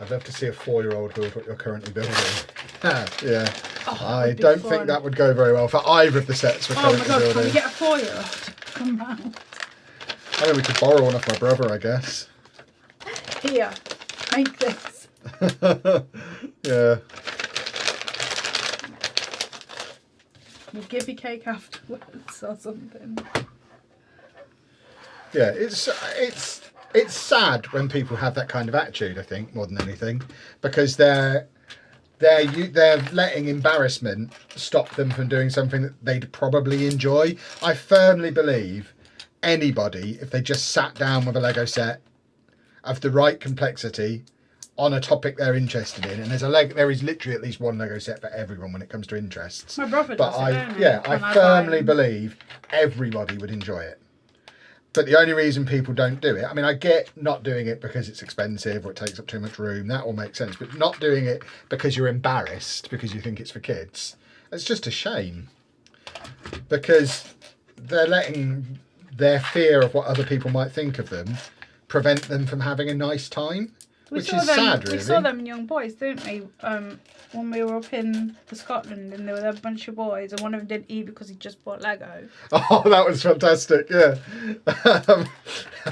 I'd love to see a 4-year-old build what you're currently building. Yeah. Oh, I don't think that would go very well for either of the sets we're currently building. Can we get a 4-year-old to come round? I mean, we could borrow one off my brother, I guess. Here, make this. Yeah. We'll give you cake afterwards or something. Yeah, it's sad when people have that kind of attitude, I think, more than anything, because they're letting embarrassment stop them from doing something that they'd probably enjoy. I firmly believe anybody, if they just sat down with a Lego set of the right complexity on a topic they're interested in, and there is literally at least one Lego set for everyone when it comes to interests. My brother does I firmly believe everybody would enjoy it. But the only reason people don't do it, I mean, I get not doing it because it's expensive or it takes up too much room, that all makes sense. But not doing it because you're embarrassed, because you think it's for kids, it's just a shame. Because they're letting their fear of what other people might think of them prevent them from having a nice time, which is sad, really. We saw them young boys, didn't we? When we were up in Scotland, and there were a bunch of boys, and one of them didn't eat because he just bought Lego. Oh, that was fantastic! Yeah,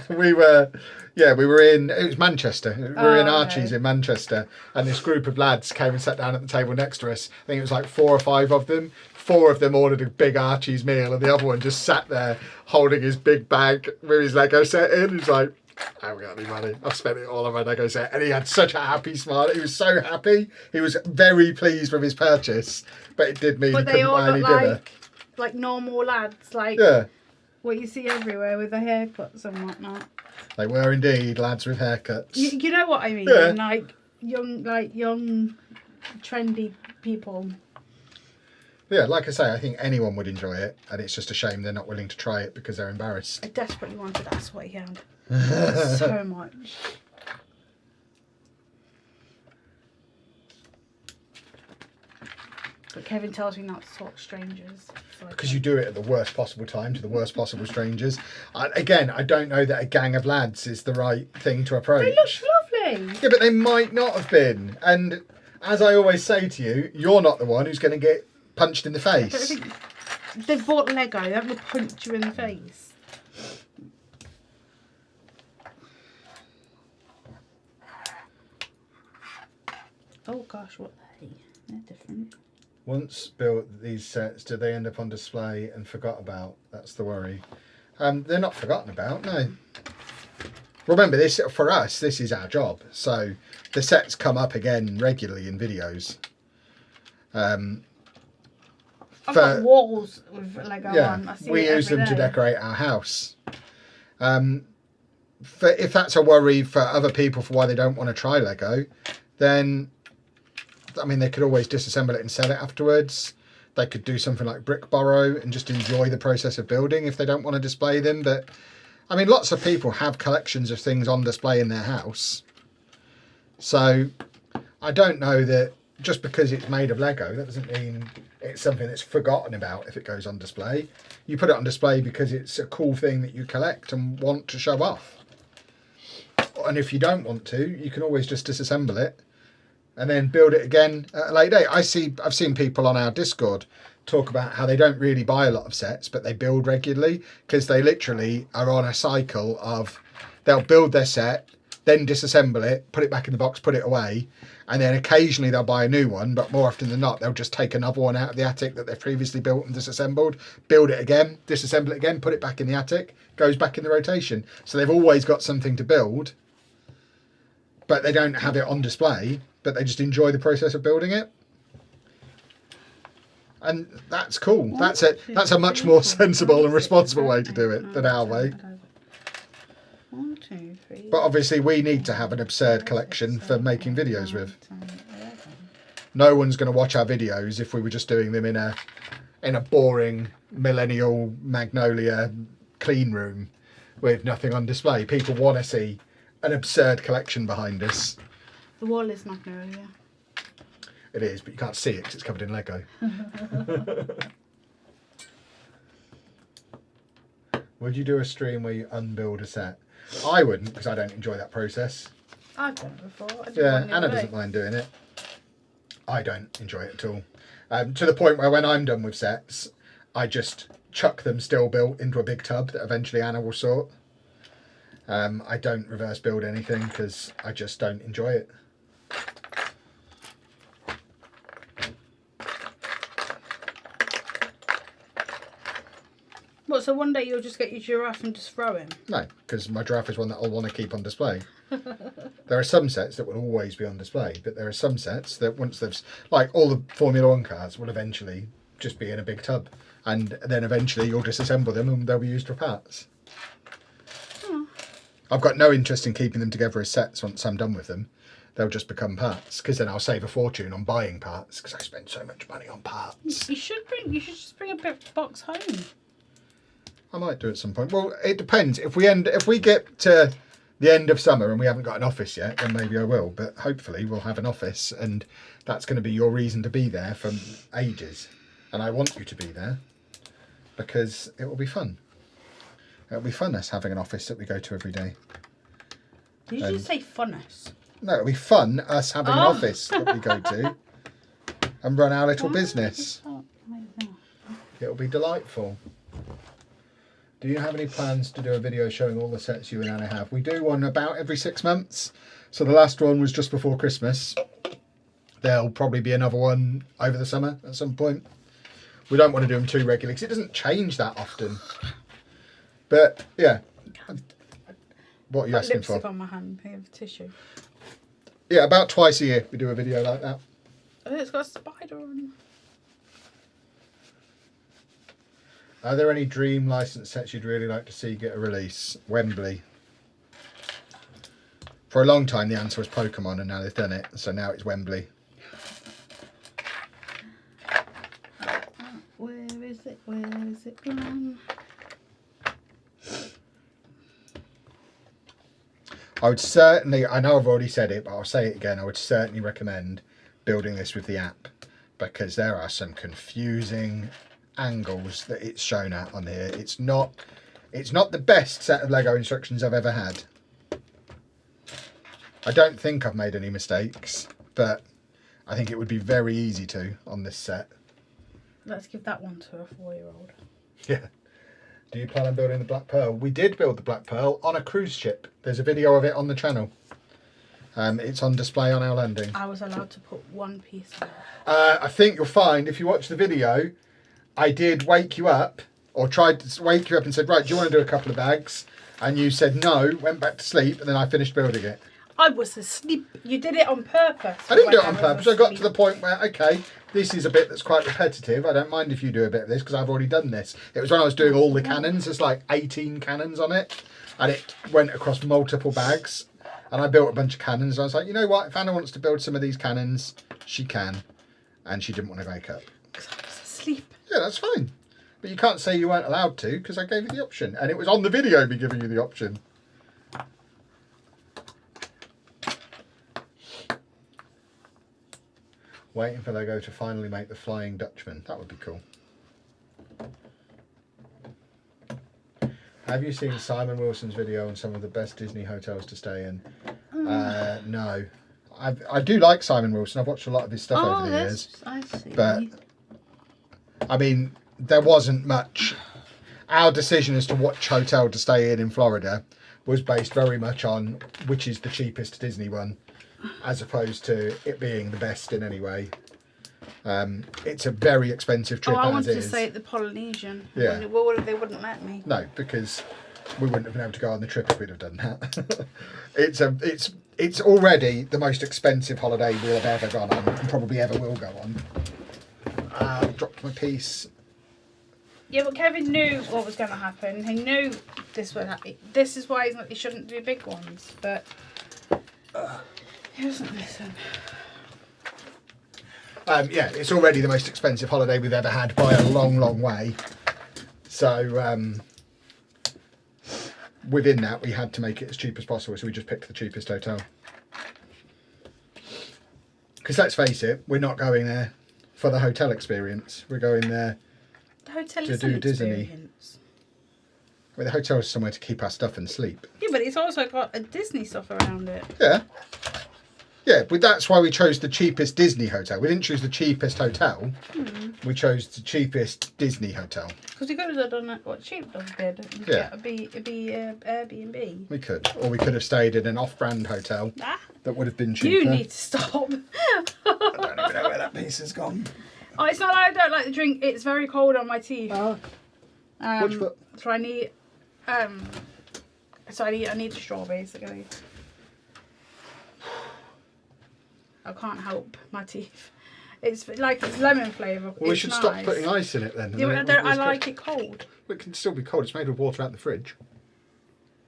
we were in. It was Manchester. We were in Archie's in Manchester, and this group of lads came and sat down at the table next to us. I think it was like 4 or 5 of them. 4 of them ordered a big Archie's meal, and the other one just sat there holding his big bag with his Lego set in. He's like, I haven't got any money. I've spent it all on my Lego set. And he had such a happy smile. He was so happy. He was very pleased with his purchase. But it did mean he couldn't buy any dinner. Like normal lads, like what you see everywhere with the haircuts and whatnot. They were indeed lads with haircuts. You know what I mean? Yeah. Like young, trendy people. Yeah, like I say, I think anyone would enjoy it. And it's just a shame they're not willing to try it because they're embarrassed. I desperately wanted that's what he had. So much. But Kevin tells me not to talk to strangers. So because you do it at the worst possible time to the worst possible strangers. Again, I don't know that a gang of lads is the right thing to approach. They look lovely. Yeah, but they might not have been. And as I always say to you, you're not the one who's going to get punched in the face. I think they've bought Lego. They're going to punch you in the face. Oh gosh, what are they? They're different. Once built these sets, did they end up on display and forgot about? That's the worry. They're not forgotten about, no. Remember, this for us, this is our job. So the sets come up again regularly in videos. I've got walls with Lego on. I see we it use them every to day. decorate our house. If that's a worry for other people for why they don't want to try Lego, then I mean they could always disassemble it and sell it afterwards. They could do something like brick borrow and just enjoy the process of building if they don't want to display them. But I mean, lots of people have collections of things on display in their house. So I don't know that just because it's made of Lego, that doesn't mean it's something that's forgotten about if it goes on display. You put it on display because it's a cool thing that you collect and want to show off. And if you don't want to, you can always just disassemble it and then build it again at a later date. I've seen people on our Discord talk about how they don't really buy a lot of sets, but they build regularly because they literally are on a cycle of they'll build their set, then disassemble it, put it back in the box, put it away, and then occasionally they'll buy a new one, but more often than not they'll just take another one out of the attic that they've previously built and disassembled, build it again, disassemble it again, put it back in the attic, goes back in the rotation. So they've always got something to build, but they don't have it on display, but they just enjoy the process of building it. And that's cool. That's a much more sensible and responsible way to do it than our way. 1, 2, 3. But obviously we need to have an absurd collection for making videos with. No one's going to watch our videos if we were just doing them in a boring millennial magnolia clean room with nothing on display. People want to see an absurd collection behind us. The wall is magnolia. It is, but you can't see it because it's covered in Lego. Would you do a stream where you unbuild a set? I wouldn't, because I don't enjoy that process. I've done it before. Yeah, Anna doesn't mind doing it. I don't enjoy it at all. To the point where when I'm done with sets, I just chuck them still built into a big tub that eventually Anna will sort. I don't reverse build anything because I just don't enjoy it. What, so one day you'll just get your giraffe and just throw him? No, because my giraffe is one that I'll want to keep on display. There are some sets that will always be on display, but there are some sets that once they've... Like all the Formula 1 cars will eventually just be in a big tub. And then eventually you'll disassemble them and they'll be used for parts. Oh. I've got no interest in keeping them together as sets once I'm done with them. They'll just become parts, because then I'll save a fortune on buying parts, because I spend so much money on parts. You should just bring a big box home. I might do at some point. Well, it depends. If we get to the end of summer and we haven't got an office yet, then maybe I will. But hopefully we'll have an office, and that's going to be your reason to be there for ages. And I want you to be there because it will be fun. It'll be fun us having an office that we go to every day. Did you just say funness? No, it'll be fun us having an office that we go to and run our little business. It'll be delightful. Do you have any plans to do a video showing all the sets you and Anna have? We do one about every 6 months. So the last one was just before Christmas. There'll probably be another one over the summer at some point. We don't want to do them too regularly because it doesn't change that often. But yeah. What are you asking for? Lipstick on my hand. I have tissue. Yeah, about twice a year we do a video like that. Oh, it's got a spider on. Are there any dream license sets you'd really like to see get a release? Wembley. For a long time the answer was Pokemon, and now they've done it, so now it's Wembley. Where is it? Where is it gone? I would certainly, I know I've already said it, but I'll say it again, I would certainly recommend building this with the app, because there are some confusing angles that it's shown at on here. It's not the best set of Lego instructions I've ever had. I don't think I've made any mistakes, but I think it would be very easy to on this set. Let's give that one to a 4-year-old. Yeah. Do you plan on building the Black Pearl? We did build the Black Pearl on a cruise ship. There's a video of it on the channel. It's on display on our landing. I was allowed to put one piece on it. I think you'll find if you watch the video, I did wake you up, or tried to wake you up and said, right, do you want to do a couple of bags? And you said no, went back to sleep, and then I finished building it. I was asleep. You did it on purpose. I didn't do it on purpose. I got to the point where, okay, this is a bit that's quite repetitive. I don't mind if you do a bit of this because I've already done this. It was when I was doing all the cannons. There's like 18 cannons on it. And it went across multiple bags. And I built a bunch of cannons. I was like, you know what? If Anna wants to build some of these cannons, she can. And she didn't want to wake up. Because I was asleep. Yeah, that's fine. But you can't say you weren't allowed to because I gave you the option. And it was on the video me giving you the option. Waiting for LEGO to finally make the Flying Dutchman. That would be cool. Have you seen Simon Wilson's video on some of the best Disney hotels to stay in? No. I do like Simon Wilson. I've watched a lot of his stuff over the years. I see. But, I mean, there wasn't much. Our decision as to which hotel to stay in Florida was based very much on which is the cheapest Disney one, as opposed to it being the best in any way. It's a very expensive trip I as wanted to is. say at the Polynesian. Yeah. They wouldn't let me. No, because we wouldn't have been able to go on the trip if we'd have done that. It's already the most expensive holiday we'll have ever gone on, and probably ever will go on. Dropped my piece. Yeah, but Kevin knew what was going to happen. He knew this would happen. This is why he shouldn't do big ones. But he doesn't listen. Yeah, it's already the most expensive holiday we've ever had by a long, long way. So within that, we had to make it as cheap as possible. So we just picked the cheapest hotel. Because let's face it, we're not going there for the hotel experience. We're going there The hotel to is do an Disney. experience. I mean, the hotel is somewhere to keep our stuff and sleep. Yeah, but it's also got a Disney stuff around it. Yeah. Yeah, but that's why we chose the cheapest Disney hotel. We didn't choose the cheapest hotel. We chose the cheapest Disney hotel. Because we could have done what Sheepdog did. Yeah. It'd be Airbnb. We could. Or we could have stayed in an off-brand hotel Ah, that would have been cheaper. you need to stop. I don't even know where that piece has gone. Oh, it's not like I don't like the drink. It's very cold on my teeth. Which foot? So I need I need a straw basically. I can't help my teeth. It's like it's lemon flavour. Well, we should stop putting ice in it then. Yeah, but I like it cold. Well, it can still be cold. It's made with water out of the fridge.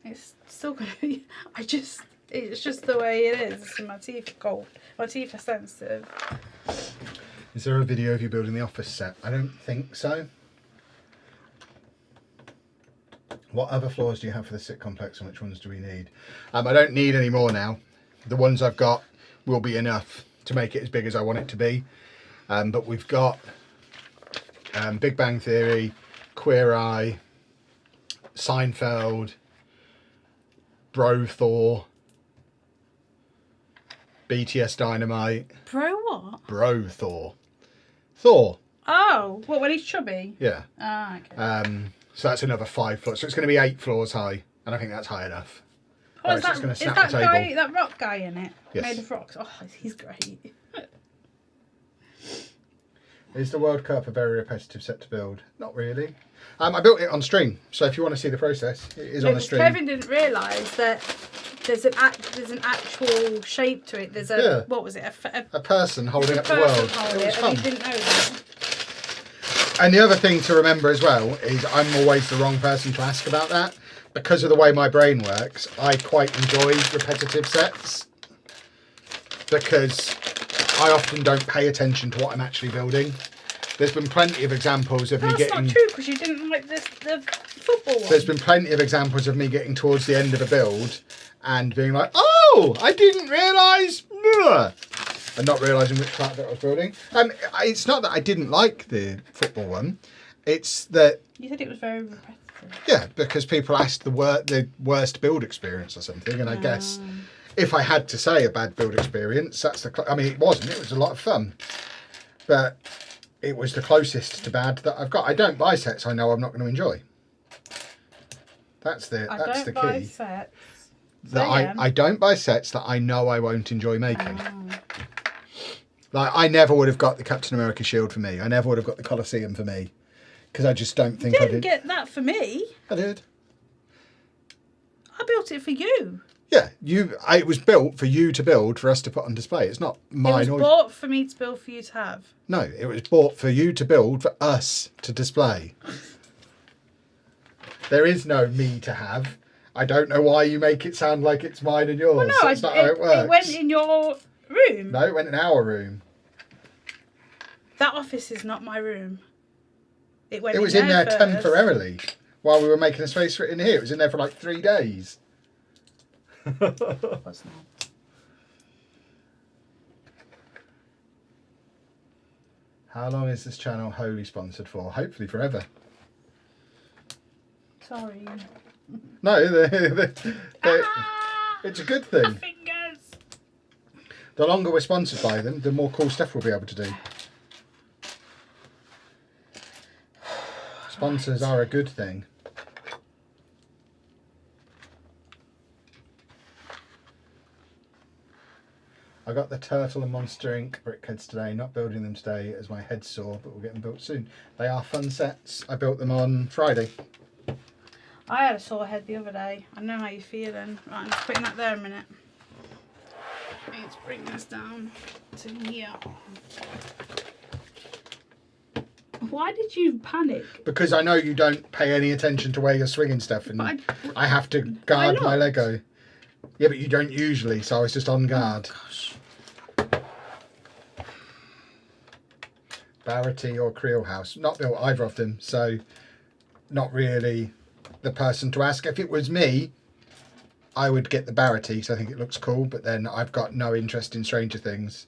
It's still gonna be. It's just the way it is. My teeth are cold. My teeth are sensitive. Is there a video of you building the office set? I don't think so. What other floors do you have for the sit complex and which ones do we need? I don't need any more now. The ones I've got will be enough to make it as big as I want it to be. But we've got Big Bang Theory, Queer Eye, Seinfeld, Bro Thor, BTS Dynamite. Bro, what? Bro Thor. Thor. Oh, what? When he's chubby? Yeah. Ah, okay. So that's another 5 floors. So it's going to be 8 floors high, and I think that's high enough. Oh, It's just going to is snap that the table. guy, that rock guy in it? Yes. Made of rocks. Oh, he's great. Is the World Cup a very repetitive set to build? Not really. I built it on stream, so if you want to see the process, it is on a stream. Kevin didn't realise that there's an actual shape to it. There's a Yeah. what was it? A person holding up the person world. holding It was and fun. he didn't know that. And the other thing to remember as well is I'm always the wrong person to ask about that. Because of the way my brain works, I quite enjoy repetitive sets. Because I often don't pay attention to what I'm actually building. There's been plenty of examples of me That's getting... not true because you didn't like the football one. There's been plenty of examples of me getting towards the end of a build and being like, oh, I didn't realise... and not realising which part of it I was building. It's not that I didn't like the football one. It's that... You said it was very repetitive. Yeah, because people asked the worst build experience or something. And I guess if I had to say a bad build experience, that's the... I mean, it wasn't. It was a lot of fun. But it was the closest to bad that I've got. I don't buy sets I know I'm not going to enjoy. That's the I don't key. buy sets that I don't buy sets that I know I won't enjoy making. Like, I never would have got the Captain America shield for me. I never would have got the Colosseum for me. Because I just don't think I did. You didn't get that for me. I did. I built it for you. Yeah, it was built for you to build for us to put on display. It's not mine. It was bought for me to build for you to have. No, it was bought for you to build for us to display. There is no me to have. I don't know why you make it sound like it's mine and yours. Well, no, That's not how it works. It went in your room. No, it went in our room. That office is not my room. It was in there temporarily while we were making a space for it in here. It was in there for like 3 days. Was not. How long is this channel wholly sponsored for? Hopefully forever. Sorry. No, it's a good thing. My fingers. The longer we're sponsored by them, the more cool stuff we'll be able to do. Sponsors are a good thing. I got the Turtle and Monster Inc. brickheads today. Not building them today as my head's sore, but we'll get them built soon. They are fun sets. I built them on Friday. I had a sore head the other day. I know how you're feeling. Right, I'm just putting that there a minute. I need to bring this down to here. Why did you panic? Because I know you don't pay any attention to where you're swinging stuff, and I have to guard my Lego. Yeah, but you don't usually, so I was just on guard. Oh, gosh. Barity or Creel House. Not built either of them, so not really the person to ask. If it was me, I would get the Barity, so I think it looks cool, but then I've got no interest in Stranger Things.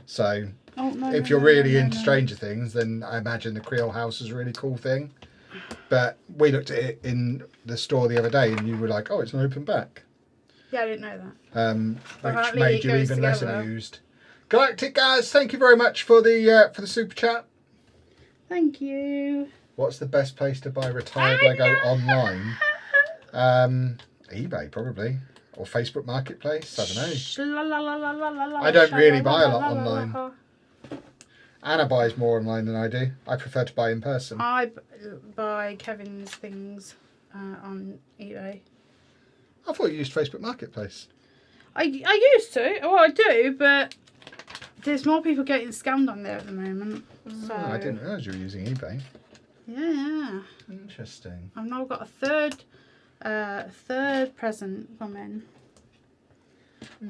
So if you're really into Stranger Things, then I imagine the Creel House is a really cool thing. But we looked at it in the store the other day and you were like, oh, it's an open back. Yeah, I didn't know that. Which made you even less amused. Galactic guys, thank you very much for the super chat. Thank you. What's the best place to buy retired Lego online? eBay probably, or Facebook Marketplace. I don't know. I don't really buy a lot online. Anna buys more online than I do. I prefer to buy in person. I buy Kevin's things on eBay. I thought you used Facebook Marketplace. I used to. Well, I do, but there's more people getting scammed on there at the moment. So. I didn't realise you were using eBay. Yeah. Interesting. I've now got a third present coming.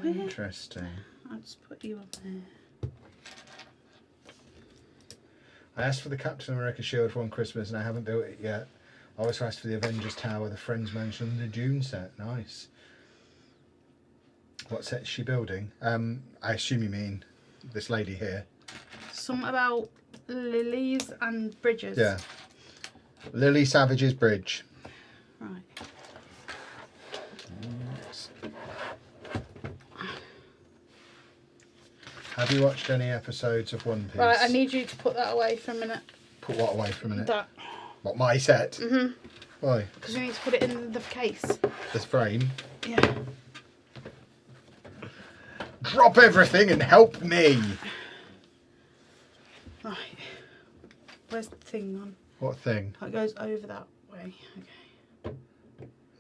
Interesting. I'll just put you up there. I asked for the Captain America shield for one Christmas and I haven't built it yet. I also asked for the Avengers Tower, the Friends Mansion and the Dune set. Nice. What set is she building? I assume you mean this lady here. Something about lilies and bridges. Yeah. Lily Savage's Bridge. Right. Have you watched any episodes of One Piece? Right, I need you to put that away for a minute. Put what away for a minute? That. What, my set? Mhm. Why? Because we need to put it in the case. This frame? Yeah. Drop everything and help me! Right. Where's the thing on? What thing? It goes over that way. Okay.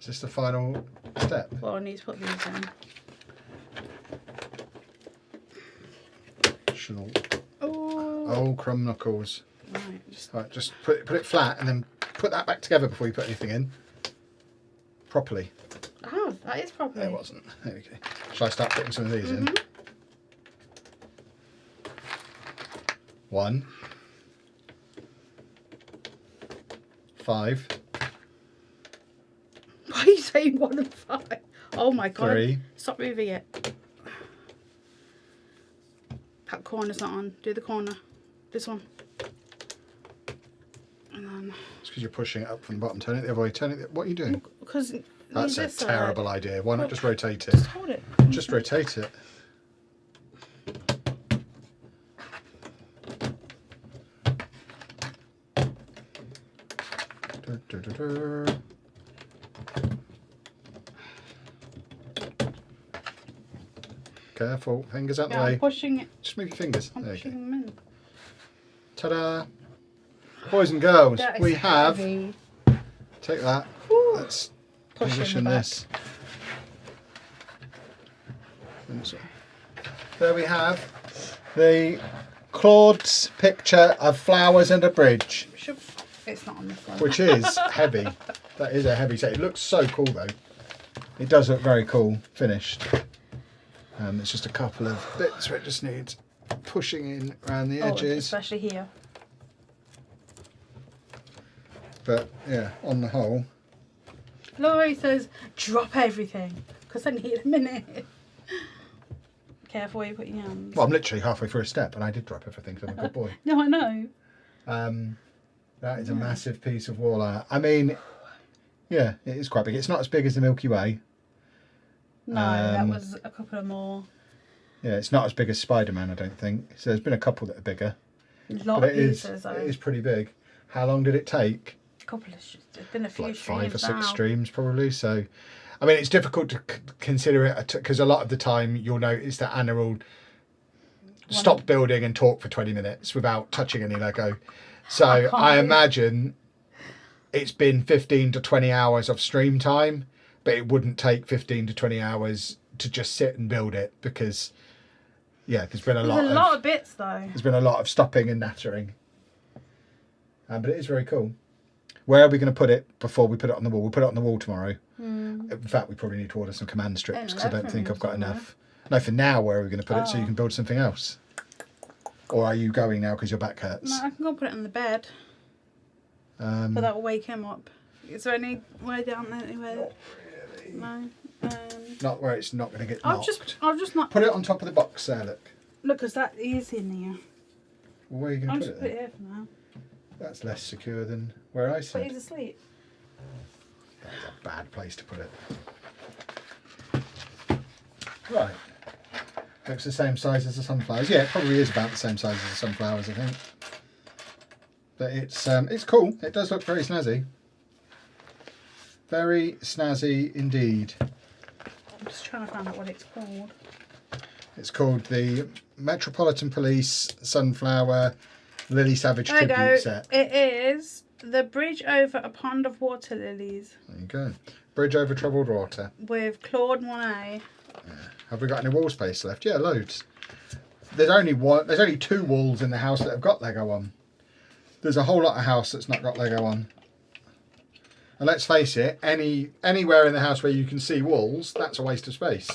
Is this the final step? Well, I need to put these in. Oh, crumb knuckles. Right. Right, just put it flat and then put that back together before you put anything in. Properly. Oh, that is properly. It wasn't. There we go. Shall I start putting some of these in? 1, 5. Why are you saying 1 and 5? Oh my god. 3. Stop moving it. That corner's not on. Do the corner. This one. And then... It's because you're pushing it up from the bottom. Turn it the other way. Turn it. What are you doing? Because That's a terrible idea. Why not just rotate it? Just hold it. Just rotate it. Careful, fingers out the Yeah, way. I'm pushing it. Just move your fingers. I'm There you pushing go. them in. Ta-da! Boys and girls, That is we have. heavy. Take that. Woo. Let's Push in position the back. this. And so, there we have the Claude's picture of flowers and a bridge, It's not on this one. which is heavy. That is a heavy set. It looks so cool though. It does look very cool finished. It's just a couple of bits where it just needs pushing in around the edges. Especially here. But yeah, on the whole. Laurie says, drop everything, because I need a minute. Careful where you put your hands. Well, I'm literally halfway through a step and I did drop everything because I'm a good boy. No, I know. That is a massive piece of wall art. I mean, yeah, it is quite big. It's not as big as the Milky Way. No, that was a couple of more. Yeah, it's not as big as Spider-Man, I don't think. So there's been a couple that are bigger. A lot But of it is pieces, pretty big. How long did it take? A couple of, there's been a few Like streams 5 or 6 now. streams probably. So, I mean, it's difficult to consider it because a lot of the time you'll notice that Anna will stop building and talk for 20 minutes without touching any Lego. So I imagine it's been 15 to 20 hours of stream time, but it wouldn't take 15 to 20 hours to just sit and build it because, yeah, there's been a lot of bits though. There's been a lot of stopping and nattering. But it is very cool. Where are we going to put it before we put it on the wall? We'll put it on the wall tomorrow. In fact, we probably need to order some command strips because I don't think I've got enough. No, for now, where are we going to put it so you can build something else? Or are you going now because your back hurts? No, I can go put it on the bed. But that will wake him up. Is there any way down there anywhere? No. Not where it's not going to get knocked. I'll just not Put it on top of the box there, look. look, because that is in here. Well, where are you going I'll to just put it put it then? here for now. That's less secure than where I But said. he's asleep. That's a bad place to put it. Right. Looks the same size as the sunflowers. Yeah, it probably is about the same size as the sunflowers, I think. But it's cool. It does look very snazzy. Very snazzy indeed. I'm just trying to find out what it's called. It's called the Metropolitan Police Sunflower Lily Savage There you Tribute go. Set. It is the bridge over a pond of water lilies There you go. Bridge over troubled water. with Claude Monet. Have we got any wall space left? Yeah, loads. There's only 2 walls in the house that have got Lego on. There's a whole lot of house that's not got Lego on. And let's face it, anywhere in the house where you can see walls, that's a waste of space.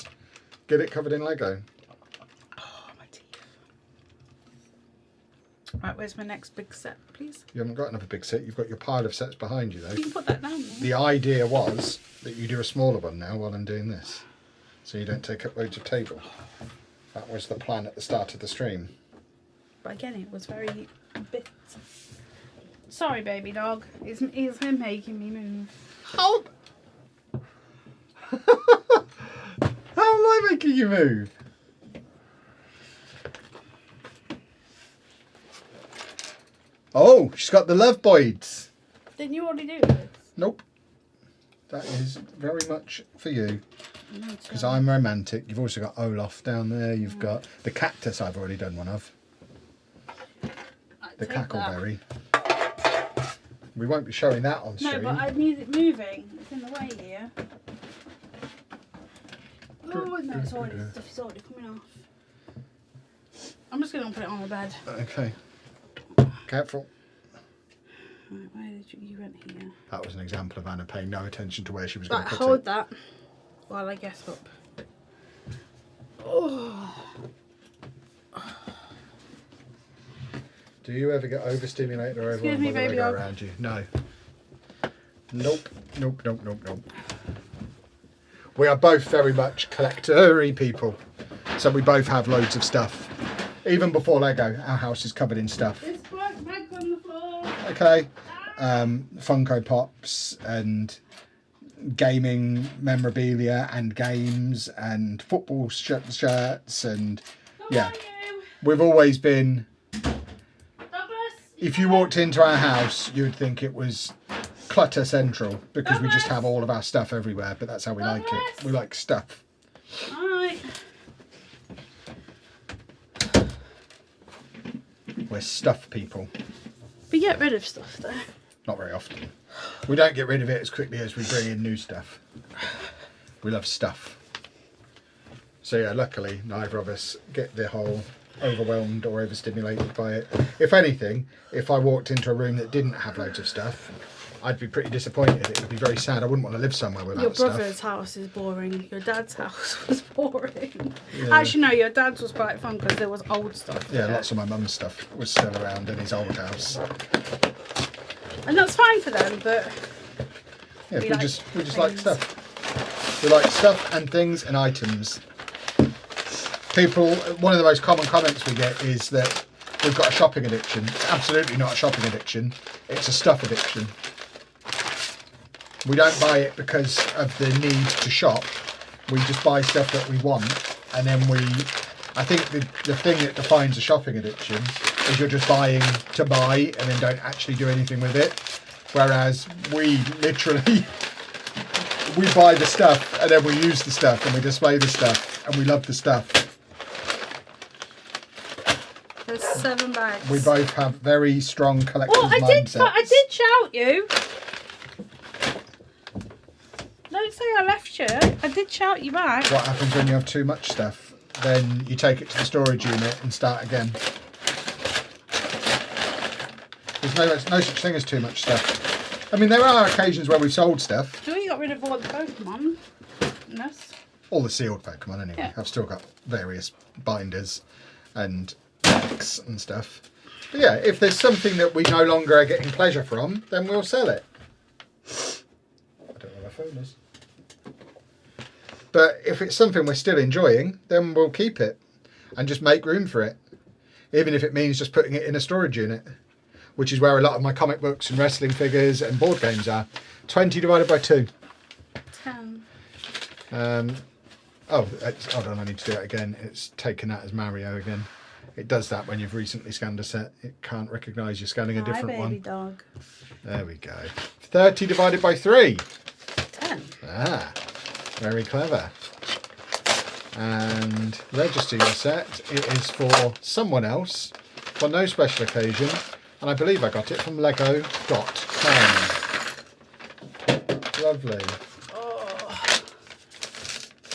Get it covered in Lego. Oh, my teeth. Right, where's my next big set, please? You haven't got another big set. You've got your pile of sets behind you, though. You can put that down there. The idea was that you do a smaller one now while I'm doing this, so you don't take up loads of table. That was the plan at the start of the stream. But again, it was very bit. Sorry, baby dog. It's him making me move. How? How am I making you move? Oh, she's got the love boys. Didn't you already do this? Nope. That is very much for you. No, Because I'm romantic. You've also got Olaf down there. You've got the cactus I've already done one of. The cackleberry. We won't be showing that on stream. No, but I need it moving. It's in the way here. Oh, no, it's already, stuff's already coming off. I'm just going to put it on the bed. Okay. Careful. Right, where did you went here? That was an example of Anna paying no attention to where she was going Right, to put hold it. that while I guess up. Oh. Do you ever get overstimulated or Excuse overwhelmed me, by the baby Lego dog. around you? No. Nope. Nope, nope, nope, nope. We are both very much collector-y people. So we both have loads of stuff. Even before Lego, our house is covered in stuff. There's black bags on the floor. Okay. Funko Pops and gaming memorabilia and games and football shirts and yeah. We've always been... If you walked into our house, you would think it was clutter central because we just have all of our stuff everywhere, but that's how we like it. We like stuff. Alright. We're stuff people. We get rid of stuff though. Not very often. We don't get rid of it as quickly as we bring in new stuff. We love stuff. So yeah, luckily neither of us get the whole overwhelmed or overstimulated by it. If anything, if I walked into a room that didn't have loads of stuff, I'd be pretty disappointed. It would be very sad. I wouldn't want to live somewhere without Your stuff. brother's house is boring. Your dad's house was boring. Yeah. Actually, no, your dad's was quite fun because there was old stuff. Yeah, lots of my mum's stuff was still around in his old house. And that's fine for them, but Yeah, we like just things. like stuff. We like stuff and things and items. People, one of the most common comments we get is that we've got a shopping addiction. It's absolutely not a shopping addiction. It's a stuff addiction. We don't buy it because of the need to shop. We just buy stuff that we want, and then I think the thing that defines a shopping addiction is you're just buying to buy and then don't actually do anything with it. Whereas we literally, we buy the stuff and then we use the stuff and we display the stuff and we love the stuff. There's 7 bags. We both have very strong collector's mindsets. I did shout you. Don't say I left you. I did shout you back. What happens when you have too much stuff? Then you take it to the storage unit and start again. There's no such thing as too much stuff. I mean, there are occasions where we've sold stuff. Joey got rid of all the Pokemon. Yes. All the sealed Pokemon anyway. Yeah. I've still got various binders and packs and stuff. But yeah, if there's something that we no longer are getting pleasure from, then we'll sell it. I don't know where my phone is. But if it's something we're still enjoying, then we'll keep it and just make room for it. Even if it means just putting it in a storage unit, which is where a lot of my comic books and wrestling figures and board games are. 20 divided by 2. 10. Hold on, I need to do it again. It's taken that as Mario again. It does that when you've recently scanned a set. It can't recognise you're scanning a different Hi, baby one. dog. There we go. 30 divided by 3. 10. Ah, very clever. And register your set. It is for someone else for no special occasion. And I believe I got it from lego.com. Lovely. Oh.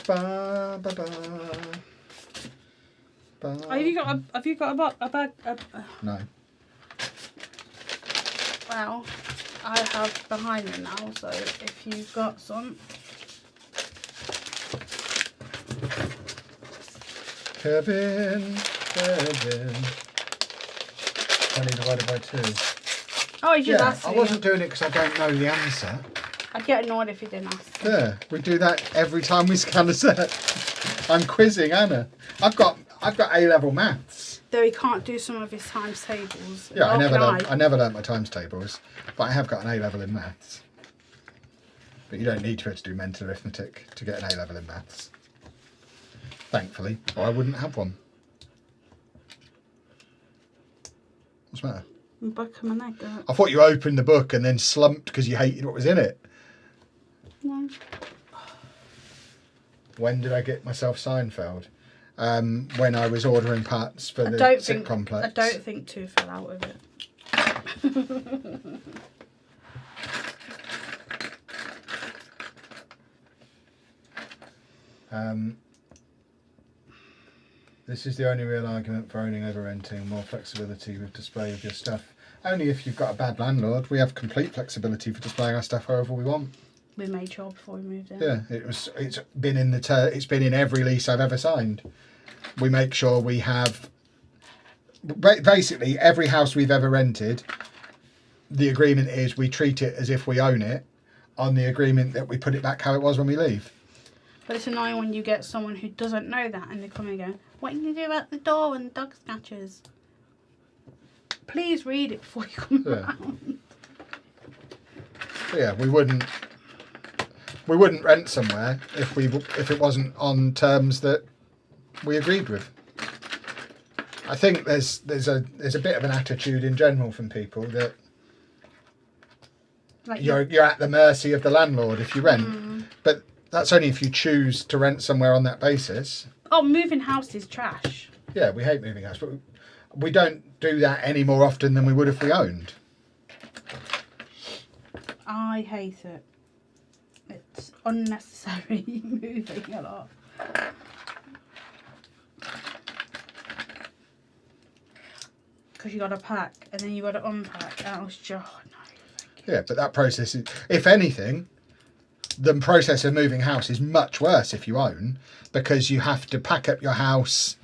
Ba, ba, ba. Ba. Have you got a bag? No. Well, I have behind me now, so if you've got some. Kevin. 20 divided by 2. Oh, you just asked I me. wasn't doing it because I don't know the answer. I'd get annoyed if you didn't ask. Yeah, we do that every time we scan a set. I'm quizzing Anna. I've got A-level maths. Though he can't do some of his times tables. Yeah, Nor I never learnt my times tables, but I have got an A-level in maths. But you don't need to be able to do mental arithmetic to get an A-level in maths. Thankfully, or I wouldn't have one. What's the matter? Book him a neck. I thought you opened the book and then slumped because you hated what was in it. No. When did I get myself Seinfeld? When I was ordering parts for the sit complex. I don't think 2 fell out of it. This is the only real argument for owning over renting. More flexibility with display of your stuff. Only if you've got a bad landlord. We have complete flexibility for displaying our stuff however we want. We made sure before we moved in. Yeah, it's been in every lease I've ever signed. We make sure we have basically every house we've ever rented. The agreement is we treat it as if we own it, on the agreement that we put it back how it was when we leave. But it's annoying when you get someone who doesn't know that and they come and go, what are you going to do about the door and the dog scratches? Please read it before you come around. But yeah, we wouldn't rent somewhere if it wasn't on terms that we agreed with. I think there's a bit of an attitude in general from people that Like you're at the mercy of the landlord if you rent. But that's only if you choose to rent somewhere on that basis. Oh, moving house is trash. Yeah, we hate moving house, but we don't do that any more often than we would if we owned. I hate it. It's unnecessary moving a lot. Because you got to pack and then you got to unpack. And I was just, oh, no, thank you. Yeah, but that process is, if anything, the process of moving house is much worse if you own, because you have to pack up your house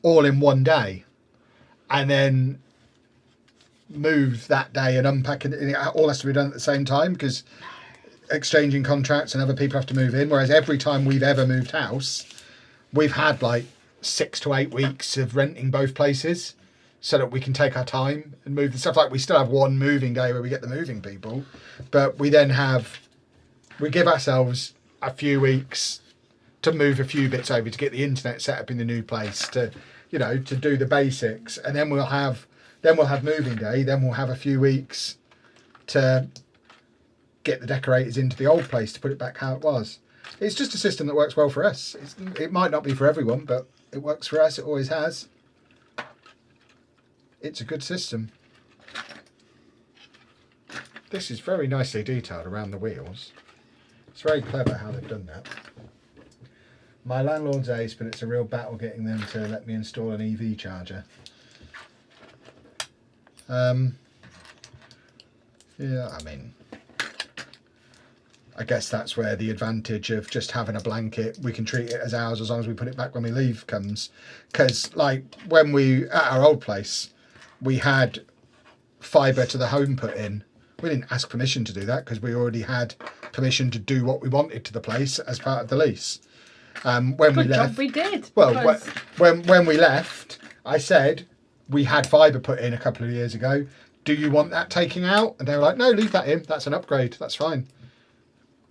all in one day and then move that day and unpack it. It all has to be done at the same time because exchanging contracts and other people have to move in. Whereas every time we've ever moved house, we've had like 6 to 8 weeks of renting both places so that we can take our time and move the stuff. Like we still have one moving day where we get the moving people, but we then we give ourselves a few weeks to move a few bits over, to get the internet set up in the new place, to do the basics, and then we'll have moving day. Then we'll have a few weeks to get the decorators into the old place to put it back how it was. It's just a system that works well for us. It might not be for everyone, but it works for us. It always has. It's a good system. This is very nicely detailed around the wheels. It's very clever how they've done that. My landlord's ace, but it's a real battle getting them to let me install an EV charger. Yeah, I mean, I guess that's where the advantage of just having a blanket, we can treat it as ours as long as we put it back when we leave, comes. Because like when at our old place, we had fibre to the home put in. We didn't ask permission to do that because we already had permission to do what we wanted to the place as part of the lease. When we Good left, job we did. well, because- when we left, I said we had fibre put in a couple of years ago. Do you want that taking out? And they were like, no, leave that in. That's an upgrade. That's fine.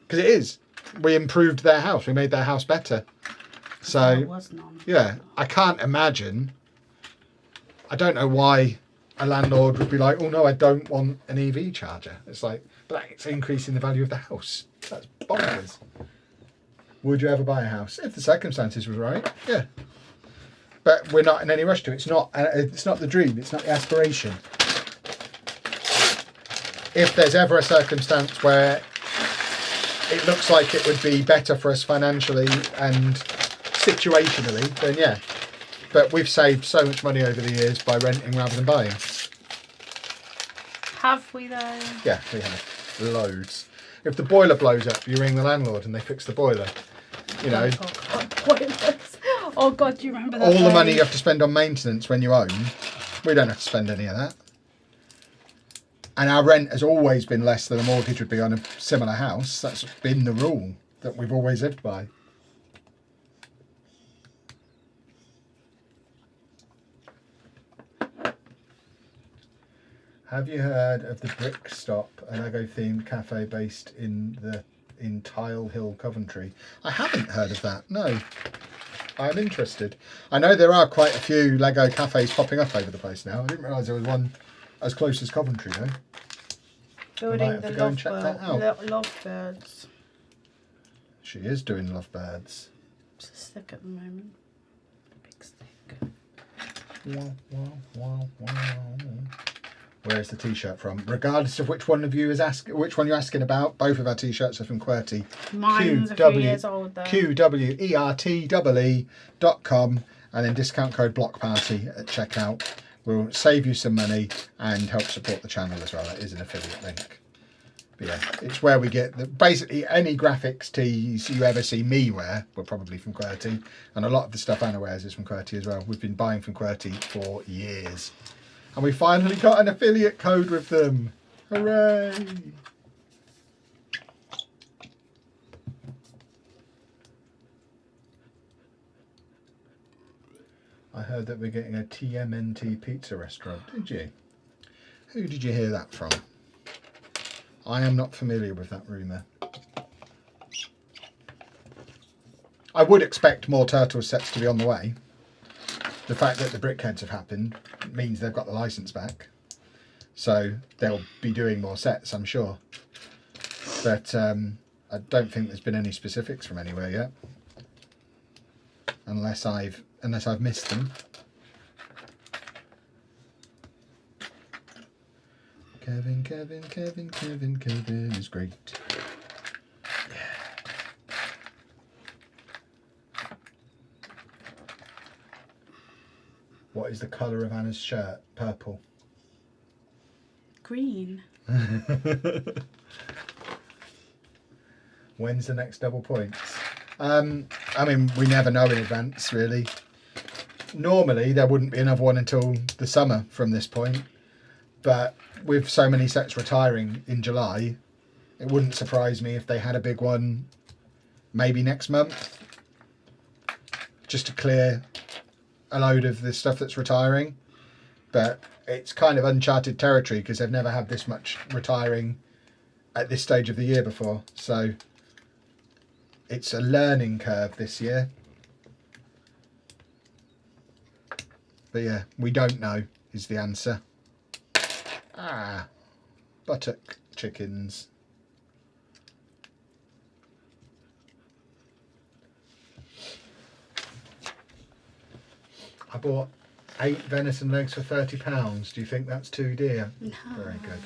Because it is. We improved their house. We made their house better. So There was none. yeah, I can't imagine. I don't know why a landlord would be like, oh no, I don't want an EV charger. It's like, but it's increasing the value of the house. That's bonkers. Would you ever buy a house if the circumstances were right? Yeah, but we're not in any rush to. It's not the dream. It's not the aspiration. If there's ever a circumstance where it looks like it would be better for us financially and situationally, then yeah. But we've saved so much money over the years by renting rather than buying. Have we though? Yeah, we have loads. If the boiler blows up, you ring the landlord and they fix the boiler. You know, Oh God, do you remember that? all the day? money you have to spend on maintenance when you own, we don't have to spend any of that. And our rent has always been less than a mortgage would be on a similar house. That's been the rule that we've always lived by. Have you heard of the Brick Stop, a Lego themed cafe based in Tile Hill, Coventry? I haven't heard of that, no. I'm interested. I know there are quite a few Lego cafes popping up over the place now. I didn't realise there was one as close as Coventry though. Building have the to go and check that out. lovebirds. She is doing lovebirds. It's a stick at the moment. Big stick. Wow, wow, wow, wow. Where's the t-shirt from? Regardless of which one of you which one you're asking about, both of our t-shirts are from QWERTY. Mine's a few years old though. QWERTY.com, and then discount code BLOCKPARTY at checkout will save you some money and help support the channel as well. That is an affiliate link. But yeah, it's where we get basically any graphics tees you ever see me wear were probably from QWERTY, and a lot of the stuff Anna wears is from QWERTY as well. We've been buying from QWERTY for years. And we finally got an affiliate code with them. Hooray! I heard that we're getting a TMNT pizza restaurant. Did you? Who did you hear that from? I am not familiar with that rumour. I would expect more turtle sets to be on the way. The fact that the brickheads have happened means they've got the licence back. So they'll be doing more sets, I'm sure. But I don't think there's been any specifics from anywhere yet. Unless I've missed them. Kevin is great. What is the colour of Anna's shirt? Purple. Green. When's the next double points? I mean, we never know in advance, really. Normally, there wouldn't be another one until the summer from this point. But with so many sets retiring in July, it wouldn't surprise me if they had a big one maybe next month. Just to clear a load of the stuff that's retiring. But it's kind of uncharted territory because they've never had this much retiring at this stage of the year before. So it's a learning curve this year. But yeah, we don't know is the answer. Ah, buttock chickens. I bought 8 venison legs for £30. Do you think that's too dear? No. Very good.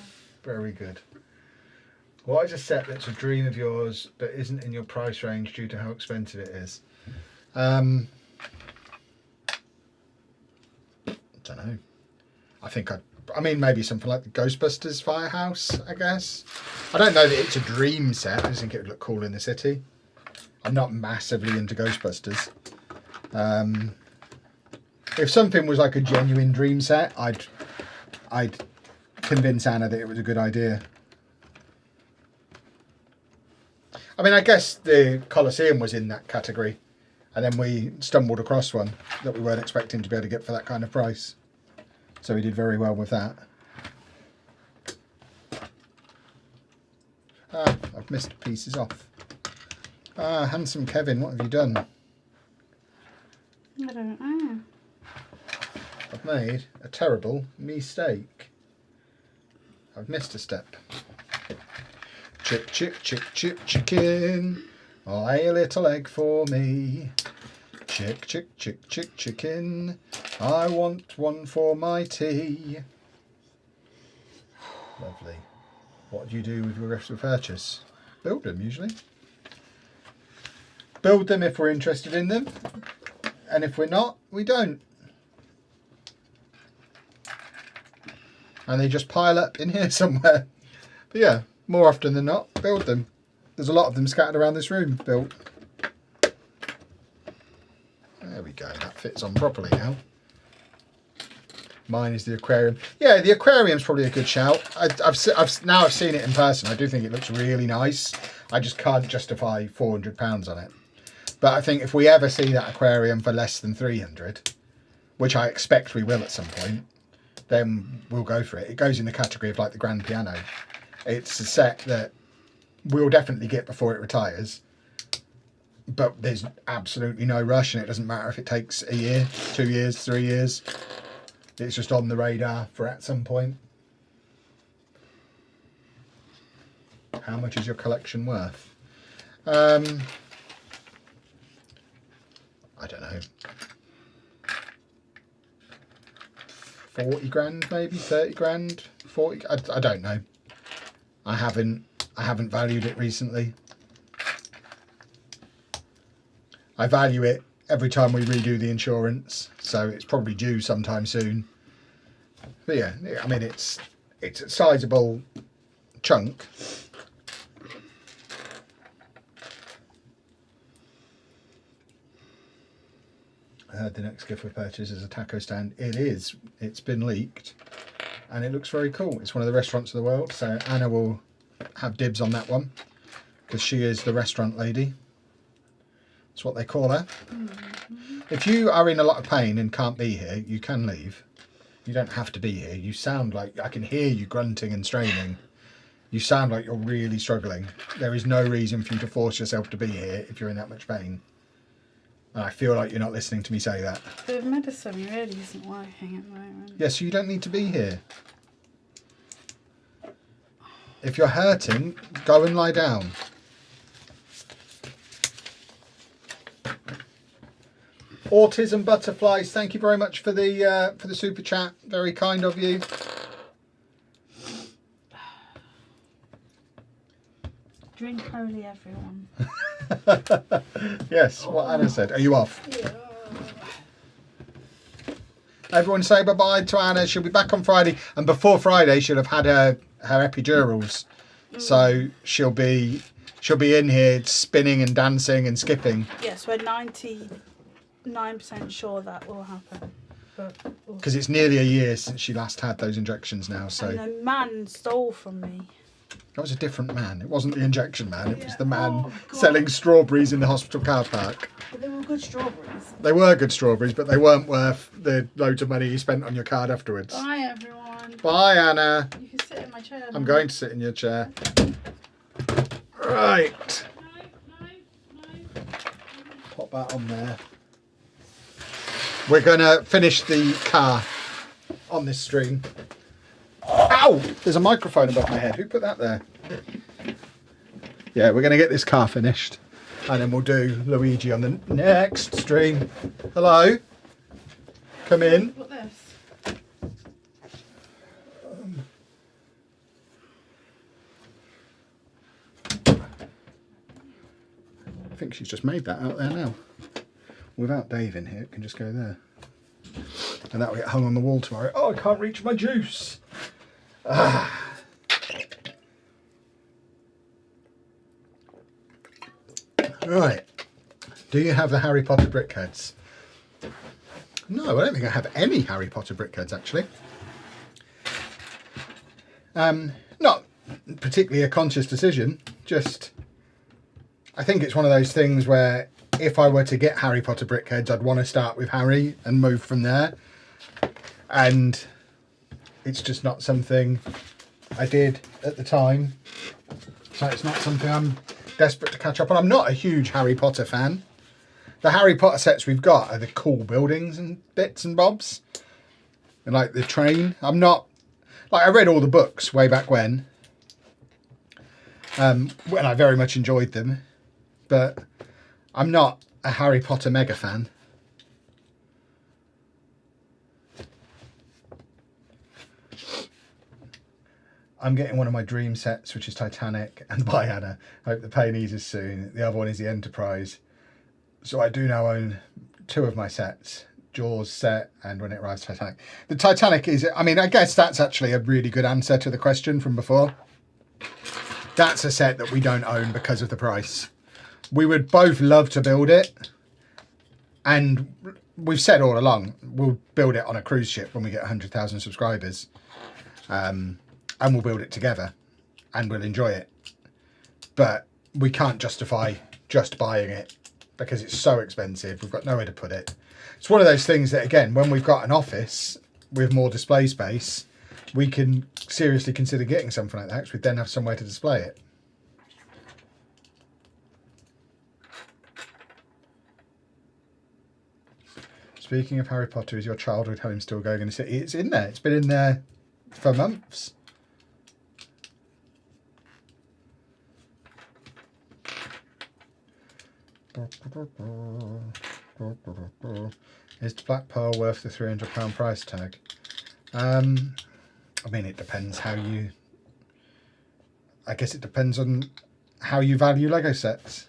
Very good. What is a set that's a dream of yours but isn't in your price range due to how expensive it is? I don't know. I mean, maybe something like the Ghostbusters Firehouse, I guess. I don't know that it's a dream set. I just think it would look cool in the city. I'm not massively into Ghostbusters. If something was like a genuine dream set, I'd convince Anna that it was a good idea. I mean, I guess the Colosseum was in that category, and then we stumbled across one that we weren't expecting to be able to get for that kind of price. So we did very well with that. Ah, I've missed pieces off. Ah, handsome Kevin, what have you done? I don't know. I've made a terrible mistake. I've missed a step. Chip, chip, chip, chip, chicken. Lay a little egg for me. Chick, chick, chick, chick, chicken. I want one for my tea. Lovely. What do you do with your rest of purchase? Build them, usually. Build them if we're interested in them. And if we're not, we don't. And they just pile up in here somewhere. But yeah, more often than not, build them. There's a lot of them scattered around this room built. There we go, that fits on properly now. Mine is the aquarium. Yeah, the aquarium's probably a good shout. I've seen it in person. I do think it looks really nice. I just can't justify £400 on it. But I think if we ever see that aquarium for less than 300, which I expect we will at some point, then we'll go for it. It goes in the category of like the grand piano. It's a set that we'll definitely get before it retires. But there's absolutely no rush, and it doesn't matter if it takes a year, 2 years, 3 years. It's just on the radar for at some point. How much is your collection worth? I don't know. 40 grand, maybe 30 grand, 40. I don't know. I haven't valued it recently. I value it every time we redo the insurance, so it's probably due sometime soon. But yeah, I mean it's a sizable chunk. I heard the next gift of purchase is a taco stand. It is. It's been leaked, and it looks very cool. It's one of the restaurants of the world, so Anna will have dibs on that one because she is the restaurant lady. That's what they call her. Mm-hmm. If you are in a lot of pain and can't be here, you can leave. You don't have to be here. You sound like, I can hear you grunting and straining. You sound like you're really struggling. There is no reason for you to force yourself to be here if you're in that much pain. And I feel like you're not listening to me say that. The medicine really isn't working at the moment. Yeah, so you don't need to be here. If you're hurting, go and lie down. Autism Butterflies, thank you very much for the super chat. Very kind of you. Drink only, everyone. Yes, what Anna said. Are you off? Yeah. Everyone say bye-bye to Anna. She'll be back on Friday. And before Friday, she'll have had her epidurals. So she'll be in here spinning and dancing and skipping. Yes, we're 99% sure that will happen. Because it's nearly a year since she last had those injections now. So and the man stole from me. that was a different man. It wasn't the injection man. It was the man Oh, God. selling strawberries in the hospital car park. But they were good strawberries. They were good strawberries, but they weren't worth the loads of money you spent on your card afterwards. Bye, everyone. Bye, Anna. You can sit in my chair. I'm going to sit in your chair. Right. Pop that on there. We're going to finish the car on this stream. Ow! There's a microphone above my head. Who put that there? Yeah, we're going to get this car finished. And then we'll do Luigi on the next stream. Hello? Come in. Put this. I think she's just made that out there now. Without Dave in here, it can just go there. And that will get hung on the wall tomorrow. Oh, I can't reach my juice. Right. Do you have the Harry Potter brickheads? No, I don't think I have any Harry Potter brickheads, actually. Not particularly a conscious decision, just... I think it's one of those things where if I were to get Harry Potter brickheads, I'd want to start with Harry and move from there. And it's just not something I did at the time. So it's not something I'm desperate to catch up on. I'm not a huge Harry Potter fan. The Harry Potter sets we've got are the cool buildings and bits and bobs. And like the train. I'm not... Like I read all the books way back when I very much enjoyed them. But I'm not a Harry Potter mega fan. I'm getting one of my dream sets, which is Titanic and by Anna. I hope the pain eases soon. The other one is the Enterprise. So I do now own two of my sets. Jaws set and When It Arrives Titanic. The Titanic is, I mean, I guess that's actually a really good answer to the question from before. That's a set that we don't own because of the price. We would both love to build it, and we've said all along we'll build it on a cruise ship when we get 100,000 subscribers, and we'll build it together and we'll enjoy it, but we can't justify just buying it because it's so expensive. We've got nowhere to put it. It's one of those things that, again, when we've got an office with more display space, we can seriously consider getting something like that because we then have somewhere to display it. Speaking of Harry Potter, is your childhood home still going in the city? It's in there. It's been in there for months. Is Black Pearl worth the £300 price tag? I mean, it depends how you... I guess it depends on how you value Lego sets.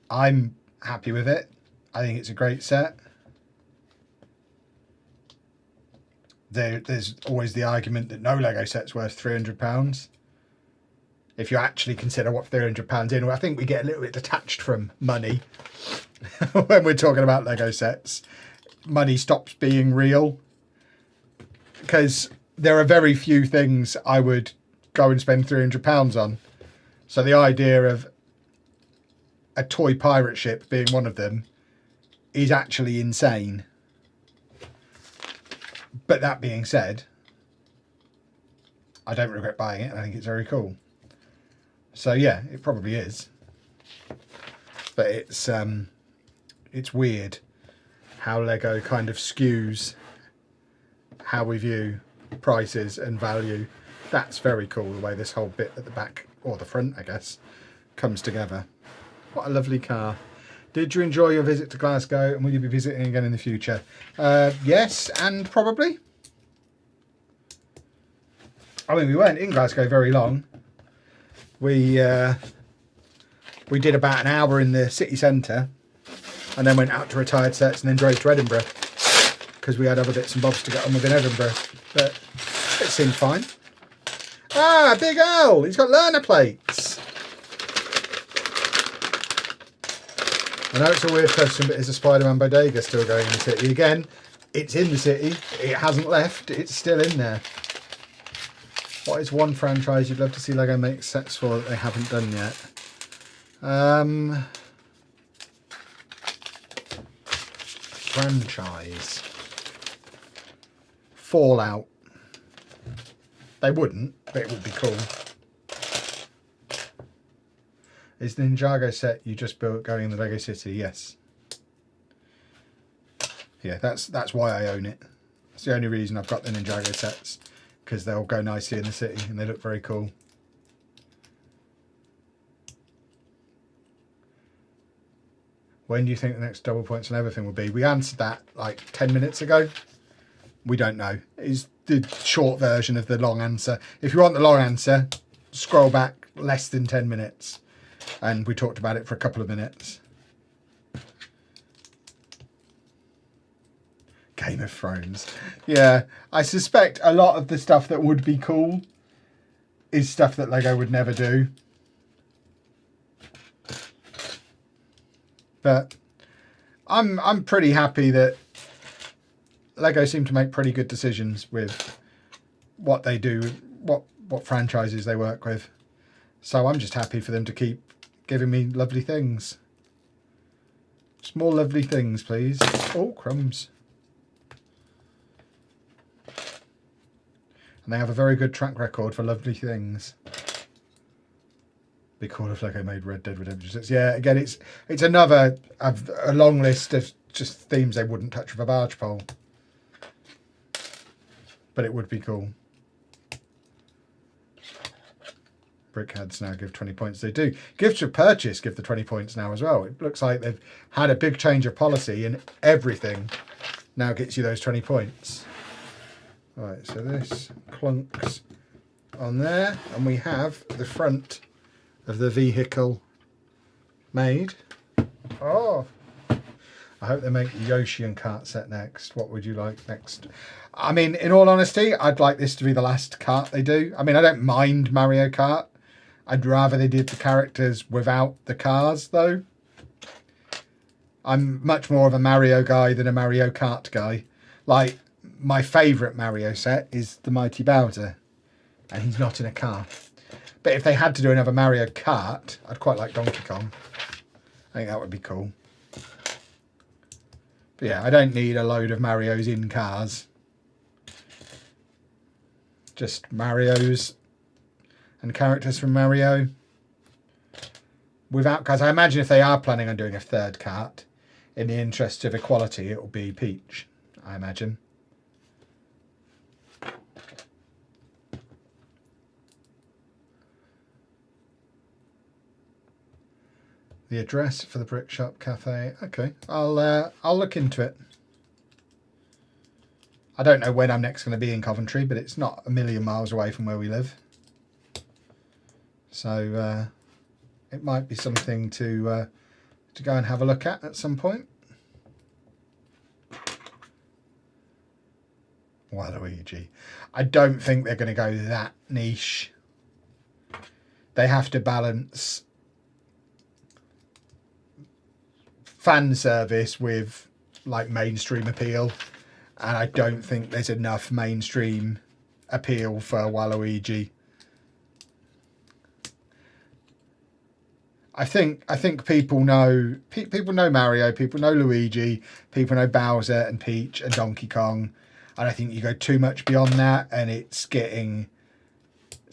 I'm happy with it. I think it's a great set. There's always the argument that no Lego set's worth £300. If you actually consider what £300 in, I think we get a little bit detached from money when we're talking about Lego sets. Money stops being real because there are very few things I would go and spend £300 on. So the idea of a toy pirate ship being one of them is actually insane. But that being said, I don't regret buying it. I think it's very cool. So yeah, it probably is. But it's weird how Lego kind of skews how we view prices and value. That's very cool, the way this whole bit at the back, or the front, I guess, comes together. What a lovely car. Did you enjoy your visit to Glasgow, and will you be visiting again in the future? Yes, and probably. I mean, we weren't in Glasgow very long. we did about an hour in the city centre and then went out to retired sets and then drove to Edinburgh because we had other bits and bobs to get on with in Edinburgh. But it seemed fine. Ah, Big Al! He's got learner plates. I know it's a weird question, but is a Spider-Man bodega still going in the city? Again, it's in the city. It hasn't left. It's still in there. What is one franchise you'd love to see LEGO make sets for that they haven't done yet? Franchise. Fallout. They wouldn't, but it would be cool. Is the Ninjago set you just built going in the LEGO City? Yes. Yeah, that's why I own it. It's the only reason I've got the Ninjago sets, because they'll go nicely in the city and they look very cool. When do you think the next double points and everything will be? We answered that like 10 minutes ago. We don't know. It's the short version of the long answer. If you want the long answer, scroll back less than 10 minutes. And we talked about it for a couple of minutes. Game of Thrones. Yeah, I suspect a lot of the stuff that would be cool is stuff that LEGO would never do. But I'm pretty happy that LEGO seem to make pretty good decisions with what they do, what franchises they work with. So I'm just happy for them to keep giving me lovely things. Just more lovely things, please. Oh, crumbs. And they have a very good track record for lovely things. Be cool if LEGO made Red Dead Redemption 6. Yeah, again, it's another of a long list of just themes they wouldn't touch with a barge pole. But it would be cool. Brickheads now give 20 points. They do. Gifts of purchase give the 20 points now as well. It looks like they've had a big change of policy and everything now gets you those 20 points. Right, so this clunks on there and we have the front of the vehicle made. Oh, I hope they make Yoshi and Kart set next. What would you like next? I mean, in all honesty, I'd like this to be the last kart they do. I mean, I don't mind Mario Kart. I'd rather they did the characters without the cars, though. I'm much more of a Mario guy than a Mario Kart guy. Like, my favourite Mario set is the Mighty Bowser, and he's not in a car. But if they had to do another Mario Kart, I'd quite like Donkey Kong. I think that would be cool. But yeah, I don't need a load of Marios in cars. Just Marios and characters from Mario without cars. I imagine if they are planning on doing a third kart, in the interest of equality, it will be Peach, I imagine. The address for the Brick Shop Cafe. Okay, I'll look into it. I don't know when I'm next going to be in Coventry, but it's not a million miles away from where we live. So it might be something to go and have a look at some point. Waluigi. I don't think they're going to go that niche. They have to balance fan service with like mainstream appeal, and I don't think there's enough mainstream appeal for Waluigi. I think people know Mario, people know Luigi, people know Bowser and Peach and Donkey Kong, and I think you go too much beyond that and it's getting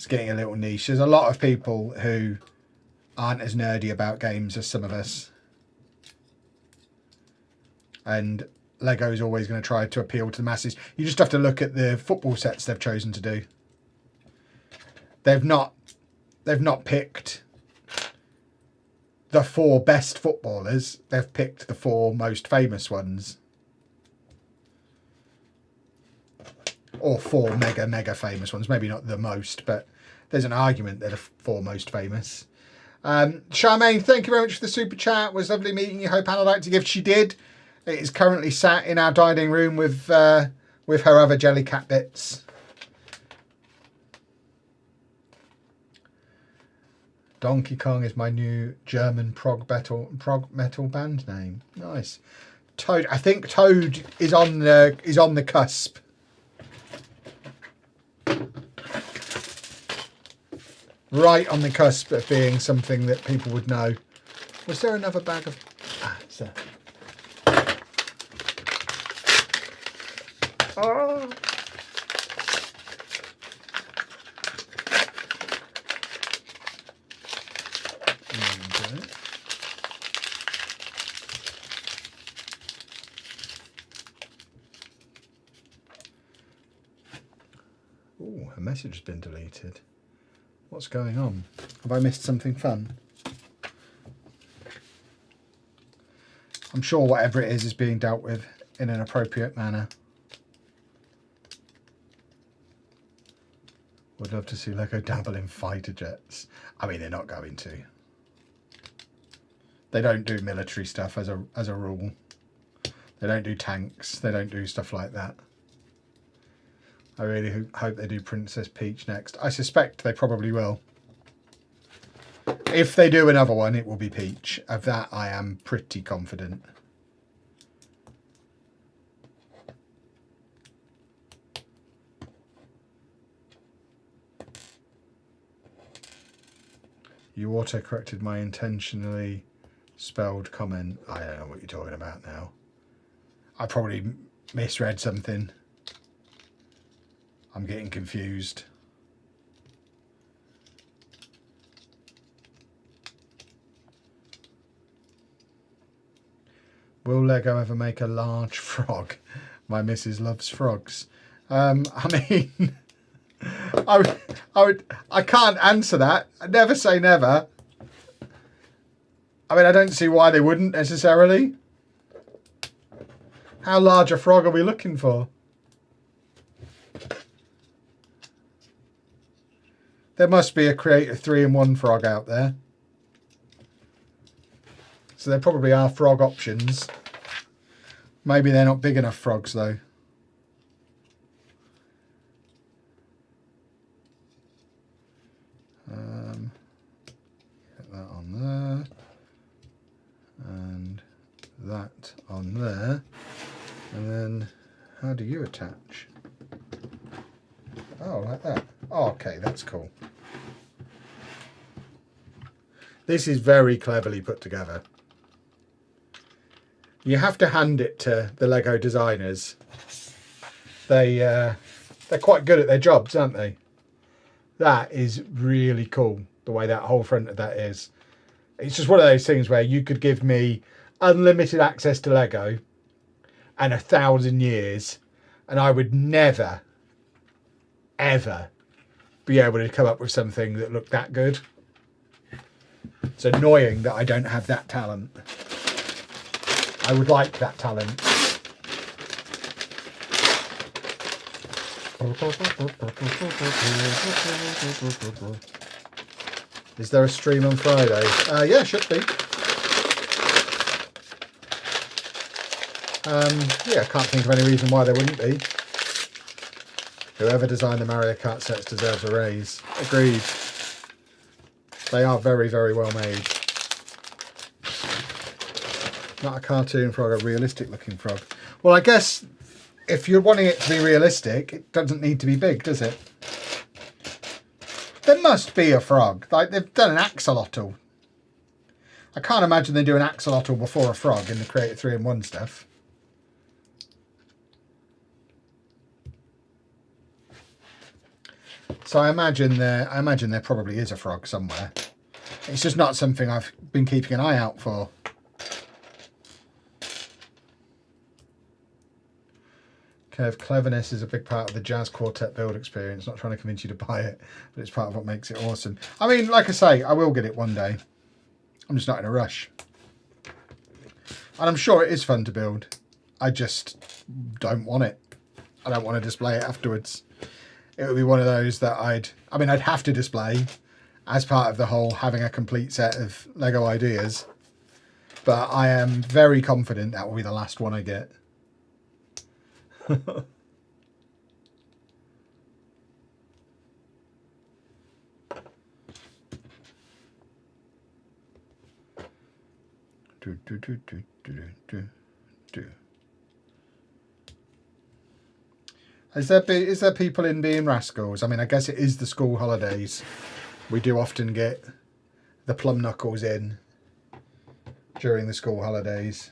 a little niche. There's a lot of people who aren't as nerdy about games as some of us, and LEGO is always going to try to appeal to the masses. You just have to look at the football sets they've chosen to do. They've not picked the 4 best footballers. They've picked the 4 most famous ones. Or 4 mega famous ones. Maybe not the most, but there's an argument they're the four most famous. Charmaine, thank you very much for the super chat. It was lovely meeting you. Hope Anna liked the gift. She did. It is currently sat in our dining room with her other Jellycat bits. Donkey Kong is my new German prog metal band name. Nice. Toad. I think Toad is on the cusp. Right on the cusp of being something that people would know. Was there another bag of... it's there. Oh. Oh, a message has been deleted. What's going on? Have I missed something fun? I'm sure whatever it is being dealt with in an appropriate manner. Would love to see Lego dabble in fighter jets. I mean, they're not going to. They don't do military stuff as a rule. They don't do tanks. They don't do stuff like that. I really hope they do Princess Peach next. I suspect they probably will. If they do another one, it will be Peach. Of that, I am pretty confident. You auto-corrected my intentionally spelled comment. I don't know what you're talking about now. I probably misread something. I'm getting confused. Will Lego ever make a large frog? My missus loves frogs. I mean, I can't answer that. I never say never. I mean, I don't see why they wouldn't necessarily. How large a frog are we looking for? There must be a Creator 3-in-1 frog out there. So there probably are frog options. Maybe they're not big enough frogs though. Get that on there. And that on there. And then how do you attach? Oh, like that. Oh, okay, that's cool. This is very cleverly put together. You have to hand it to the Lego designers. They're quite good at their jobs, aren't they? That is really cool, the way that whole front of that is. It's just one of those things where you could give me unlimited access to Lego and 1,000 years, and I would never, ever be able to come up with something that looked that good. It's annoying that I don't have that talent. I would like that talent. Is there a stream on Friday? Yeah, should be. Yeah, I can't think of any reason why there wouldn't be. Whoever designed the Mario Kart sets deserves a raise. Agreed. They are very, very well made. Not a cartoon frog, a realistic looking frog. Well, I guess if you're wanting it to be realistic, it doesn't need to be big, does it? There must be a frog. Like, they've done an axolotl. I can't imagine they do an axolotl before a frog in the Creator 3-in-1 stuff. So I imagine there probably is a frog somewhere. It's just not something I've been keeping an eye out for. Kev, cleverness is a big part of the jazz quartet build experience. Not trying to convince you to buy it, but it's part of what makes it awesome. I mean, like I say, I will get it one day. I'm just not in a rush. And I'm sure it is fun to build. I just don't want it. I don't want to display it afterwards. it would be one of those that I'd have to display as part of the whole having a complete set of Lego ideas. But I am very confident that will be the last one I get. Is there people in being rascals? I mean, I guess it is the school holidays. We do often get the plum knuckles in during the school holidays.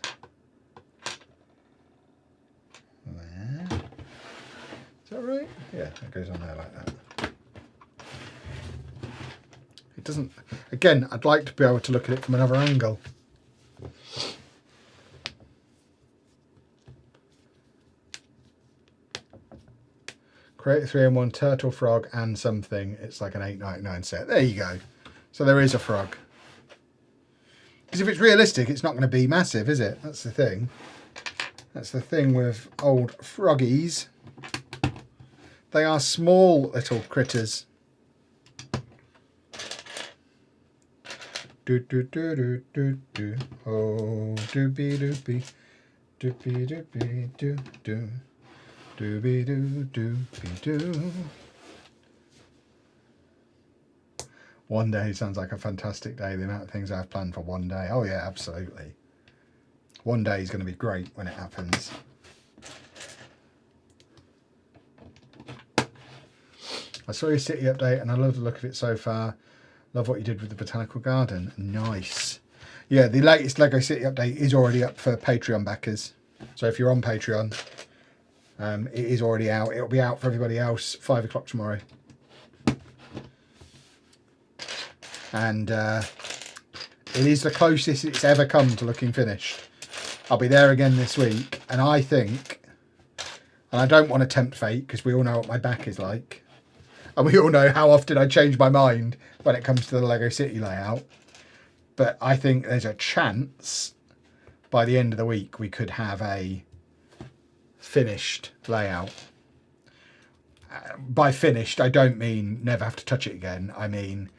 There. Is that right? Yeah, it goes on there like that. It doesn't... Again, I'd like to be able to look at it from another angle. Create a 3-in-1 turtle, frog and something. It's like an £8.99 set. There you go. So there is a frog. Because if it's realistic, it's not going to be massive, is it? That's the thing. That's the thing with old froggies. They are small little critters. Do do do do do do. Oh, doopy doopy, doopy doopy doo doo, doopy doo doopy doo. One day sounds like a fantastic day. The amount of things I have planned for one day. Oh yeah, absolutely. One day is going to be great when it happens. I saw your city update and I love the look of it so far. Love what you did with the botanical garden. Nice. Yeah, the latest LEGO City update is already up for Patreon backers. So if you're on Patreon, it is already out. It'll be out for everybody else 5 o'clock tomorrow. And it is the closest it's ever come to looking finished. I'll be there again this week, and I think, and I don't want to tempt fate because we all know what my back is like, and we all know how often I change my mind when it comes to the LEGO City layout, but I think there's a chance by the end of the week we could have a finished layout. By finished, I don't mean never have to touch it again. I mean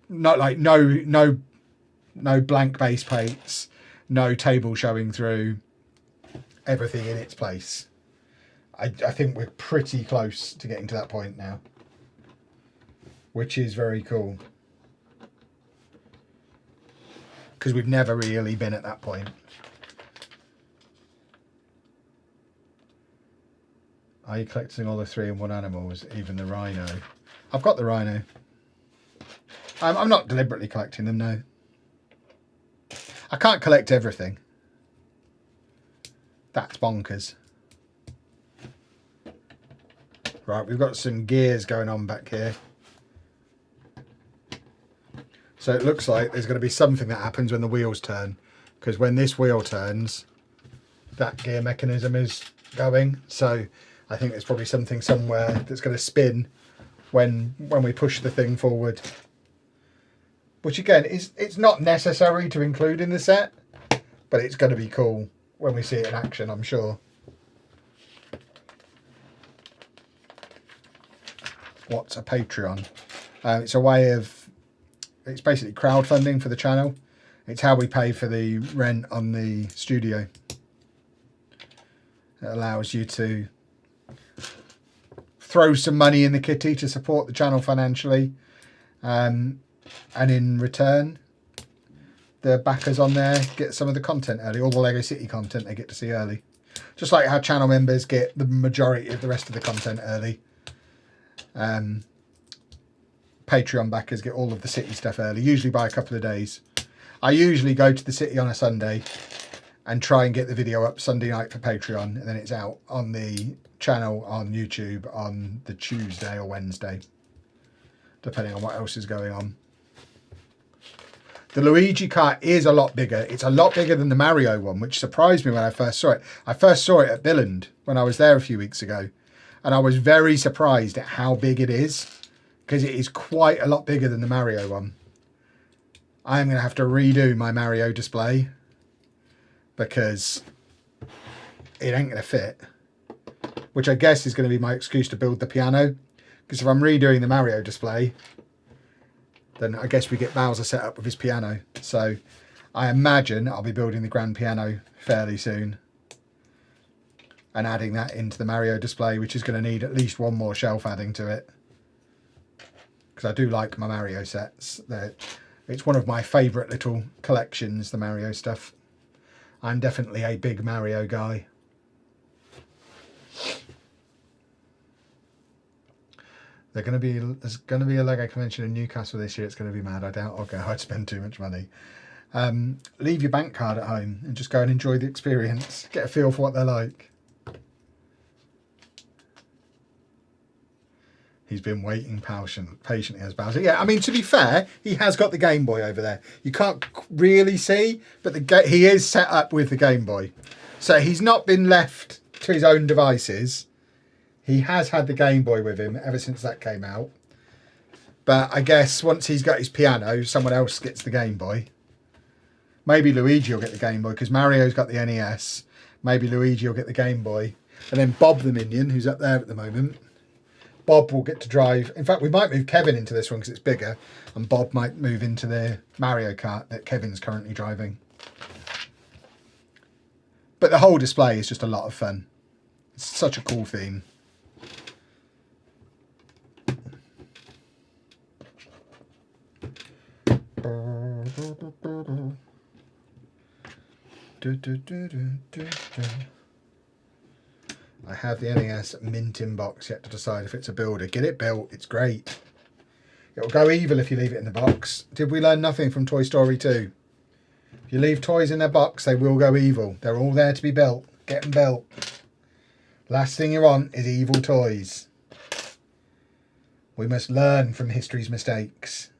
no blank base plates, no table showing through, everything in its place. I think we're pretty close to getting to that point now, which is very cool because we've never really been at that point. Are you collecting all the 3-in-1 animals, even the rhino? I've got the rhino. I'm not deliberately collecting them, no. I can't collect everything. That's bonkers. Right, we've got some gears going on back here. So it looks like there's going to be something that happens when the wheels turn. Because when this wheel turns, that gear mechanism is going. So I think there's probably something somewhere that's going to spin when we push the thing forward. Which again, it's not necessary to include in the set, but it's going to be cool when we see it in action, I'm sure. What's a Patreon? It's a way of, it's basically crowdfunding for the channel. It's how we pay for the rent on the studio. It allows you to throw some money in the kitty to support the channel financially. And in return, the backers on there get some of the content early. All the LEGO City content they get to see early. Just like how channel members get the majority of the rest of the content early. Patreon backers get all of the city stuff early, usually by a couple of days. I usually go to the city on a Sunday and try and get the video up Sunday night for Patreon, and then it's out on the channel on YouTube on the Tuesday or Wednesday, depending on what else is going on. The Luigi kart is a lot bigger. It's a lot bigger than the Mario one, which surprised me when I first saw it. I first saw it at Billund when I was there a few weeks ago. And I was very surprised at how big it is, because it is quite a lot bigger than the Mario one. I am going to have to redo my Mario display because it ain't going to fit. which I guess is going to be my excuse to build the piano. Because if I'm redoing the Mario display, then I guess we get Bowser set up with his piano. So I imagine I'll be building the grand piano fairly soon and adding that into the Mario display, which is going to need at least one more shelf adding to it. Because I do like my Mario sets. It's one of my favourite little collections, the Mario stuff. I'm definitely a big Mario guy. There's going to be a LEGO convention in Newcastle this year. It's going to be mad. I doubt I'll go. I'd spend too much money. Leave your bank card at home and just go and enjoy the experience. Get a feel for what they're like. He's been waiting patiently as Bowser. Yeah, I mean, to be fair, he has got the Game Boy over there. You can't really see, but he is set up with the Game Boy. So he's not been left to his own devices. He has had the Game Boy with him ever since that came out. But I guess once he's got his piano, someone else gets the Game Boy. Maybe Luigi will get the Game Boy because Mario's got the NES. Maybe Luigi will get the Game Boy. And then Bob the Minion, who's up there at the moment. Bob will get to drive. In fact, we might move Kevin into this one because it's bigger. And Bob might move into the Mario Kart that Kevin's currently driving. But the whole display is just a lot of fun. It's such a cool theme. I have the NES mint in box yet to decide if it's a builder. Get it built, it's great. It'll go evil if you leave it in the box. Did we learn nothing from Toy Story 2? If you leave toys in their box, they will go evil. They're all there to be built. Get them built. Last thing you want is evil toys. We must learn from history's mistakes.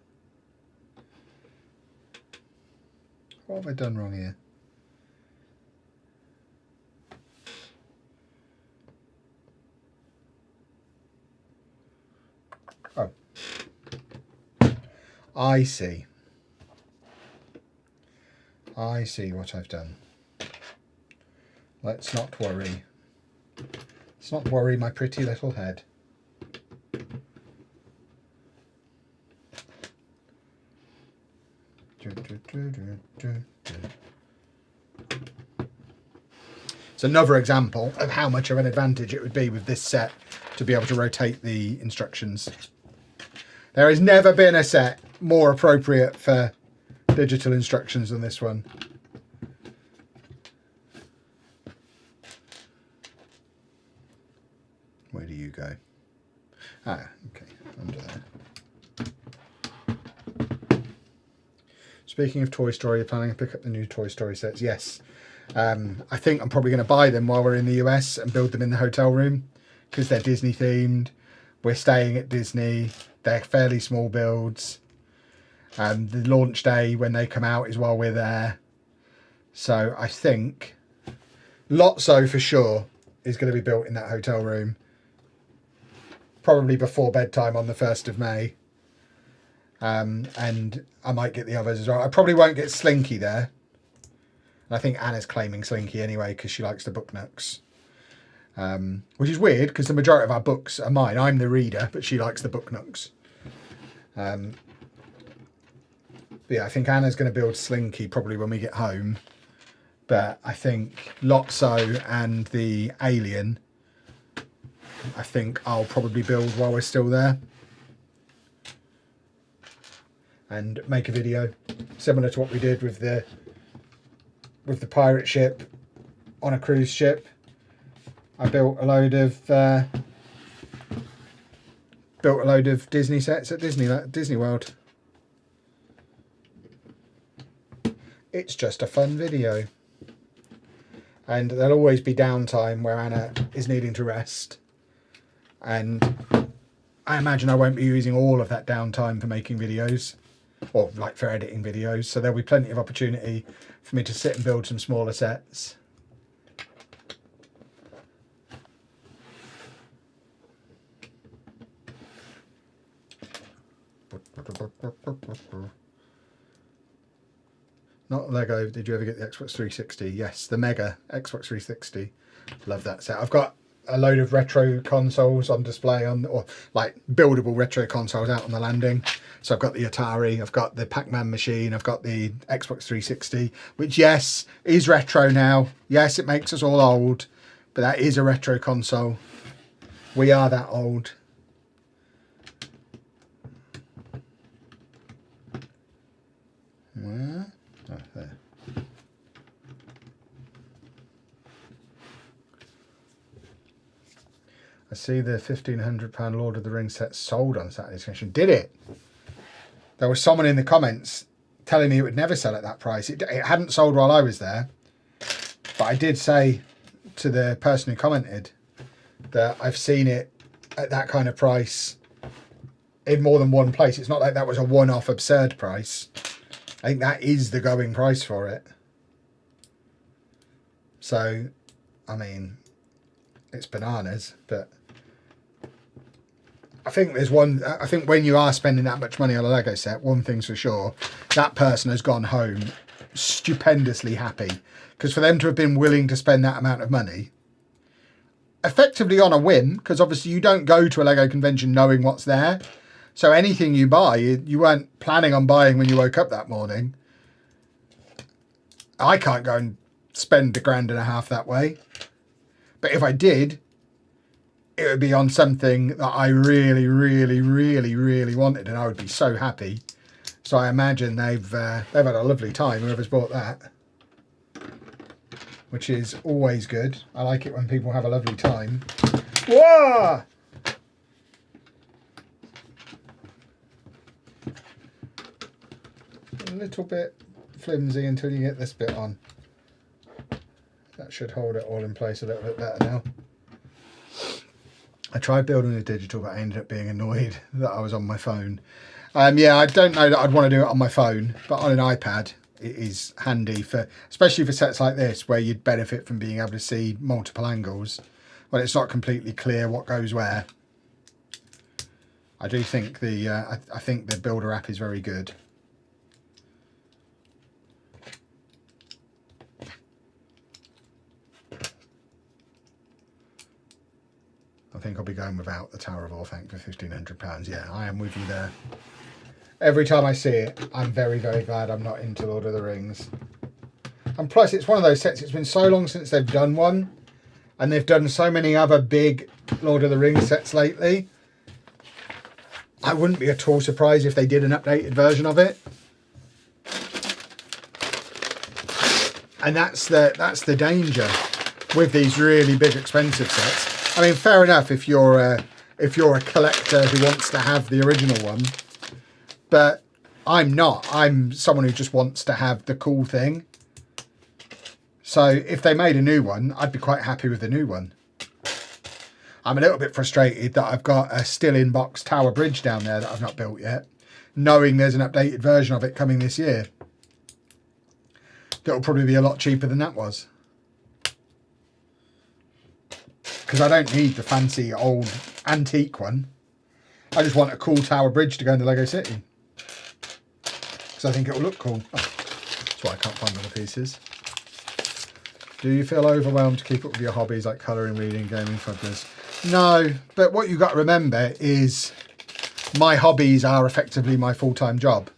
What have I done wrong here? Oh. I see. I see what I've done. Let's not worry. Let's not worry my pretty little head. It's another example of how much of an advantage it would be with this set to be able to rotate the instructions. There has never been a set more appropriate for digital instructions than this one. Where do you go? Ah, okay, under there. Speaking of Toy Story, you're planning to pick up the new Toy Story sets? Yes. I think I'm probably going to buy them while we're in the US and build them in the hotel room because they're Disney themed. We're staying at Disney. They're fairly small builds. The launch day when they come out is while we're there. So I think Lotso for sure is going to be built in that hotel room. Probably before bedtime on the 1st of May. And I might get the others as well. I probably won't get Slinky there. And I think Anna's claiming Slinky anyway because she likes the book nooks. Which is weird because the majority of our books are mine. I'm the reader, but she likes the book nooks. But yeah, I think Anna's going to build Slinky probably when we get home. But I think Lotso and the Alien, I think I'll probably build while we're still there. And make a video similar to what we did with the pirate ship on a cruise ship. I built a load of Disney sets at Disney World. It's just a fun video. And there'll always be downtime where Anna is needing to rest. And I imagine I won't be using all of that downtime for making videos. Or like for editing videos. So there'll be plenty of opportunity for me to sit and build some smaller sets. Not Lego. Did you ever get the Xbox 360? Yes, the Mega Xbox 360. Love that set. I've got a load of retro consoles on display or like buildable retro consoles out on the landing. So I've got the Atari, I've got the Pac-Man machine, I've got the Xbox 360, which yes, is retro now. Yes, it makes us all old, but that is a retro console. We are that old. Where? Oh, there. I see the £1,500 Lord of the Rings set sold on Saturday's session. Did it? There was someone in the comments telling me it would never sell at that price. It hadn't sold while I was there. But I did say to the person who commented that I've seen it at that kind of price in more than one place. It's not like that was a one-off absurd price. I think that is the going price for it. So, I mean, it's bananas, but I think there's one. I think when you are spending that much money on a Lego set, one thing's for sure, that person has gone home stupendously happy, because for them to have been willing to spend that amount of money, effectively on a whim, because obviously you don't go to a Lego convention knowing what's there. So anything you buy, you weren't planning on buying when you woke up that morning. I can't go and spend £1.5 grand that way. But if I did, it would be on something that I really, really, really, really wanted, and I would be so happy. So I imagine they've had a lovely time, whoever's bought that, which is always good. I like it when people have a lovely time. Whoa! A little bit flimsy until you get this bit on. That should hold it all in place a little bit better now. I tried building a digital, but I ended up being annoyed that I was on my phone. Yeah, I don't know that I'd want to do it on my phone, but on an iPad it is handy, especially for sets like this where you'd benefit from being able to see multiple angles when it's not completely clear what goes where. I do think I think the Builder app is very good. I think I'll be going without the Tower of Orthanc for £1,500. Yeah, I am with you there. Every time I see it, I'm very, very glad I'm not into Lord of the Rings. And plus, it's one of those sets, it's been so long since they've done one, and they've done so many other big Lord of the Rings sets lately. I wouldn't be at all surprised if they did an updated version of it. And that's the danger with these really big, expensive sets. I mean, fair enough if you're a collector who wants to have the original one, but I'm not. I'm someone who just wants to have the cool thing. So if they made a new one, I'd be quite happy with the new one. I'm a little bit frustrated that I've got a still in box Tower Bridge down there that I've not built yet, knowing there's an updated version of it coming this year. That'll probably be a lot cheaper than that was. Because I don't need the fancy old antique one. I just want a cool Tower Bridge to go in the Lego City. Because I think it will look cool. Oh, that's why I can't find all the pieces. Do you feel overwhelmed to keep up with your hobbies like colouring, reading, gaming, fudgers? No, but what you've got to remember is my hobbies are effectively my full-time job.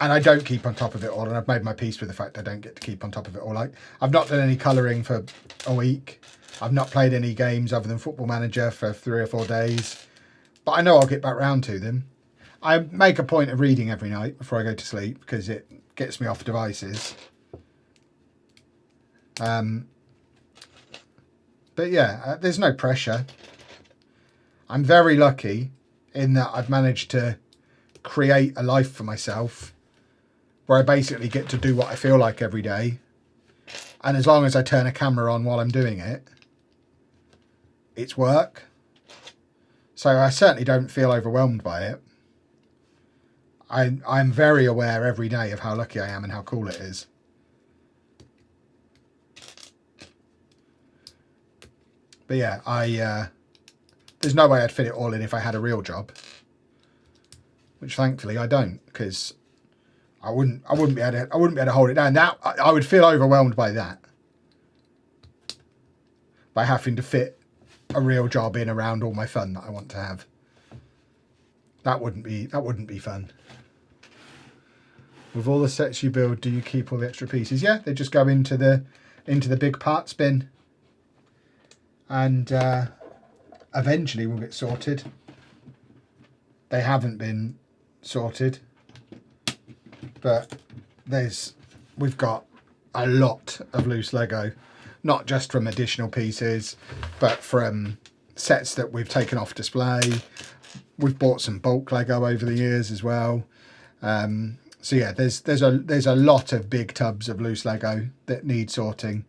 And I don't keep on top of it all, and I've made my peace with the fact I don't get to keep on top of it all. Like, I've not done any colouring for a week. I've not played any games other than Football Manager for 3 or 4 days. But I know I'll get back round to them. I make a point of reading every night before I go to sleep because it gets me off devices. But yeah, there's no pressure. I'm very lucky in that I've managed to create a life for myself where I basically get to do what I feel like every day. And as long as I turn a camera on while I'm doing it, it's work. So I certainly don't feel overwhelmed by it. I'm very aware every day of how lucky I am and how cool it is. But yeah, there's no way I'd fit it all in if I had a real job, which thankfully I don't, because I wouldn't be able to hold it down. That I would feel overwhelmed by that. by having to fit a real job in around all my fun that I want to have. That wouldn't be fun. With all the sets you build, do you keep all the extra pieces? Yeah, they just go into the big parts bin, and eventually will get sorted. They haven't been sorted, but we've got a lot of loose Lego, not just from additional pieces, but from sets that we've taken off display. We've bought some bulk Lego over the years as well. So yeah, there's a lot of big tubs of loose Lego that need sorting,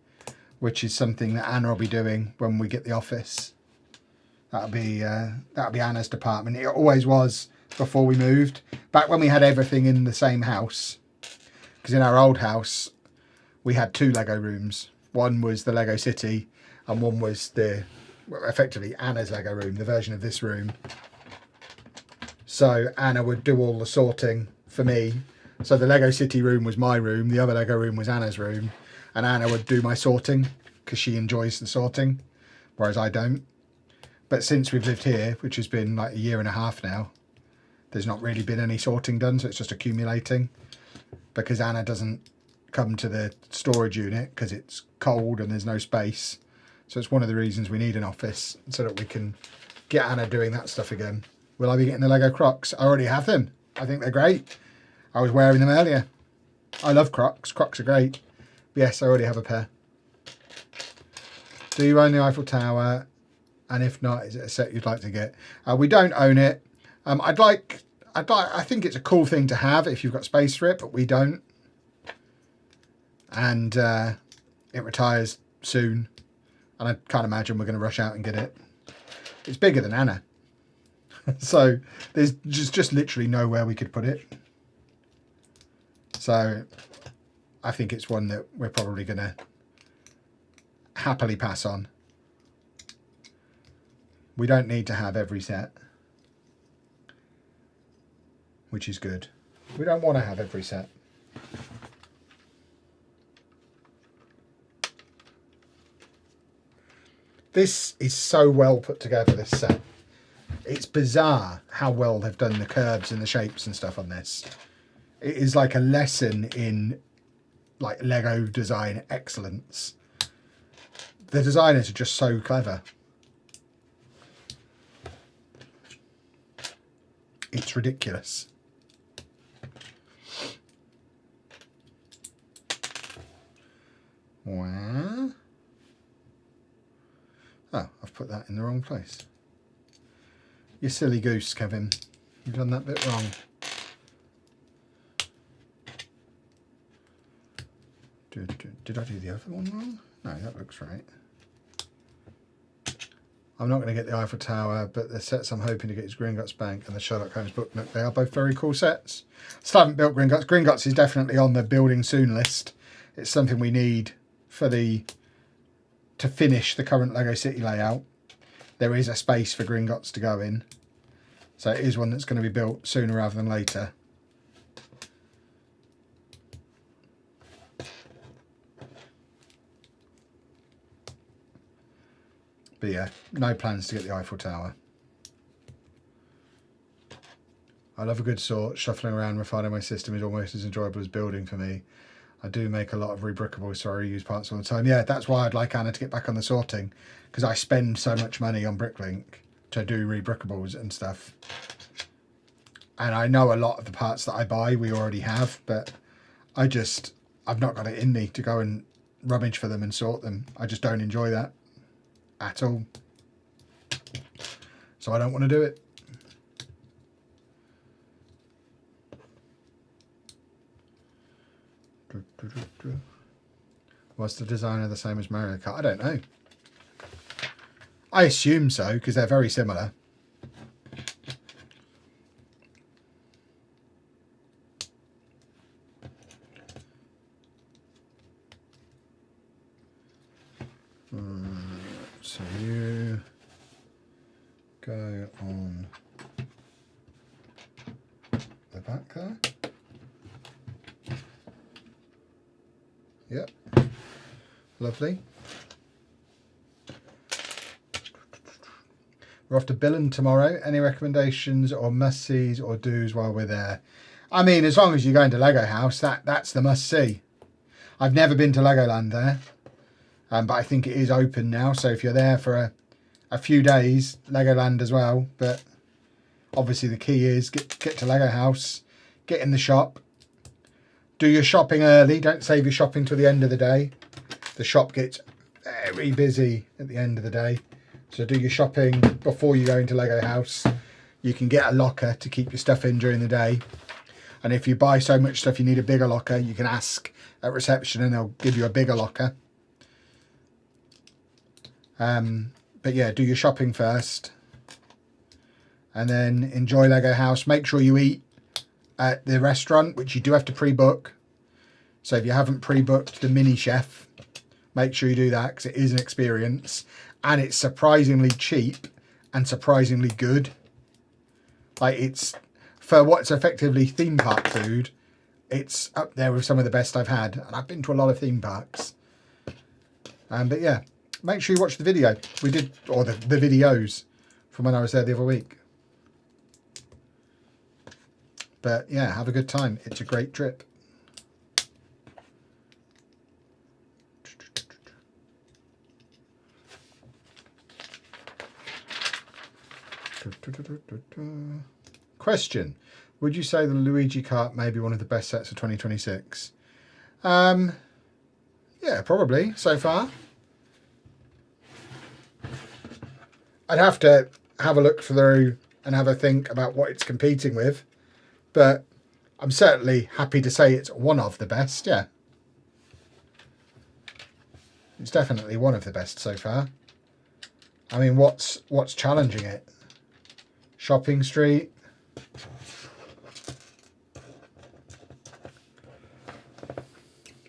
which is something that Anna will be doing when we get the office. That'll be Anna's department. It always was before we moved. Back when we had everything in the same house, because in our old house we had 2 Lego rooms. One was the Lego City, and one was effectively Anna's Lego room, the version of this room. So Anna would do all the sorting for me. So the Lego City room was my room, the other Lego room was Anna's room, and Anna would do my sorting because she enjoys the sorting, whereas I don't. But since we've lived here, which has been like 1.5 years now, there's not really been any sorting done, so it's just accumulating, because Anna doesn't come to the storage unit because it's cold and there's no space. So it's one of the reasons we need an office, so that we can get Anna doing that stuff again. Will I be getting the Lego Crocs? I already have them. I think they're great. I was wearing them earlier. I love Crocs. Crocs are great. But yes, I already have a pair. Do you own the Eiffel Tower? And if not, is it a set you'd like to get? We don't own it. I think it's a cool thing to have if you've got space for it, but we don't. And it retires soon. And I can't imagine we're going to rush out and get it. It's bigger than Anna. So there's just literally nowhere we could put it. So I think it's one that we're probably going to happily pass on. We don't need to have every set, which is good. We don't want to have every set. This is so well put together, this set. It's bizarre how well they've done the curves and the shapes and stuff on this. It is like a lesson in like Lego design excellence. The designers are just so clever. It's ridiculous. Wow. Oh, I've put that in the wrong place. You silly goose, Kevin. You've done that bit wrong. Did I do the other one wrong? No, that looks right. I'm not going to get the Eiffel Tower, but the sets I'm hoping to get is Gringotts Bank and the Sherlock Holmes book nook. They are both very cool sets. Still haven't built Gringotts. Gringotts is definitely on the building soon list. It's something we need for to finish the current Lego City layout. There is a space for Gringotts to go in. So it is one that's going to be built sooner rather than later. But yeah, no plans to get the Eiffel Tower. I love a good sort. Shuffling around, refining my system is almost as enjoyable as building for me. I do make a lot of rebrickables, so I reuse parts all the time. Yeah, that's why I'd like Anna to get back on the sorting, because I spend so much money on Bricklink to do rebrickables and stuff. And I know a lot of the parts that I buy we already have, but I've not got it in me to go and rummage for them and sort them. I just don't enjoy that at all. So I don't want to do it. Was the designer the same as Mario Kart? I don't know. I assume so, because they're very similar. So you go on the back there. Yep. Lovely. We're off to Billund tomorrow. Any recommendations or must-sees or do's while we're there? I mean, as long as you're going to Lego House, that's the must-see. I've never been to Legoland there, but I think it is open now. So if you're there for a few days, Legoland as well. But obviously the key is get to Lego House, get in the shop, do your shopping early. Don't save your shopping till the end of the day. The shop gets very busy at the end of the day. So do your shopping before you go into Lego House. You can get a locker to keep your stuff in during the day. And if you buy so much stuff you need a bigger locker, you can ask at reception and they'll give you a bigger locker. But yeah, do your shopping first. And then enjoy Lego House. Make sure you eat at the restaurant, which you do have to pre-book. So if you haven't pre-booked the mini chef, make sure you do that because it is an experience. And it's surprisingly cheap and surprisingly good. Like, it's, for what's effectively theme park food, it's up there with some of the best I've had. And I've been to a lot of theme parks. But yeah, make sure you watch the video. We did, or the videos from when I was there the other week. But yeah, have a good time. It's a great trip. Question: would you say the Luigi Kart may be one of the best sets of 2026? Yeah, probably so far. I'd have to have a look through and have a think about what it's competing with, but I'm certainly happy to say it's one of the best. Yeah, it's definitely one of the best so far. I mean, what's challenging it? Shopping Street.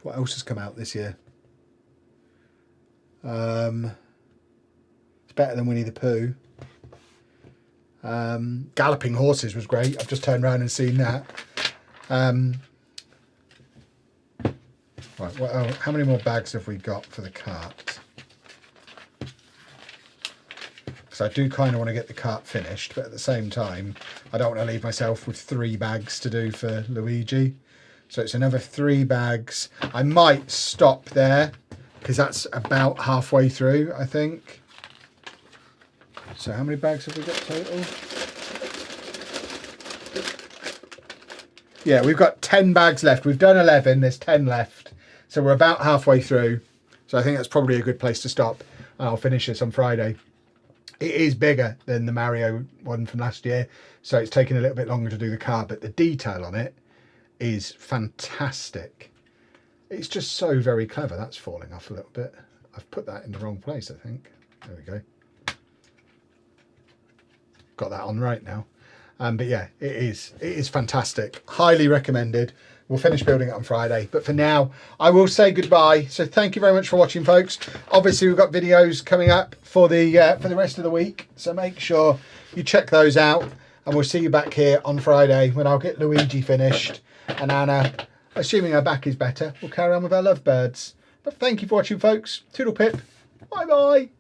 What else has come out this year? It's better than Winnie the Pooh. Galloping Horses was great. I've just turned around and seen that. Right, well, how many more bags have we got for the cart? So I do kind of want to get the cart finished, but at the same time, I don't want to leave myself with 3 bags to do for Luigi. So it's another 3 bags. I might stop there because that's about halfway through, I think. So how many bags have we got total? Yeah, we've got 10 bags left. We've done 11, there's 10 left. So we're about halfway through. So I think that's probably a good place to stop. I'll finish this on Friday. It is bigger than the Mario one from last year, so it's taken a little bit longer to do the car, but the detail on it is fantastic. It's just so very clever. That's falling off a little bit. I've put that in the wrong place, I think. There we go. Got that on right now. But yeah, it is fantastic. Highly recommended. We'll finish building it on Friday. But for now, I will say goodbye. So thank you very much for watching, folks. Obviously, we've got videos coming up for the rest of the week. So make sure you check those out. And we'll see you back here on Friday when I'll get Luigi finished. And Anna, assuming her back is better, will carry on with her lovebirds. But thank you for watching, folks. Toodle pip. Bye-bye.